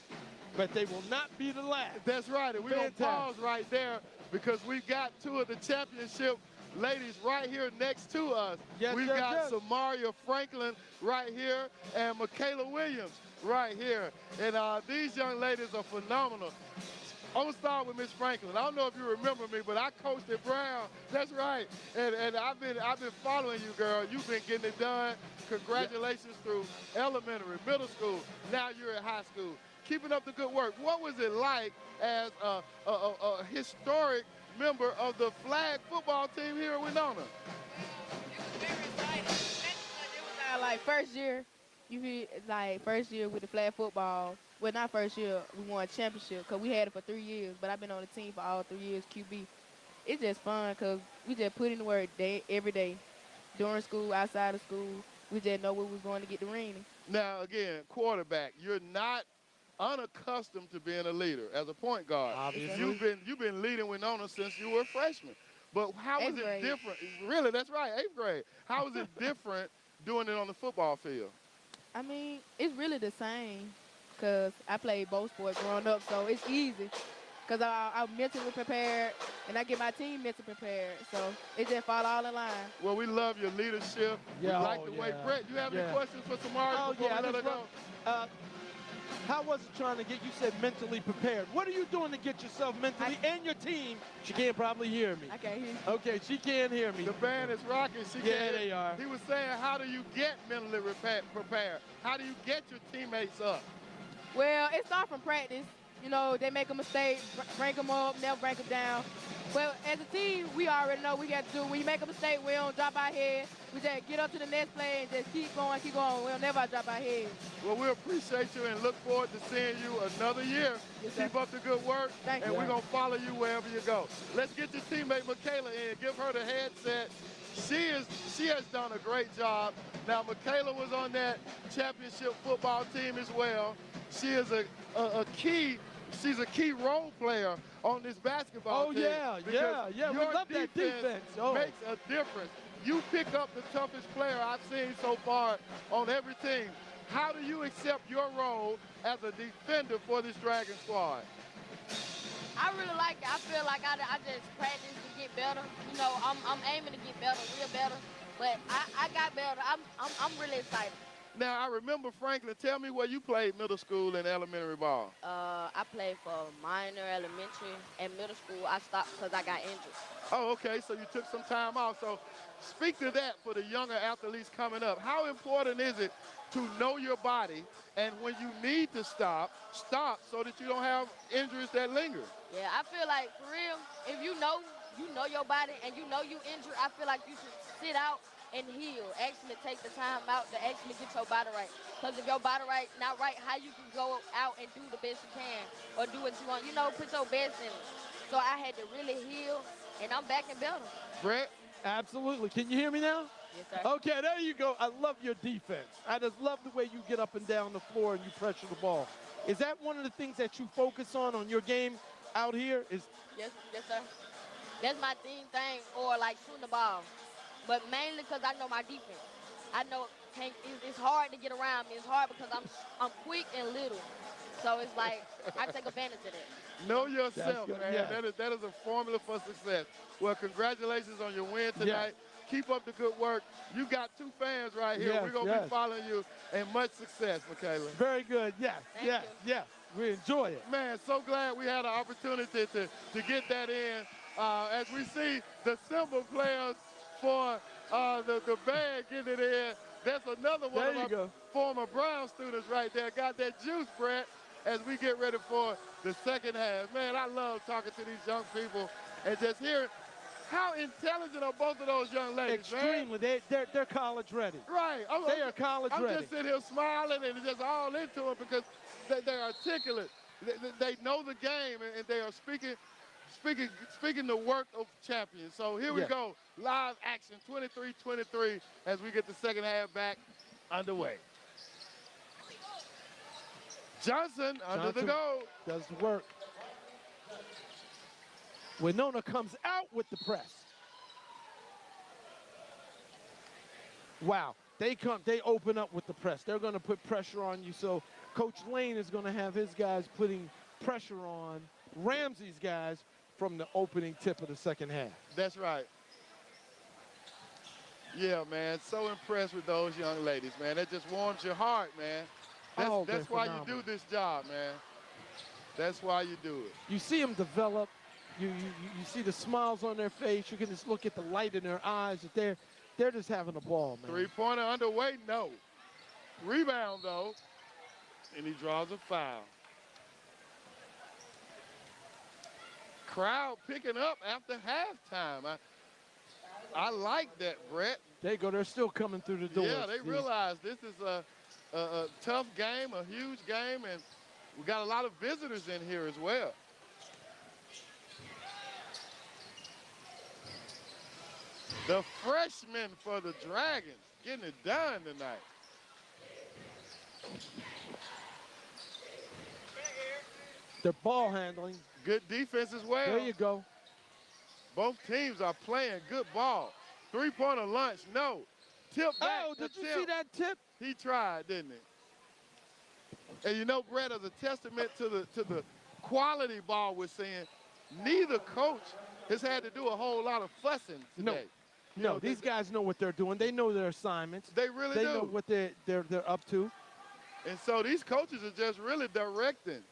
but they will not be the last. That's right, and we're going to pause right there because we've got two of the championship ladies right here next to us. We've got Samaria Franklin right here and Michaela Williams. right here. And these young ladies are phenomenal. I'm gonna start with Miss Franklin. I don't know if you remember me, but I coached at Brown. That's right. And I've been following you, girl. You've been getting it done. Congratulations through elementary, middle school. Now you're at high school. Keeping up the good work. What was it like as a historic member of the flag football team here at Wenonah? Like first year, first year with the flag football. Well, not first year, we won a championship because we had it for 3 years. But I've been on the team for all 3 years, QB. It's just fun because we just put in the work every day, during school, outside of school. We just know where we was going to get the ring. Now again, quarterback. You're not unaccustomed to being a leader as a point guard. Obviously. You've been leading Wenonah since you were a freshman. But how was it different? Really, that's right, 8th grade. How was it different doing it on the football field? I mean, it's really the same because I played both sports growing up, so it's easy because I'm mentally prepared and I get my team mentally prepared, so it just fall all in line. Well, we love your leadership. Yeah, we like the way, Brett, you have any questions for Tamari before we let her go? How was it trying to get, you said mentally prepared. What are you doing to get yourself mentally and your team? She can't probably hear me. I can't hear you. Okay, she can't hear me. The band is rocking. Yeah, they are. He was saying, how do you get mentally prepared? How do you get your teammates up? Well, it starts from practice. You know, they make a mistake, break them up, never break them down. Well, as a team, we already know we got to do. When you make a mistake, we don't drop our head. We just get up to the next play and just keep going, keep going. We'll never drop our head. Well, we appreciate you and look forward to seeing you another year. Yes, keep up the good work, Thank and you. we're going to follow you wherever you go. Let's get your teammate Michaela in. Give her the headset. She has done a great job. Now, Michaela was on that championship football team as well. She is a key. She's a key role player on this basketball team. Yeah. We love that defense. Makes a difference. You pick up the toughest player I've seen so far on every team. How do you accept your role as a defender for this Dragon squad? I really like it. I feel like I just practice to get better. You know, I'm aiming to get better, real better. But I got better. I'm really excited. Now, I remember, Franklin, tell me where you played middle school and elementary ball. I played for minor, elementary, and middle school. I stopped because I got injured. Oh, okay, so you took some time off. So speak to that for the younger athletes coming up. How important is it to know your body, and when you need to stop so that you don't have injuries that linger? Yeah, I feel like, for real, if you know your body and you know you injured, I feel like you should sit out and heal. Actually take the time out to actually get your body right. Because if your body not right, how you can go out and do the best you can or do what you want. You know, put your best in it. So I had to really heal, and I'm back and better. Brett? Absolutely. Can you hear me now? Yes, sir. Okay, there you go. I love your defense. I just love the way you get up and down the floor and you pressure the ball. Is that one of the things that you focus on your game out here? Yes, sir. That's my thing, or like shooting the ball. But mainly because I know my defense. I know it's hard to get around me. It's hard because I'm quick and little. So it's like I take advantage of that. Know yourself, man. Yeah. That is a formula for success. Well, congratulations on your win tonight. Yeah. Keep up the good work. You got 2 fans right here. We're going to be following you, and much success, Michaela. Very good. Yes. We enjoy it. Man, so glad we had an opportunity to get that in. As we see the Simba players for the band getting it in. That's another one of our former Brown students right there. Got that juice, Brett, as we get ready for the second half. Man, I love talking to these young people and just hearing how intelligent are both of those young ladies, Extremely. man. They're college ready. Right. They are college ready. I'm just sitting here smiling and just all into them because they're articulate. They know the game and they are speaking the work of champions. So here we go. Live action, 23-23, as we get the second half back underway. Johnson under the goal. Does the work. Wenonah comes out with the press. Wow. They open up with the press. They're going to put pressure on you. So Coach Lane is going to have his guys putting pressure on Ramsay's guys from the opening tip of the second half. That's right. Yeah, man, so impressed with those young ladies, man. That just warms your heart, man. That's why you do this job, man. That's why you do it. You see them develop. You see the smiles on their face. You can just look at the light in their eyes. That they're just having a ball, man. Three-pointer underway, no. Rebound, though, and he draws a foul. Crowd picking up after halftime. I like that, Brett. There you go. They're still coming through the doors. Yeah, they realize this is a tough game, a huge game, and we got a lot of visitors in here as well. The freshman for the Dragons getting it done tonight. Their ball handling. Good defense as well. There you go. Both teams are playing good ball. Three-pointer lunch, no. Tip back. Oh, did you see that tip? He tried, didn't he? And you know, Brett, as a testament to the quality ball we're seeing, neither coach has had to do a whole lot of fussing today. No, these guys know what they're doing. They know their assignments. They really do. They do. know what they're up to. And so these coaches are just really directing.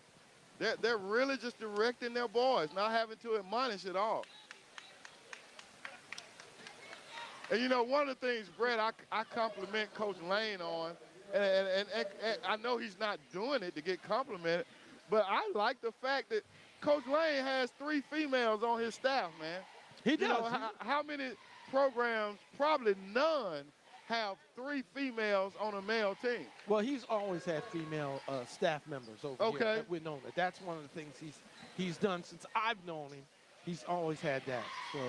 They're really just directing their boys, not having to admonish at all. And you know, one of the things, Brett, I compliment Coach Lane on, and I know he's not doing it to get complimented, but I like the fact that Coach Lane has 3 females on his staff, man. He does. You know, how many programs, probably none, have 3 females on a male team? Well, he's always had female staff members over here at Winonah. That's one of the things he's done since I've known him. He's always had that. So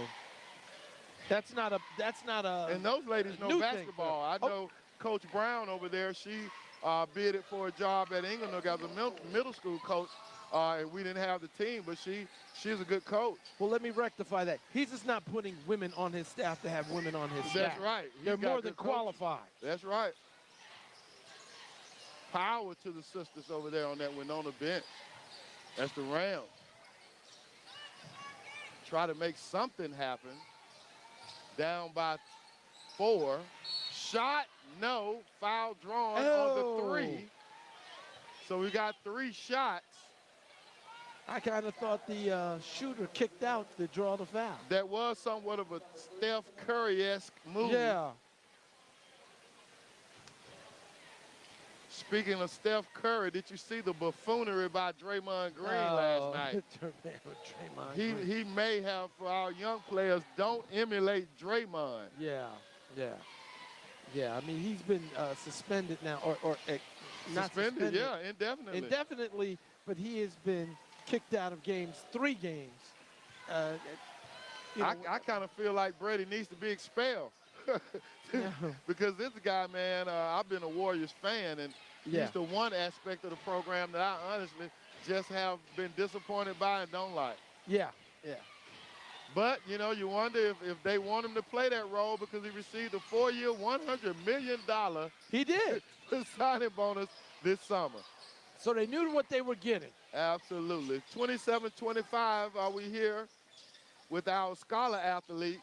that's not a And those ladies know basketball. I know Coach Brown over there. She bidded for a job at Inglenook as a middle school coach, and we didn't have the team, but she's a good coach. Well, let me rectify that. He's just not putting women on his staff to have women on his staff. That's right. They're more than qualified. That's right. Power to the sisters over there on that Wenonah bench. That's the Rams. Try to make something happen. Down by 4. Shot, no. Foul drawn on the 3. So we got 3 shots. I kind of thought the shooter kicked out to draw the foul. That was somewhat of a Steph Curry-esque move. Yeah. Speaking of Steph Curry, did you see the buffoonery by Draymond Green last night? He may have, for our young players, don't emulate Draymond. Yeah. I mean, he's been suspended now, or not suspended. Yeah, indefinitely. Indefinitely, but he has been kicked out of games, 3 games. I kind of feel like Brady needs to be expelled. Because this guy, man, I've been a Warriors fan, and he's the one aspect of the program that I honestly just have been disappointed by and don't like. Yeah. But, you know, you wonder if they want him to play that role because he received a 4-year, $100 million he did signing bonus this summer. So they knew what they were getting. Absolutely. 27-25 are we here with our scholar athletes.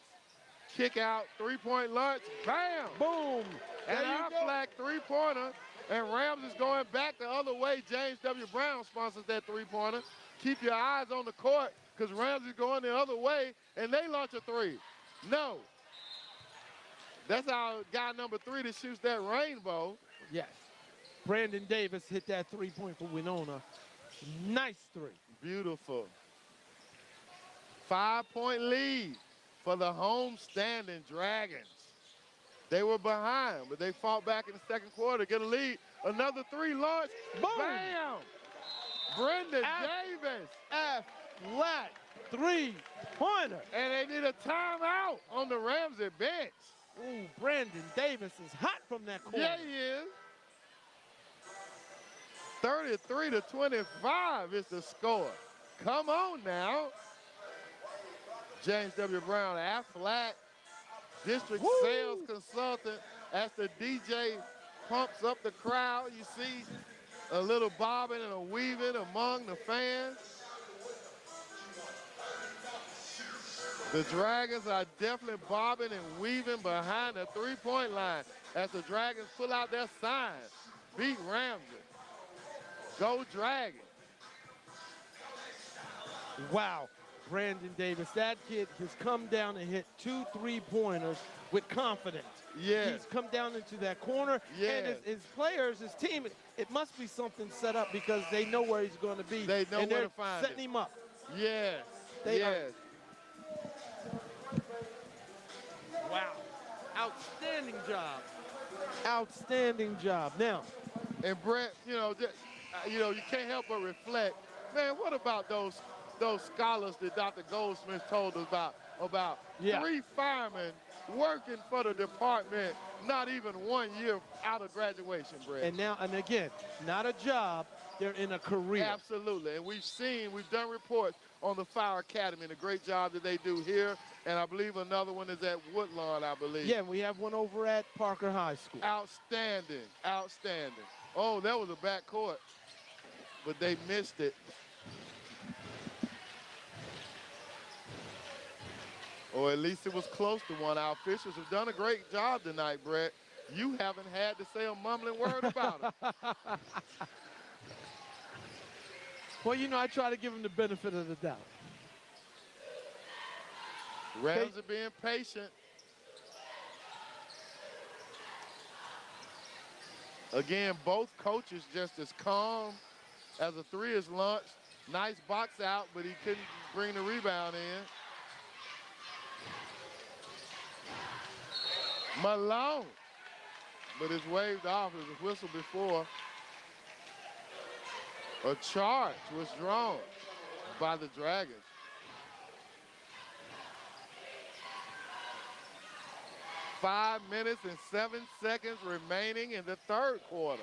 Kick out, 3-point lunch, bam! Boom! And our flag 3-pointer, and Rams is going back the other way. James W. Brown sponsors that 3-pointer. Keep your eyes on the court because Rams is going the other way, and they launch a 3. No. That's our guy number 3 that shoots that rainbow. Yes. Brandon Davis hit that 3-point for Wenonah. Nice 3. Beautiful. 5-point lead for the home-standing Dragons. They were behind, but they fought back in the second quarter to get a lead. Another 3 launch. Boom! Bam! Brenda Davis. Flat 3-pointer. And they need a timeout on the Ramsay bench. Ooh, Brandon Davis is hot from that corner. Yeah, he is. 33-25 is the score. Come on now. James W. Brown, Aflac district sales consultant. As the DJ pumps up the crowd, you see a little bobbing and a weaving among the fans. The Dragons are definitely bobbing and weaving behind the 3-point line as the Dragons pull out their signs. Beat Ramsay. Go Dragons. Wow, Brandon Davis, that kid has come down and hit 2 3-pointers with confidence. Yes. He's come down into that corner, Yes. and his players, his team, it must be something set up because they know where he's going to be. They know and where they're to find setting him. him up. Yes, Yes. Wow, outstanding job. Outstanding job. Now, and Brett, you can't help but reflect, man, what about those scholars that Dr. Goldsmith told us about Yeah. 3 firemen working for the department, not even 1 year out of graduation, Brett. And again, not a job, they're in a career. Absolutely, and we've done reports on the Fire Academy and the great job that they do here, and I believe another one is at Woodlawn, I believe. Yeah, we have one over at Parker High School. Outstanding, outstanding. Oh, that was a backcourt, but they missed it. Or at least it was close to one. Our officials have done a great job tonight, Brett. You haven't had to say a mumbling word about it. Well, I try to give them the benefit of the doubt. Ramsay being patient. Again, both coaches just as calm as a 3 is launched. Nice box out, but he couldn't bring the rebound in. Malone, but it's waved off. There's a whistle before. A charge was drawn by the Dragons. Five minutes and 7 seconds remaining in the third quarter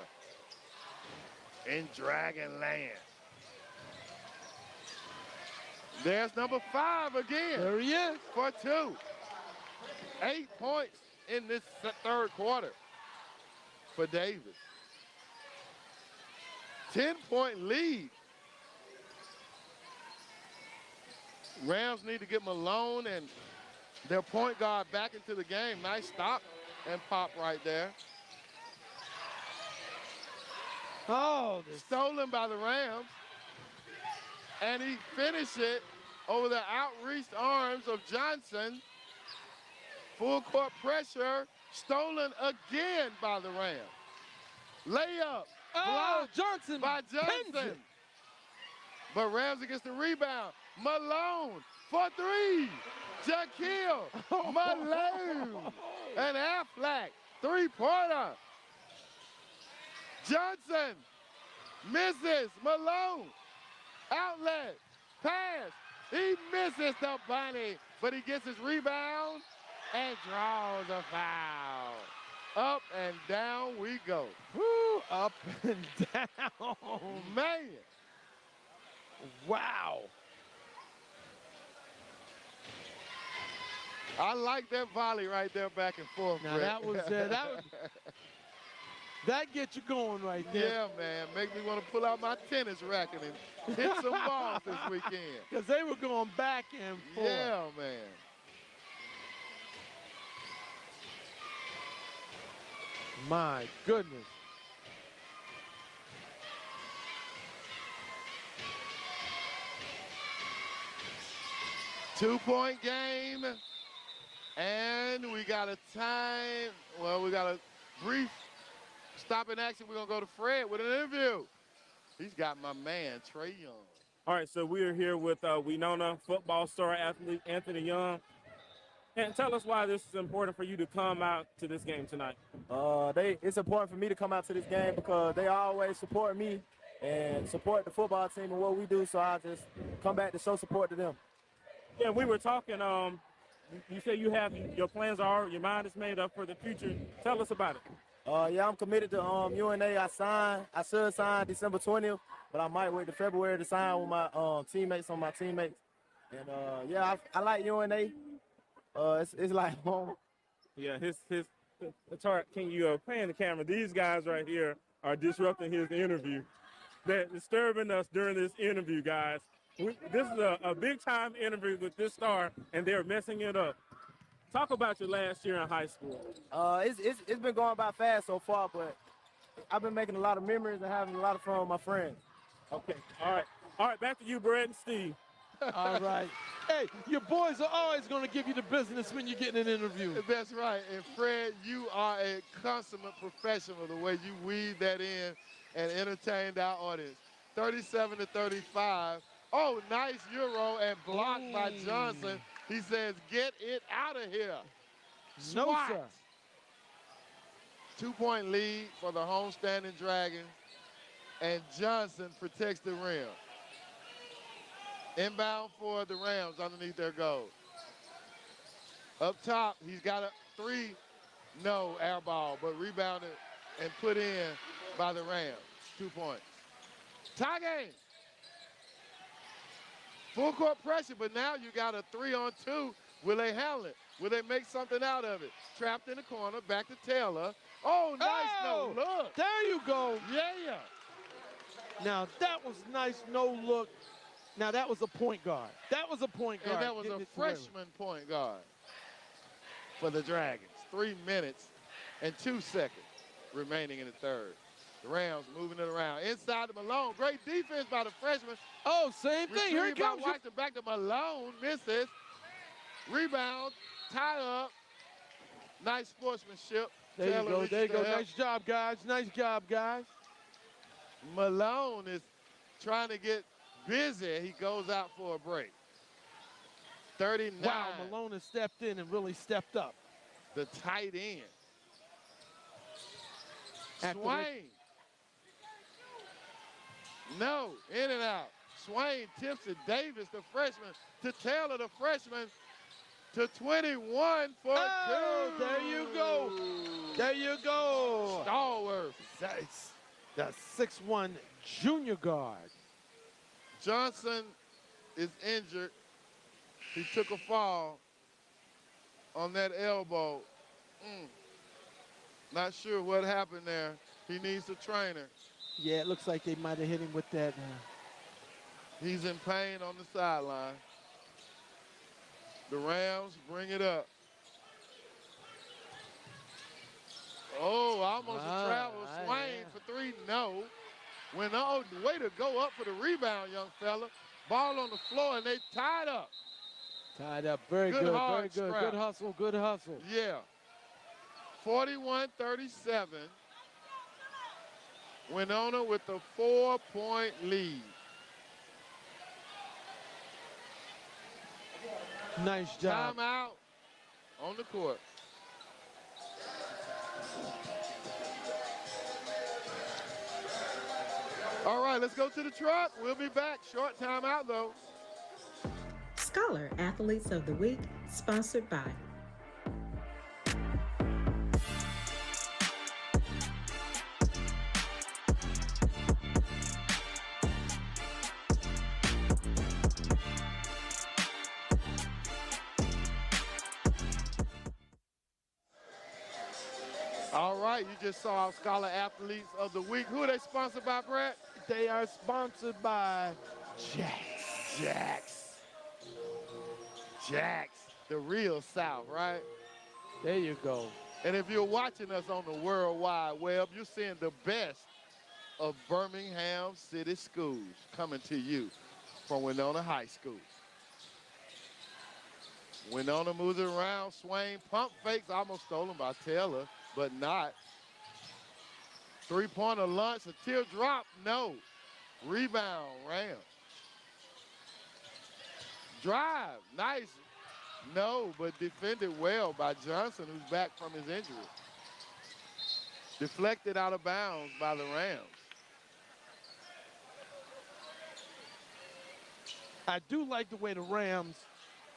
in Dragon Land. There's number 5 again. There he is. For 2. 8 points in this third quarter for Davis. 10-point lead. Rams need to get Malone and their point guard back into the game. Nice stop and pop right there. Oh, stolen by the Rams. And he finished it over the outreached arms of Johnson. Full court pressure, stolen again by the Rams. Layup. Oh, Johnson by Johnson. But Ramsay gets the rebound. Malone for 3. Jaquil Malone. And Affleck, 3-pointer. Johnson misses. Malone. Outlet. Pass. He misses the bunny, but he gets his rebound and draws a foul. Up and down we go. Woo, up and down. Man. Wow. I like that volley right there back and forth. Now that was that gets you going right there. Yeah, man. Make me want to pull out my tennis racket and hit some balls this weekend. Because they were going back and forth. Yeah, man. My goodness. Two-point game. And we got a time. Well, we got a brief stop in action. We're going to go to Fred with an interview. He's got my man, Trey Young. All right, so we are here with Wenonah football star athlete Anthony Young. And tell us why this is important for you to come out to this game tonight. It's important for me to come out to this game because they always support me and support the football team and what we do, so I just come back to show support to them. Yeah, we were talking, you say you have your plans are, your mind is made up for the future. Tell us about it. Yeah, I'm committed to UNA. I should sign December 20th, but I might wait to February to sign with my teammates on my teammates. And yeah, I like UNA. It's like home. Yeah, it's hard. Can you pan the camera? These guys right here are disrupting his interview. They're disturbing us during this interview, guys. This is a big-time interview with this star, and they're messing it up. Talk about your last year in high school. It's been going by fast so far, but I've been making a lot of memories and having a lot of fun with my friends. Okay. All right. Back to you, Brett and Steve. All right. Hey, your boys are always going to give you the business when you're getting an interview. That's right. And Fred, you are a consummate professional the way you weave that in and entertained our audience. 37-35. Oh, nice Euro and blocked by Johnson. He says, get it out of here. No, Swat. sir. 2-point lead for the homestanding Dragons. And Johnson protects the rim. Inbound for the Rams underneath their goal. Up top, he's got a 3, no air ball, but rebounded and put in by the Rams. 2 points. Tie game. Full court pressure, but now you got a 3-on-2. Will they handle it? Will they make something out of it? Trapped in the corner, back to Taylor. Oh, nice no look. There you go. Yeah. Now, that was nice no look. Now, that was a point guard. That was a point guard. And that was a freshman point guard for the Dragons. 3 minutes and 2 seconds remaining in the third. The Rams moving it around. Inside to Malone. Great defense by the freshman. Oh, same thing. Here it comes. Washington back to Malone. Misses. Rebound. Tie up. Nice sportsmanship. There you go. There you go. Nice job, guys. Nice job, guys. Malone is trying to get busy. He goes out for a break. 39. Wow, Malone has stepped in and really stepped up. The tight end. Swain. No, in and out. Swain tips it. Davis, the freshman, to Taylor, the freshman, to 21 for 2. There you go. There you go. Stallworth. That's the 6'1" junior guard. Johnson is injured. He took a fall on that elbow. Not sure what happened there. He needs a trainer. Yeah, it looks like they might have hit him with that. He's in pain on the sideline. The Rams bring it up. Oh, almost a travel. Swain for 3, no. Way to go up for the rebound, young fella. Ball on the floor, and they tied up. Tied up. Very good. Very good. Good hustle. Good hustle. Yeah. 41-37. Wenonah with the 4-point lead. Nice job. Timeout on the court. All right, let's go to the truck. We'll be back. Short timeout, though. Scholar Athletes of the Week, sponsored by All right, you just saw our Scholar Athletes of the Week. Who are they sponsored by, Brett? They are sponsored by Jax, the real South, right? There you go. And if you're watching us on the World Wide Web, you're seeing the best of Birmingham City schools coming to you from Wenonah High School. Wenonah moves it around. Swain pump fakes, almost stolen by Taylor, but not. Three-pointer lunch, a teardrop, no. Rebound, Rams. Drive, nice. No, but defended well by Johnson, who's back from his injury. Deflected out of bounds by the Rams. I do like the way the Rams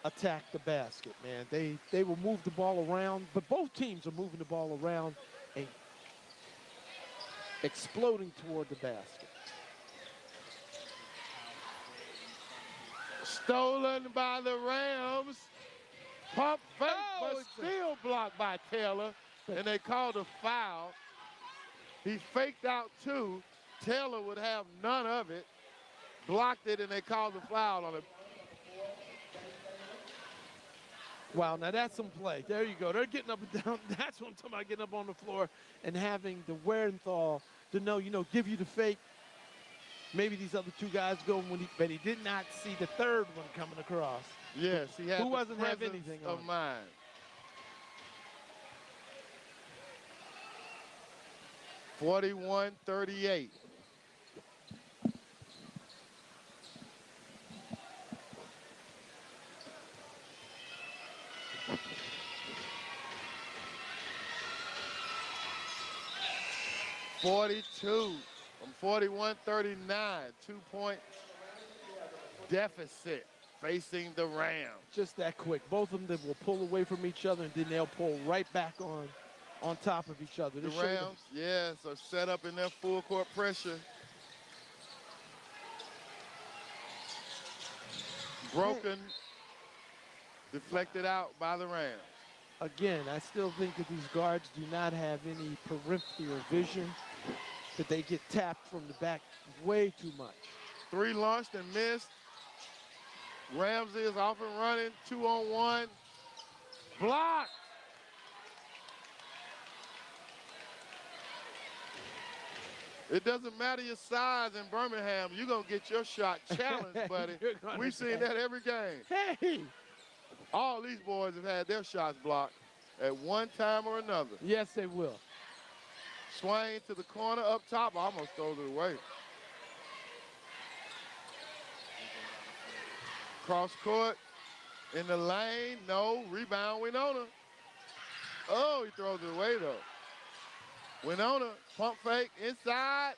attack the basket, man. They will move the ball around, but both teams are moving the ball around and exploding toward the basket. Stolen by the Rams. Pump fake, but still blocked by Taylor, and they called a foul. He faked out 2. Taylor would have none of it. Blocked it, and they called the foul on it. Wow, now that's some play. There you go. They're getting up and down. That's what I'm talking about, getting up on the floor and having the wherewithal to know, give you the fake maybe these other two guys go, but he did not see the third one coming across. Yes, he had Who the wasn't have presence anything of on. mind. 41-38. (42) from 41-39, 2-point deficit facing the Rams. Just that quick. Both of them will pull away from each other, and then they'll pull right back on top of each other. The Rams, yes, are set up in their full court pressure. Broken, deflected out by the Rams. Again, I still think that these guards do not have any peripheral vision, that they get tapped from the back way too much. 3 launched and missed. Ramsay is off and running, 2-on-1. Block. It doesn't matter your size in Birmingham, you're going to get your shot challenged, buddy. We've seen that every game. Hey! All these boys have had their shots blocked at one time or another. Yes, they will. Swain to the corner up top, almost throws it away. Cross court, in the lane, no, rebound Wenonah. Oh, he throws it away though. Wenonah, pump fake, inside.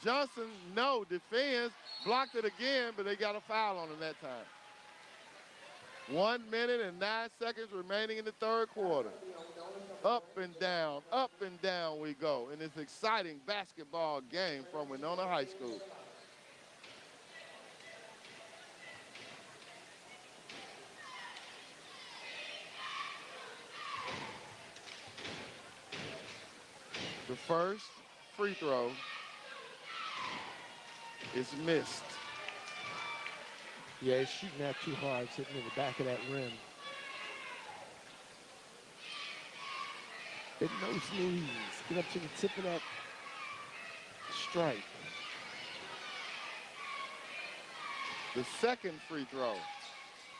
Johnson, no, defends, blocked it again, but they got a foul on him that time. 1 minute and 9 seconds remaining in the third quarter. Up and down we go in this exciting basketball game from Wenonah High School. The first free throw is missed. Yeah, he's shooting that too hard, sitting in the back of that rim. Get those knees. Get up to the tip of that stripe. The second free throw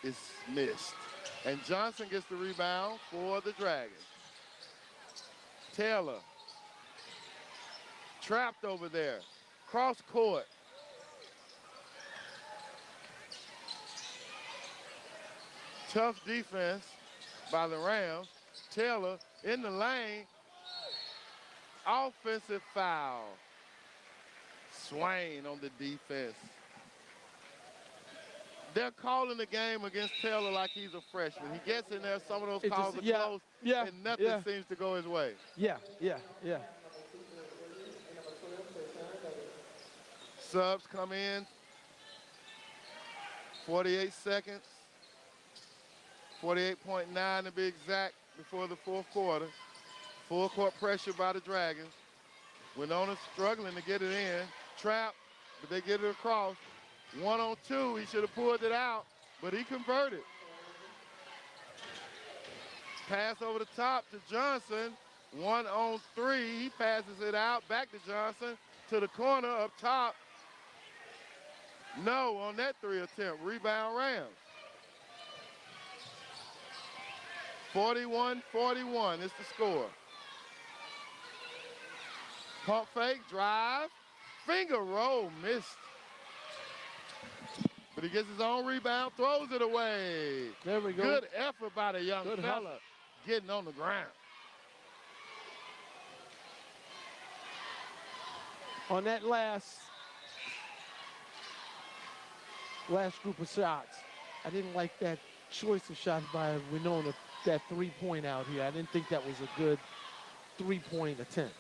is missed. And Johnson gets the rebound for the Dragons. Taylor. Trapped over there. Cross court. Tough defense by the Rams. Taylor in the lane. Offensive foul. Swain on the defense. They're calling the game against Taylor like he's a freshman. He gets in there, some of those calls are close, and nothing seems to go his way. Yeah. Subs come in. 48 seconds. 48.9 to be exact before the fourth quarter. Full court pressure by the Dragons. Wenonah struggling to get it in. Trap, but they get it across. 1-on-2, he should have pulled it out, but he converted. Pass over the top to Johnson. 1-on-3, he passes it out, back to Johnson, to the corner up top. No on that 3 attempt, rebound Rams. 41-41 is the score. Pump fake, drive, finger roll, missed. But he gets his own rebound, throws it away. There we go. Good effort by the young Good fella hustle. getting on the ground. On that last group of shots, I didn't like that choice of shots by Wenonah, that 3-point out here. I didn't think that was a good 3-point attempt.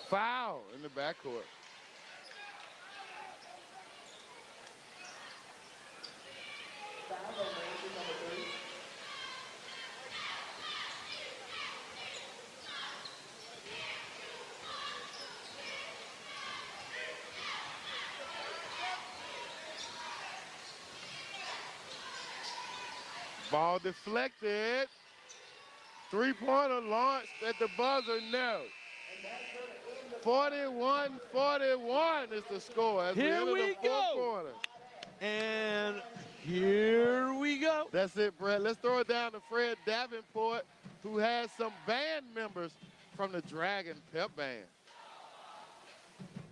Foul in the backcourt. Ball deflected. 3-pointer launched at the buzzer, no. 41-41 is the score as Here we enter we the fourth go. quarter. And here we go. That's it, Brett. Let's throw it down to Fred Davenport, who has some band members from the Dragon Pep Band.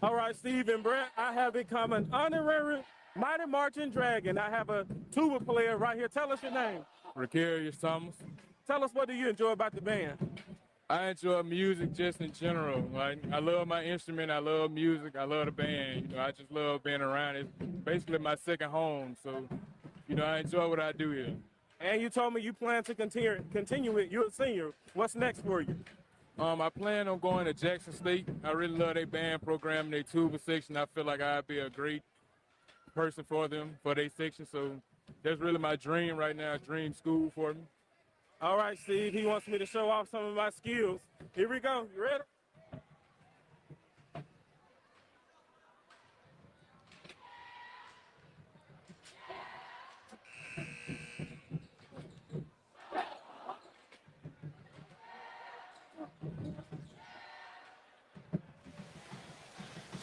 All right, Steve and Brett, I have become an honorary Mighty Marching Dragon. I have a tuba player right here. Tell us your name. Precarious Thomas. Tell us, what do you enjoy about the band? I enjoy music just in general. Like, I love my instrument, I love music, I love the band. You know, I just love being around. It's basically my second home. So, you know, I enjoy what I do here. And you told me you plan to continue it. You're a senior. What's next for you? I plan on going to Jackson State. I really love their band program, their tuba section. I feel like I'd be a great person for them, for their section. So that's really my dream right now, dream school for me. All right, Steve, he wants me to show off some of my skills. Here we go. You ready?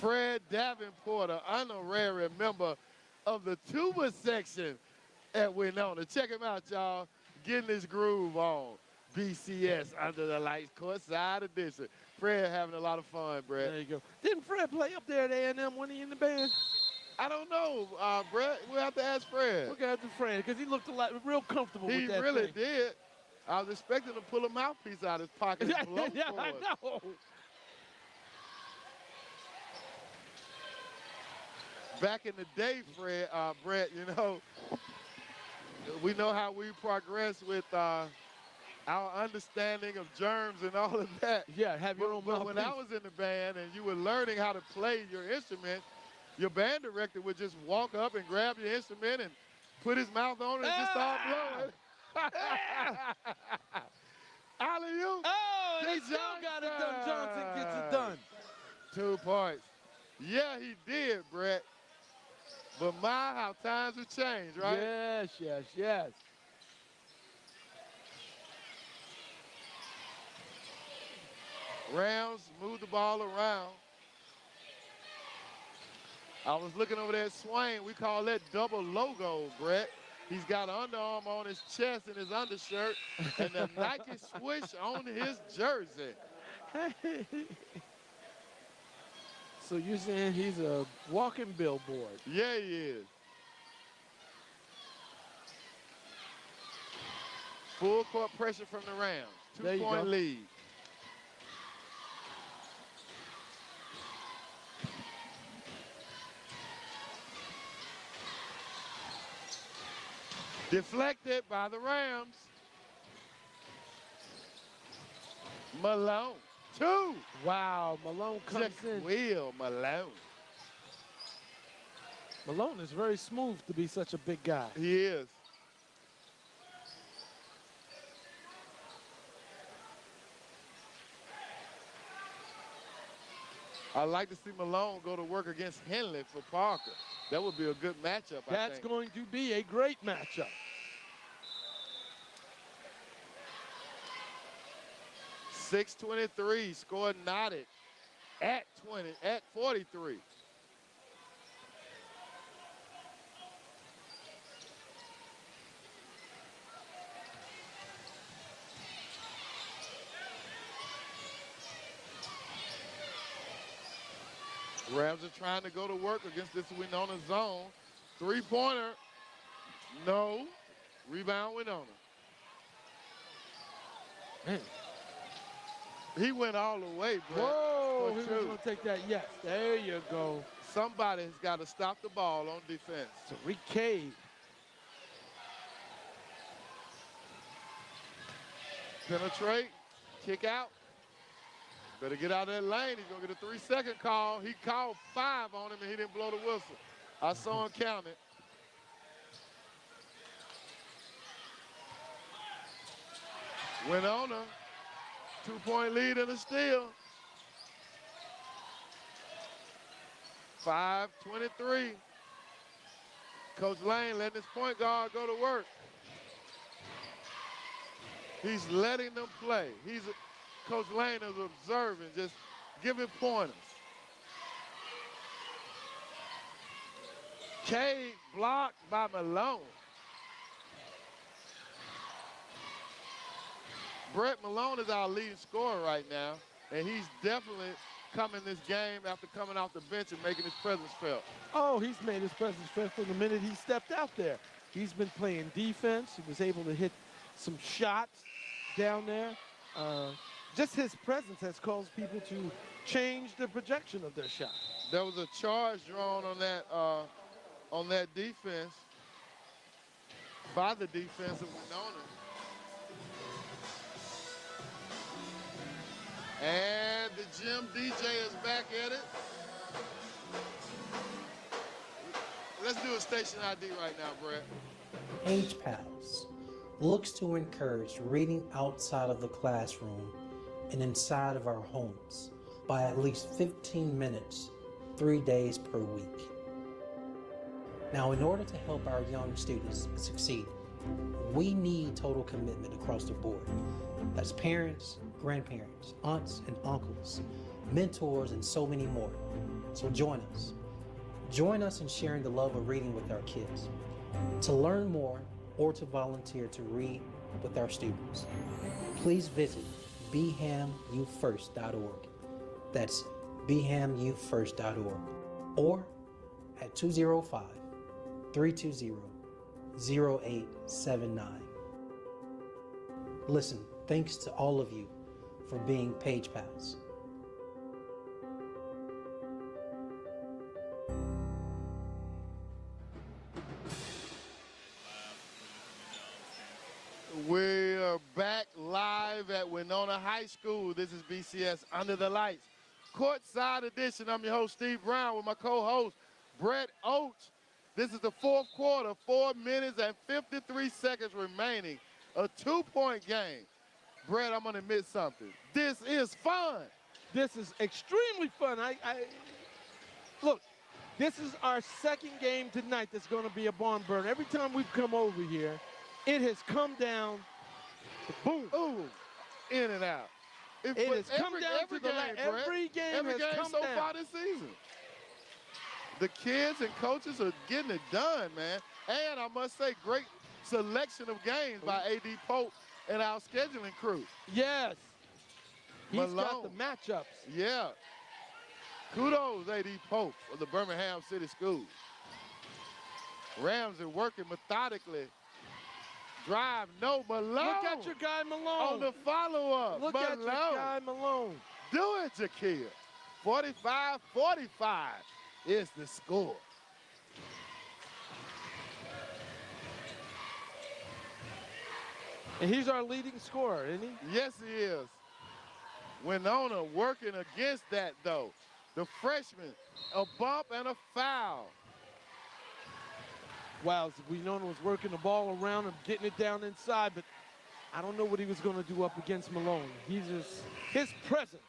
Fred Davenport, an honorary member of the tuba section at Wenonah. Check him out, y'all. Getting his groove on. BCS Under the Lights Courtside Edition. Fred having a lot of fun, Brett. There you go. Didn't Fred play up there at A&M when he in the band? I don't know, Brett. We'll have to ask Fred. We'll ask Fred because he looked a lot real comfortable with that He really thing. did. I was expecting to pull a mouthpiece out of his pocket and blow Yeah, for I us. know. Back in the day, Fred, Brett, you know, we know how we progress with our understanding of germs and all of that. Yeah, have your own But when I mouthpiece. was in the band and you were learning how to play your instrument, your band director would just walk up and grab your instrument and put his mouth on it and just start blowing. Alley-oop. Oh, and to he still got it done. Johnson gets it done. 2 points. Yeah, he did, Brett. But my, how times have changed, right? Yes, yes, yes. Rams move the ball around. I was looking over there at Swain. We call that double logo, Brett. He's got an underarm on his chest and his undershirt and the Nike swoosh on his jersey. So you're saying he's a walking billboard? Yeah, he is. Full court pressure from the Rams. There you go. 2-point lead. Deflected by the Rams. Malone. 2. Wow, Malone comes in. Will Malone. Malone is very smooth to be such a big guy. He is. I'd like to see Malone go to work against Henley for Parker. That would be a good matchup, I That's think. going to be a great matchup. .623, score knotted at 43. Rams are trying to go to work against this Wenonah zone. 3-pointer, no. Rebound Wenonah. Man. He went all the way, bro. Whoa, he was going to take that. Yes, there you go. Somebody has got to stop the ball on defense. Tariq Cade. Penetrate, kick out. Better get out of that lane. He's going to get a 3-second call. He called 5 on him, and he didn't blow the whistle. I saw him count it. Wenonah, 2-point lead and a steal. 5:23. Coach Lane letting his point guard go to work. He's letting them play. Coach Lane is observing, just giving pointers. Cade blocked by Malone. Brett Malone is our leading scorer right now, and he's definitely coming this game after coming off the bench and making his presence felt. Oh, he's made his presence felt from the minute he stepped out there. He's been playing defense. He was able to hit some shots down there. Just his presence has caused people to change the projection of their shot. There was a charge drawn on that defense by the defense of Wenonah. And the gym DJ is back at it. Let's do a station ID right now, Brett. Page Pals looks to encourage reading outside of the classroom and inside of our homes by at least 15 minutes, 3 days per week. Now, in order to help our young students succeed, we need total commitment across the board. That's parents, grandparents, aunts and uncles, mentors, and so many more. So join us. Join us in sharing the love of reading with our kids. To learn more or to volunteer to read with our students, please visit BehamYouFirst.org. That's BehamYouFirst.org, or at 205-320-0879. Listen, thanks to all of you for being Page Pals. We are back live at Wenonah High School. This is BCS Under the Lights. Courtside edition. I'm your host, Steve Brown, with my co-host, Brett Oates. This is the fourth quarter, 4 minutes and 53 seconds remaining. A 2-point game. Brett, I'm going to admit something. This is fun. This is extremely fun. Look, this is our second game tonight that's going to be a barn burner. Every time we've come over here, it has come down to boom. Ooh, in and out. It has come down to the last. Every game has come so down. far this season. The kids and coaches are getting it done, man. And I must say, great selection of games by A.D. Pope and our scheduling crew. Yes. He's Malone. got the matchups. Yeah. Kudos, A.D. Pope of the Birmingham City Schools. Ramsay working methodically. Drive, no, Malone. Look at your guy Malone. On the follow-up, Look Malone. at your guy Malone. Do it, Jakia. 45-45 is the score. And he's our leading scorer, isn't he? Yes, he is. Wenonah working against that, though. The freshman, a bump and a foul. Wow, Wenonah was working the ball around and getting it down inside, but I don't know what he was going to do up against Malone. His presence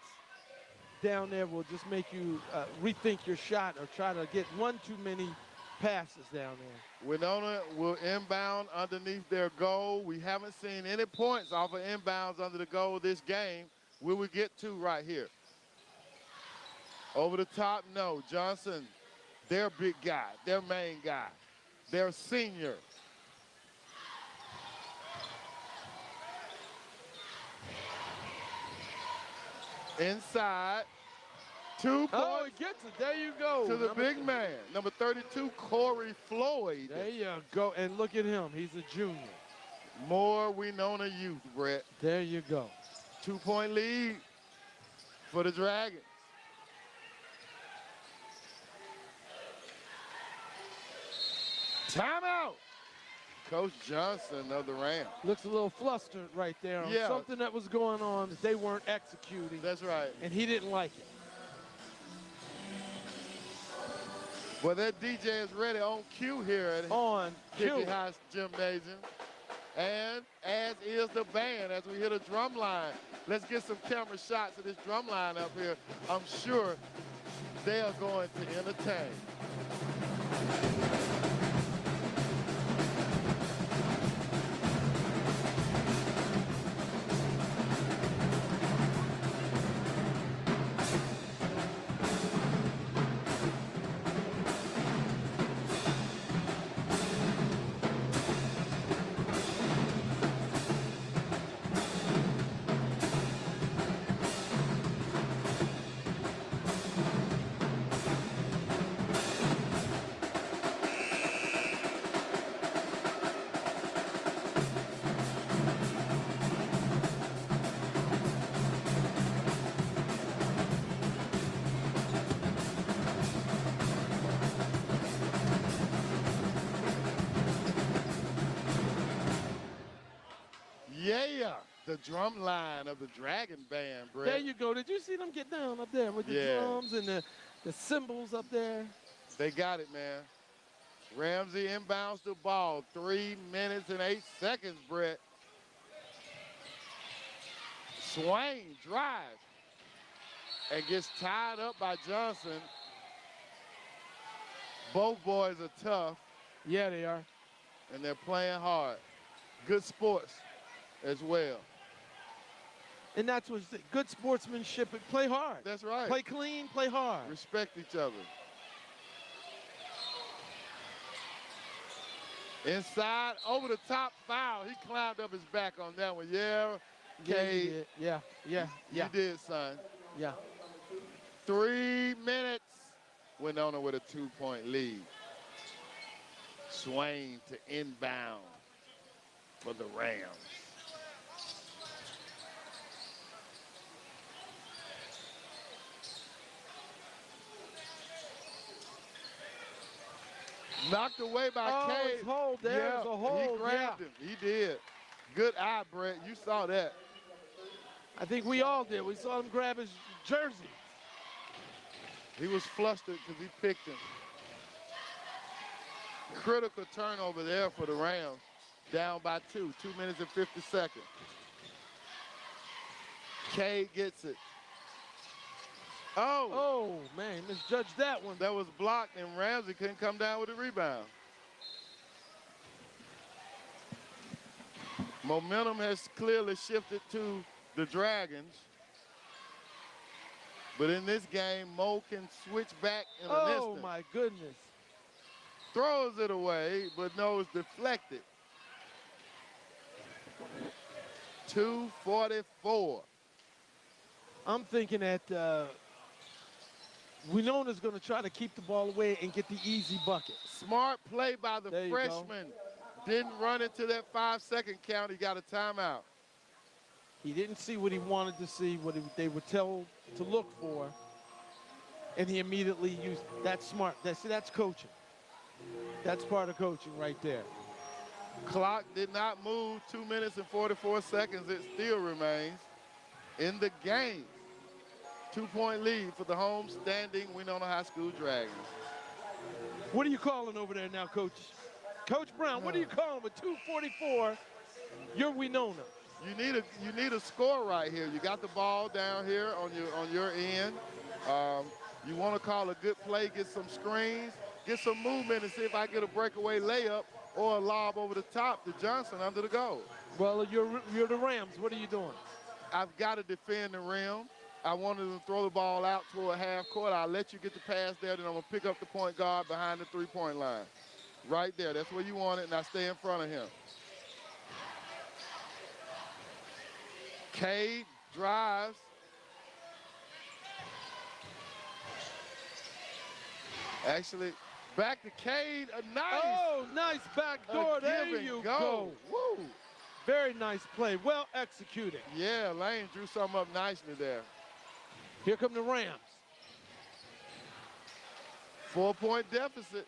down there will just make you rethink your shot or try to get one too many passes down there. Wenonah will inbound underneath their goal. We haven't seen any points off of inbounds under the goal this game. Will we get two right here? Over the top, no. Johnson, their big guy, their main guy, their senior. Inside. 2 points. Oh, he gets it. There you go. To the big man, number 32, Corey Floyd. There you go. And look at him. He's a junior. More Wenonah youth, Brett. There you go. 2-point lead for the Dragons. Timeout. Coach Johnson of the Rams. Looks a little flustered right there on something that was going on that they weren't executing. That's right. And he didn't like it. Well, that DJ is ready on cue here at Hickey High Gymnasium. And as is the band as we hit a drum line. Let's get some camera shots of this drum line up here. I'm sure they are going to entertain. Mayor, the drum line of the Dragon Band, Brett. There you go. Did you see them get down up there with the drums and the cymbals up there? They got it, man. Ramsay inbounds the ball. 3 minutes and 8 seconds, Brett. Swain drives and gets tied up by Johnson. Both boys are tough. Yeah, they are. And they're playing hard. Good sports as well. And that's what's good sportsmanship. Play hard. That's right. Play clean, play hard. Respect each other. Inside, over the top foul. He climbed up his back on that one. Yeah, Cade. Yeah. You did, son. Yeah. 3 minutes. Wenonah with a 2-point lead. Swain to inbound for the Rams. Knocked away by Cade. His hold. There's a hold. He grabbed him. He did. Good eye, Brett. You saw that. I think we all did. We saw him grab his jersey. He was flustered because he picked him. Critical turnover there for the Rams. Down by 2. 2 minutes and 50 seconds. Cade gets it. Oh, man, misjudged that one. That was blocked, and Ramsay couldn't come down with the rebound. Momentum has clearly shifted to the Dragons. But in this game, Mo can switch back in an instant. Oh, my goodness. Throws it away, but no, it's deflected. 2:44. I'm thinking that Wenonah's going to try to keep the ball away and get the easy bucket. Smart play by the freshman. Didn't run into that 5-second count. He got a timeout. He didn't see what he wanted to see, what they were told to look for, and he immediately used. That's smart. That's coaching. That's part of coaching right there. Clock did not move. 2 minutes and 44 seconds. It still remains in the game. 2-point lead for the home-standing Wenonah High School Dragons. What are you calling over there now, Coach? Coach Brown, what are you calling with 2:44? You're Wenonah. You need a score right here. You got the ball down here on your end. You want to call a good play, get some screens, get some movement, and see if I get a breakaway layup or a lob over the top to Johnson under the goal. Well, you're the Rams. What are you doing? I've got to defend the rim. I wanted to throw the ball out toward half court. I'll let you get the pass there, then I'm going to pick up the point guard behind the three-point line. Right there. That's where you want it, and I stay in front of him. Cade drives. Actually, back to Cade. Nice backdoor. There you go. Woo. Very nice play. Well executed. Yeah, Lane drew something up nicely there. Here come the Rams. 4-point deficit.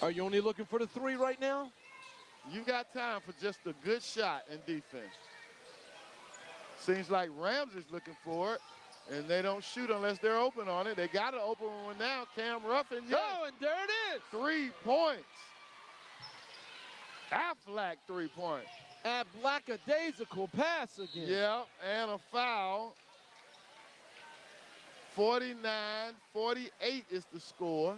Are you only looking for the 3 right now? You got time for just a good shot in defense. Seems like Ramsay's looking for it, and they don't shoot unless they're open on it. They got an open one now. Cam Ruffin. Yes. Oh, and there it is. 3 points. Aflac 3-point. Ablacadaisical pass again. Yeah, and a foul. 49-48 is the score.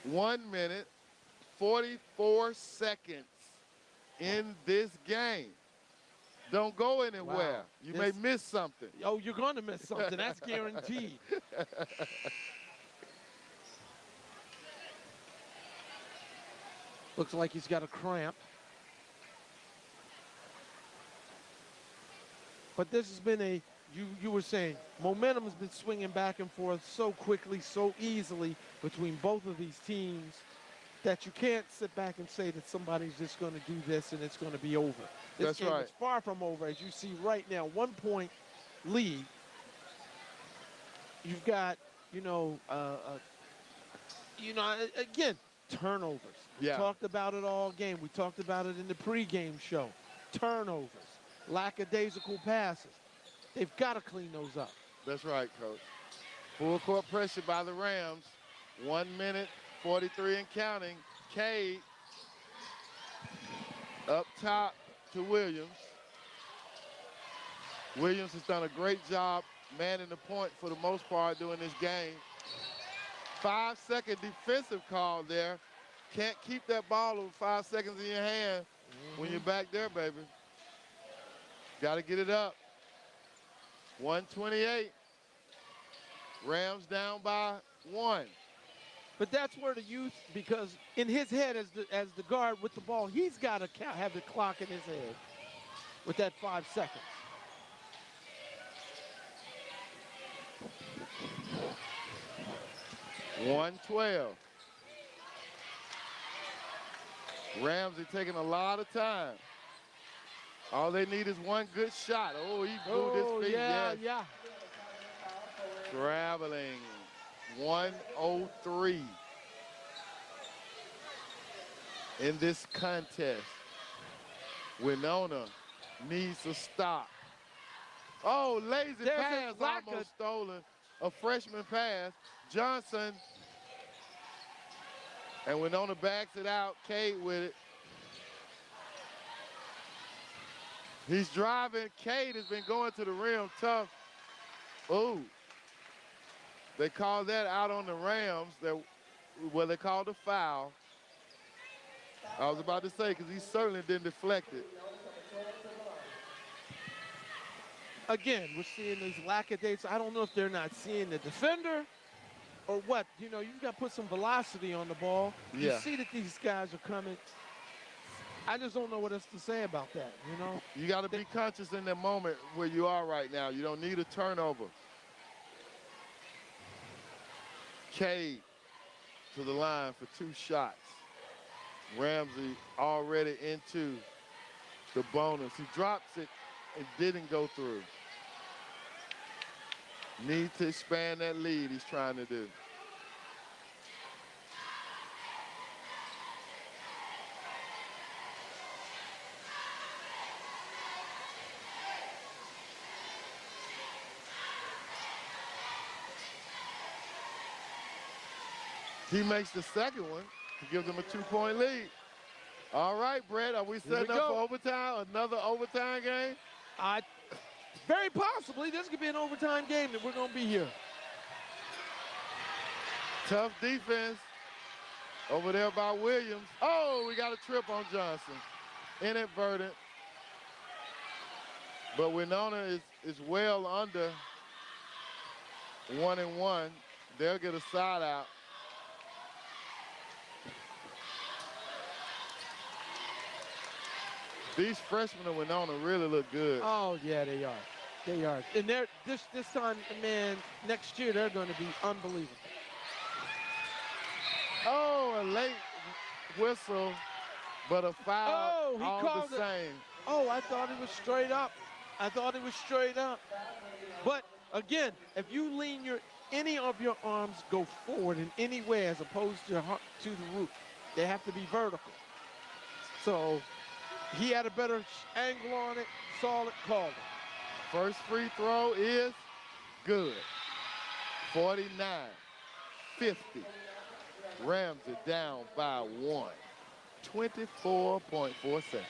1 minute, 44 seconds in this game. Don't go anywhere. Wow. You may miss something. Oh, you're going to miss something. That's guaranteed. Looks like he's got a cramp. But this has been you were saying, momentum has been swinging back and forth so quickly, so easily between both of these teams that you can't sit back and say that somebody's just going to do this and it's going to be over. This That's game right. is far from over, as you see right now. 1-point lead You've got, again, turnovers. We Yeah. talked about it all game. We talked about it in the pregame show. Turnovers, lackadaisical passes. They've got to clean those up. That's right, Coach. Full court pressure by the Rams. 1 minute, 43 and counting. Cade up top to Williams. Williams has done a great job manning the point for the most part during this game. 5-second defensive call there. Can't keep that ball over 5 seconds in your hand when you're back there, baby. Got to get it up. 128. Rams down by 1. But that's where the youth, because in his head as the guard with the ball, he's got to have the clock in his head with that 5 seconds. $112. Ramsay taking a lot of time. All they need is one good shot. Oh, he moved his feet. Yeah, yes. yeah. Traveling. 103 in this contest. Winona needs to stop. Oh, lazy pass, almost stolen. A freshman pass. Johnson. And Winona backs it out. Cade with it. He's driving. Cade has been going to the rim tough. Ooh. They called that out on the Rams. Well, they called a foul. I was about to say, because he certainly didn't deflect it. Again, we're seeing these lackadaisical. I don't know if they're not seeing the defender or what. You've got to put some velocity on the ball. Yeah. You see that these guys are coming. I just don't know what else to say about that, You got to be conscious in the moment where you are right now. You don't need a turnover. Cade to the line for 2 shots. Ramsay already into the bonus. He drops it and didn't go through. Need to expand that lead he's trying to do. He makes the second one to give them a 2-point lead. All right, Brett, are we setting up for overtime? Another overtime game? Very possibly. This could be an overtime game that we're going to be here. Tough defense over there by Williams. Oh, we got a trip on Johnson. Inadvertent. But Wenonah is well under 1-1. They'll get a side out. These freshmen of Wenonah really look good. Oh, yeah, they are. They are. And this time, man, next year, they're going to be unbelievable. Oh, a late whistle, but a foul. Oh, he all called the same. Oh, I thought it was straight up. But, again, if you lean any of your arms go forward in any way as opposed to the root, they have to be vertical. So he had a better angle on it, saw it, called it. First free throw is good. 49-50. Ramsay down by 1. 24.4 seconds.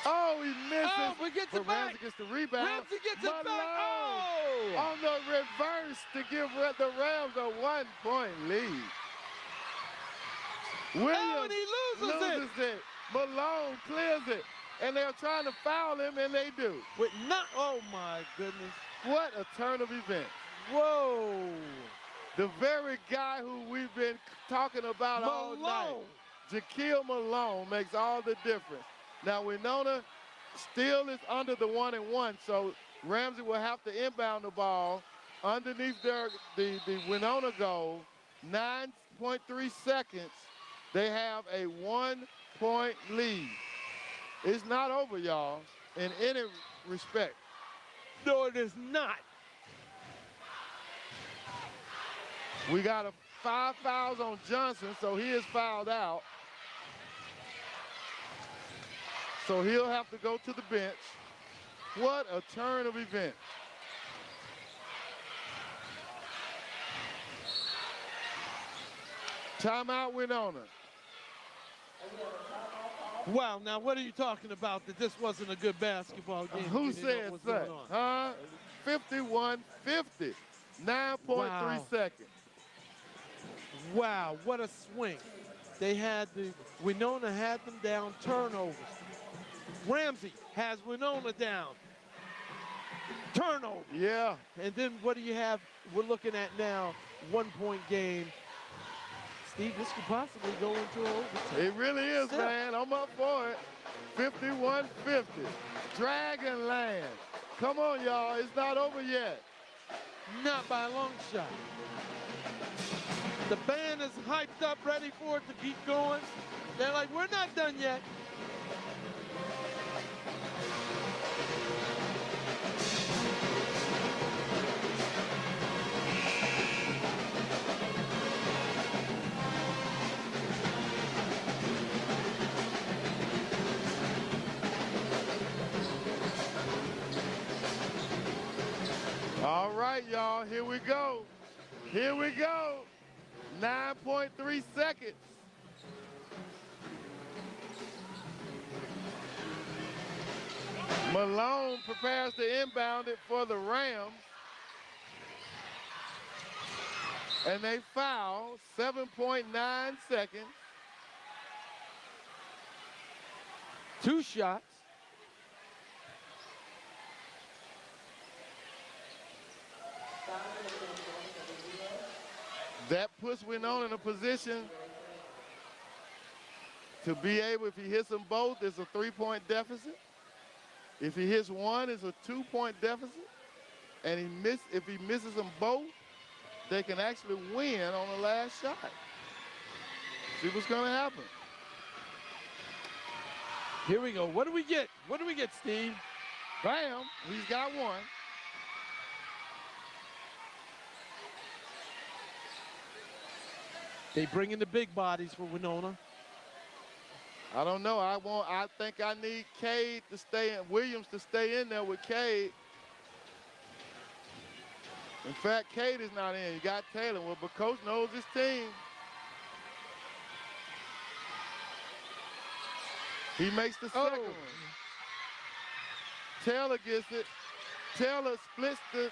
Oh, he misses. Oh, we get but it back. Ramsay gets the rebound. Ramsay gets it back. Oh! On the reverse to give the Rams a 1-point lead. Williams and he loses it. Malone clears it. And they're trying to foul him, and they do. Oh, my goodness. What a turn of events. Whoa. The very guy who we've been talking about all night. Jaquil Malone makes all the difference. Now, Wenonah still is under the 1-1, so Ramsay will have to inbound the ball underneath the Wenonah goal. 9.3 seconds. They have a 1-point lead. It's not over, y'all, in any respect. No, it is not. We got 5 fouls on Johnson, so he is fouled out. So he'll have to go to the bench. What a turn of events. Timeout, Wenonah. Wow, now what are you talking about that this wasn't a good basketball game? Who said that? Huh? 51-50. 9.3 seconds. Wow, what a swing. Wenonah had them down, turnovers. Ramsay has Wenonah down. Turnover. Yeah. And then what do you have? We're looking at now, 1-point game. Steve, this could possibly go into overtime. It really is, man. I'm up for it. 51-50. Dragonland. Come on, y'all. It's not over yet. Not by a long shot. The band is hyped up, ready for it to keep going. They're like, we're not done yet. All right, y'all, here we go. Here we go. 9.3 seconds. Malone prepares to inbound it for the Rams. And they foul, 7.9 seconds. 2 shots. That puts Wenonah in a position to be able, if he hits them both, it's a 3-point deficit. If he hits one, it's a 2-point deficit. And if he misses them both, they can actually win on the last shot. See what's going to happen. Here we go. What do we get? What do we get, Steve? Bam. He's got one. They bring in the big bodies for Wenonah. I don't know. I think I need Cade to stay in, Williams to stay in there with Cade. In fact, Cade is not in. You got Taylor. Well, but coach knows his team. He makes the second one. Taylor gets it. Taylor splits the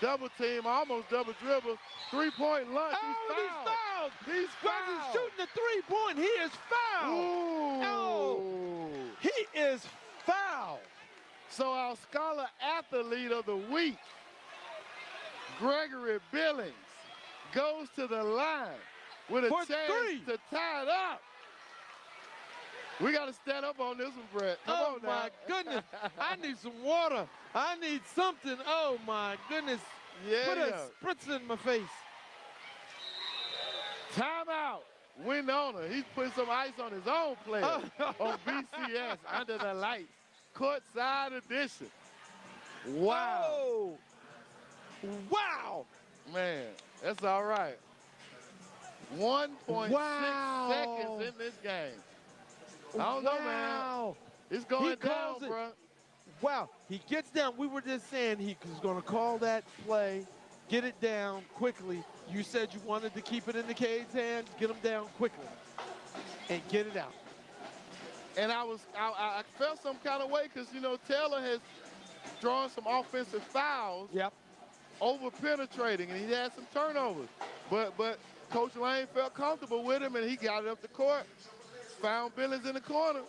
double team, almost double dribble. 3-point lunch. He's fouled. He's fouled. He's shooting the 3-point. He is fouled. Ooh. Oh, he is fouled. So our Scholar Athlete of the Week, Gregory Billings, goes to the line with a chance to tie it up. We got to stand up on this one, Brett. Come on now. My goodness. I need some water. I need something. Oh, my goodness. Yeah. Put a spritzer in my face. Timeout. Wenonah. He's putting some ice on his own player on BCS under the lights. Courtside edition. Wow. Oh. Wow. Man, that's all right. 1.6 seconds in this game. I don't know, man. It's going down, bro. Wow, he gets down. We were just saying he was going to call that play, get it down quickly. You said you wanted to keep it in the Cade's hands, get him down quickly, and get it out. And I felt some kind of way because, you know, Taylor has drawn some offensive fouls. Yep. Over penetrating, and he had some turnovers. But Coach Lane felt comfortable with him, and he got it up the court. Found Billings in the corner.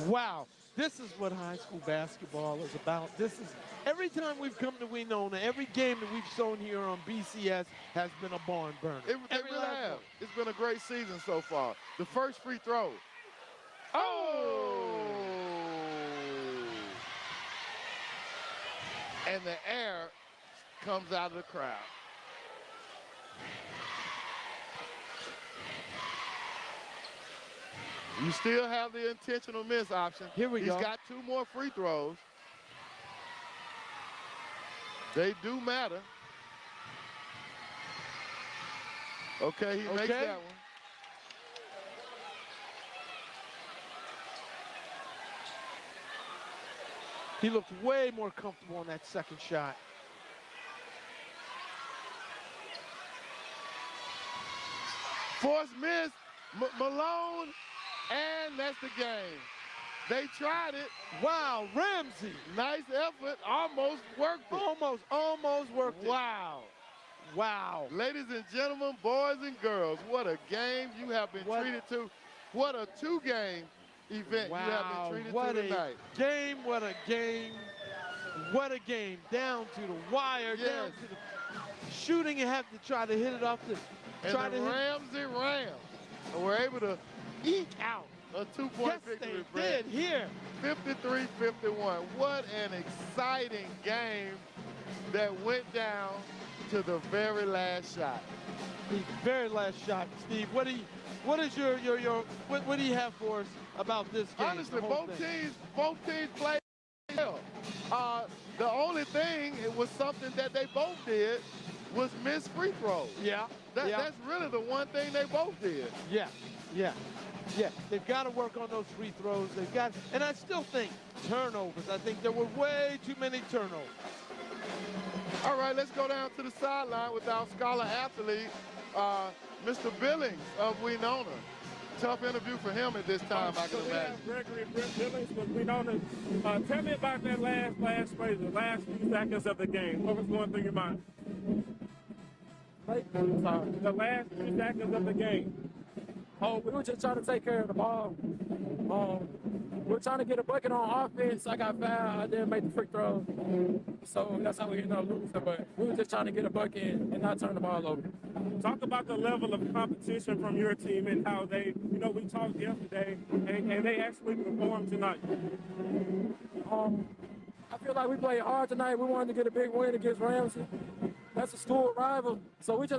Wow, this is what high school basketball is about. Every time we've come to Wenonah, every game that we've shown here on BCS has been a barn burner. It really has. It's been a great season so far. The first free throw. Oh! And the air comes out of the crowd. You still have the intentional miss option. Here we go. He's got 2 more free throws. They do matter. Okay, he makes that one. He looked way more comfortable on that second shot. Forced miss, Malone, and that's the game. They tried it. Wow, Ramsay. Nice effort, almost worked it. Almost worked it. Wow. Wow. Ladies and gentlemen, boys and girls, what a game you have been treated to. What a 2-game event you have been treated to tonight. What a game. What a game. Down to the wire, down to the shooting. You have to try to hit it off the... And the Ramsay Rams were able to eke out a 2-point victory. They did here. 53-51. What an exciting game that went down to the very last shot. The very last shot, Steve. What do you have for us about this game? Honestly, both teams played well. The only thing, it was something that they both did, was miss free throws. That's really the one thing they both did. Yeah. They've got to work on those free throws. And I still think turnovers. I think there were way too many turnovers. All right, let's go down to the sideline with our scholar athlete, Mr. Billings of Wenonah. Tough interview for him at this time, I can imagine. Gregory Billings with Wenonah. Tell me about that last play, the last few seconds of the game. What was going through your mind? The last few seconds of the game. Oh, we were just trying to take care of the ball. We were trying to get a bucket on offense. I got fouled. I didn't make the free throw. So that's how we ended up losing. But we were just trying to get a bucket and not turn the ball over. Talk about the level of competition from your team and how they, we talked yesterday, and they actually performed tonight. I feel like we played hard tonight. We wanted to get a big win against Ramsay. That's a school rival. So we just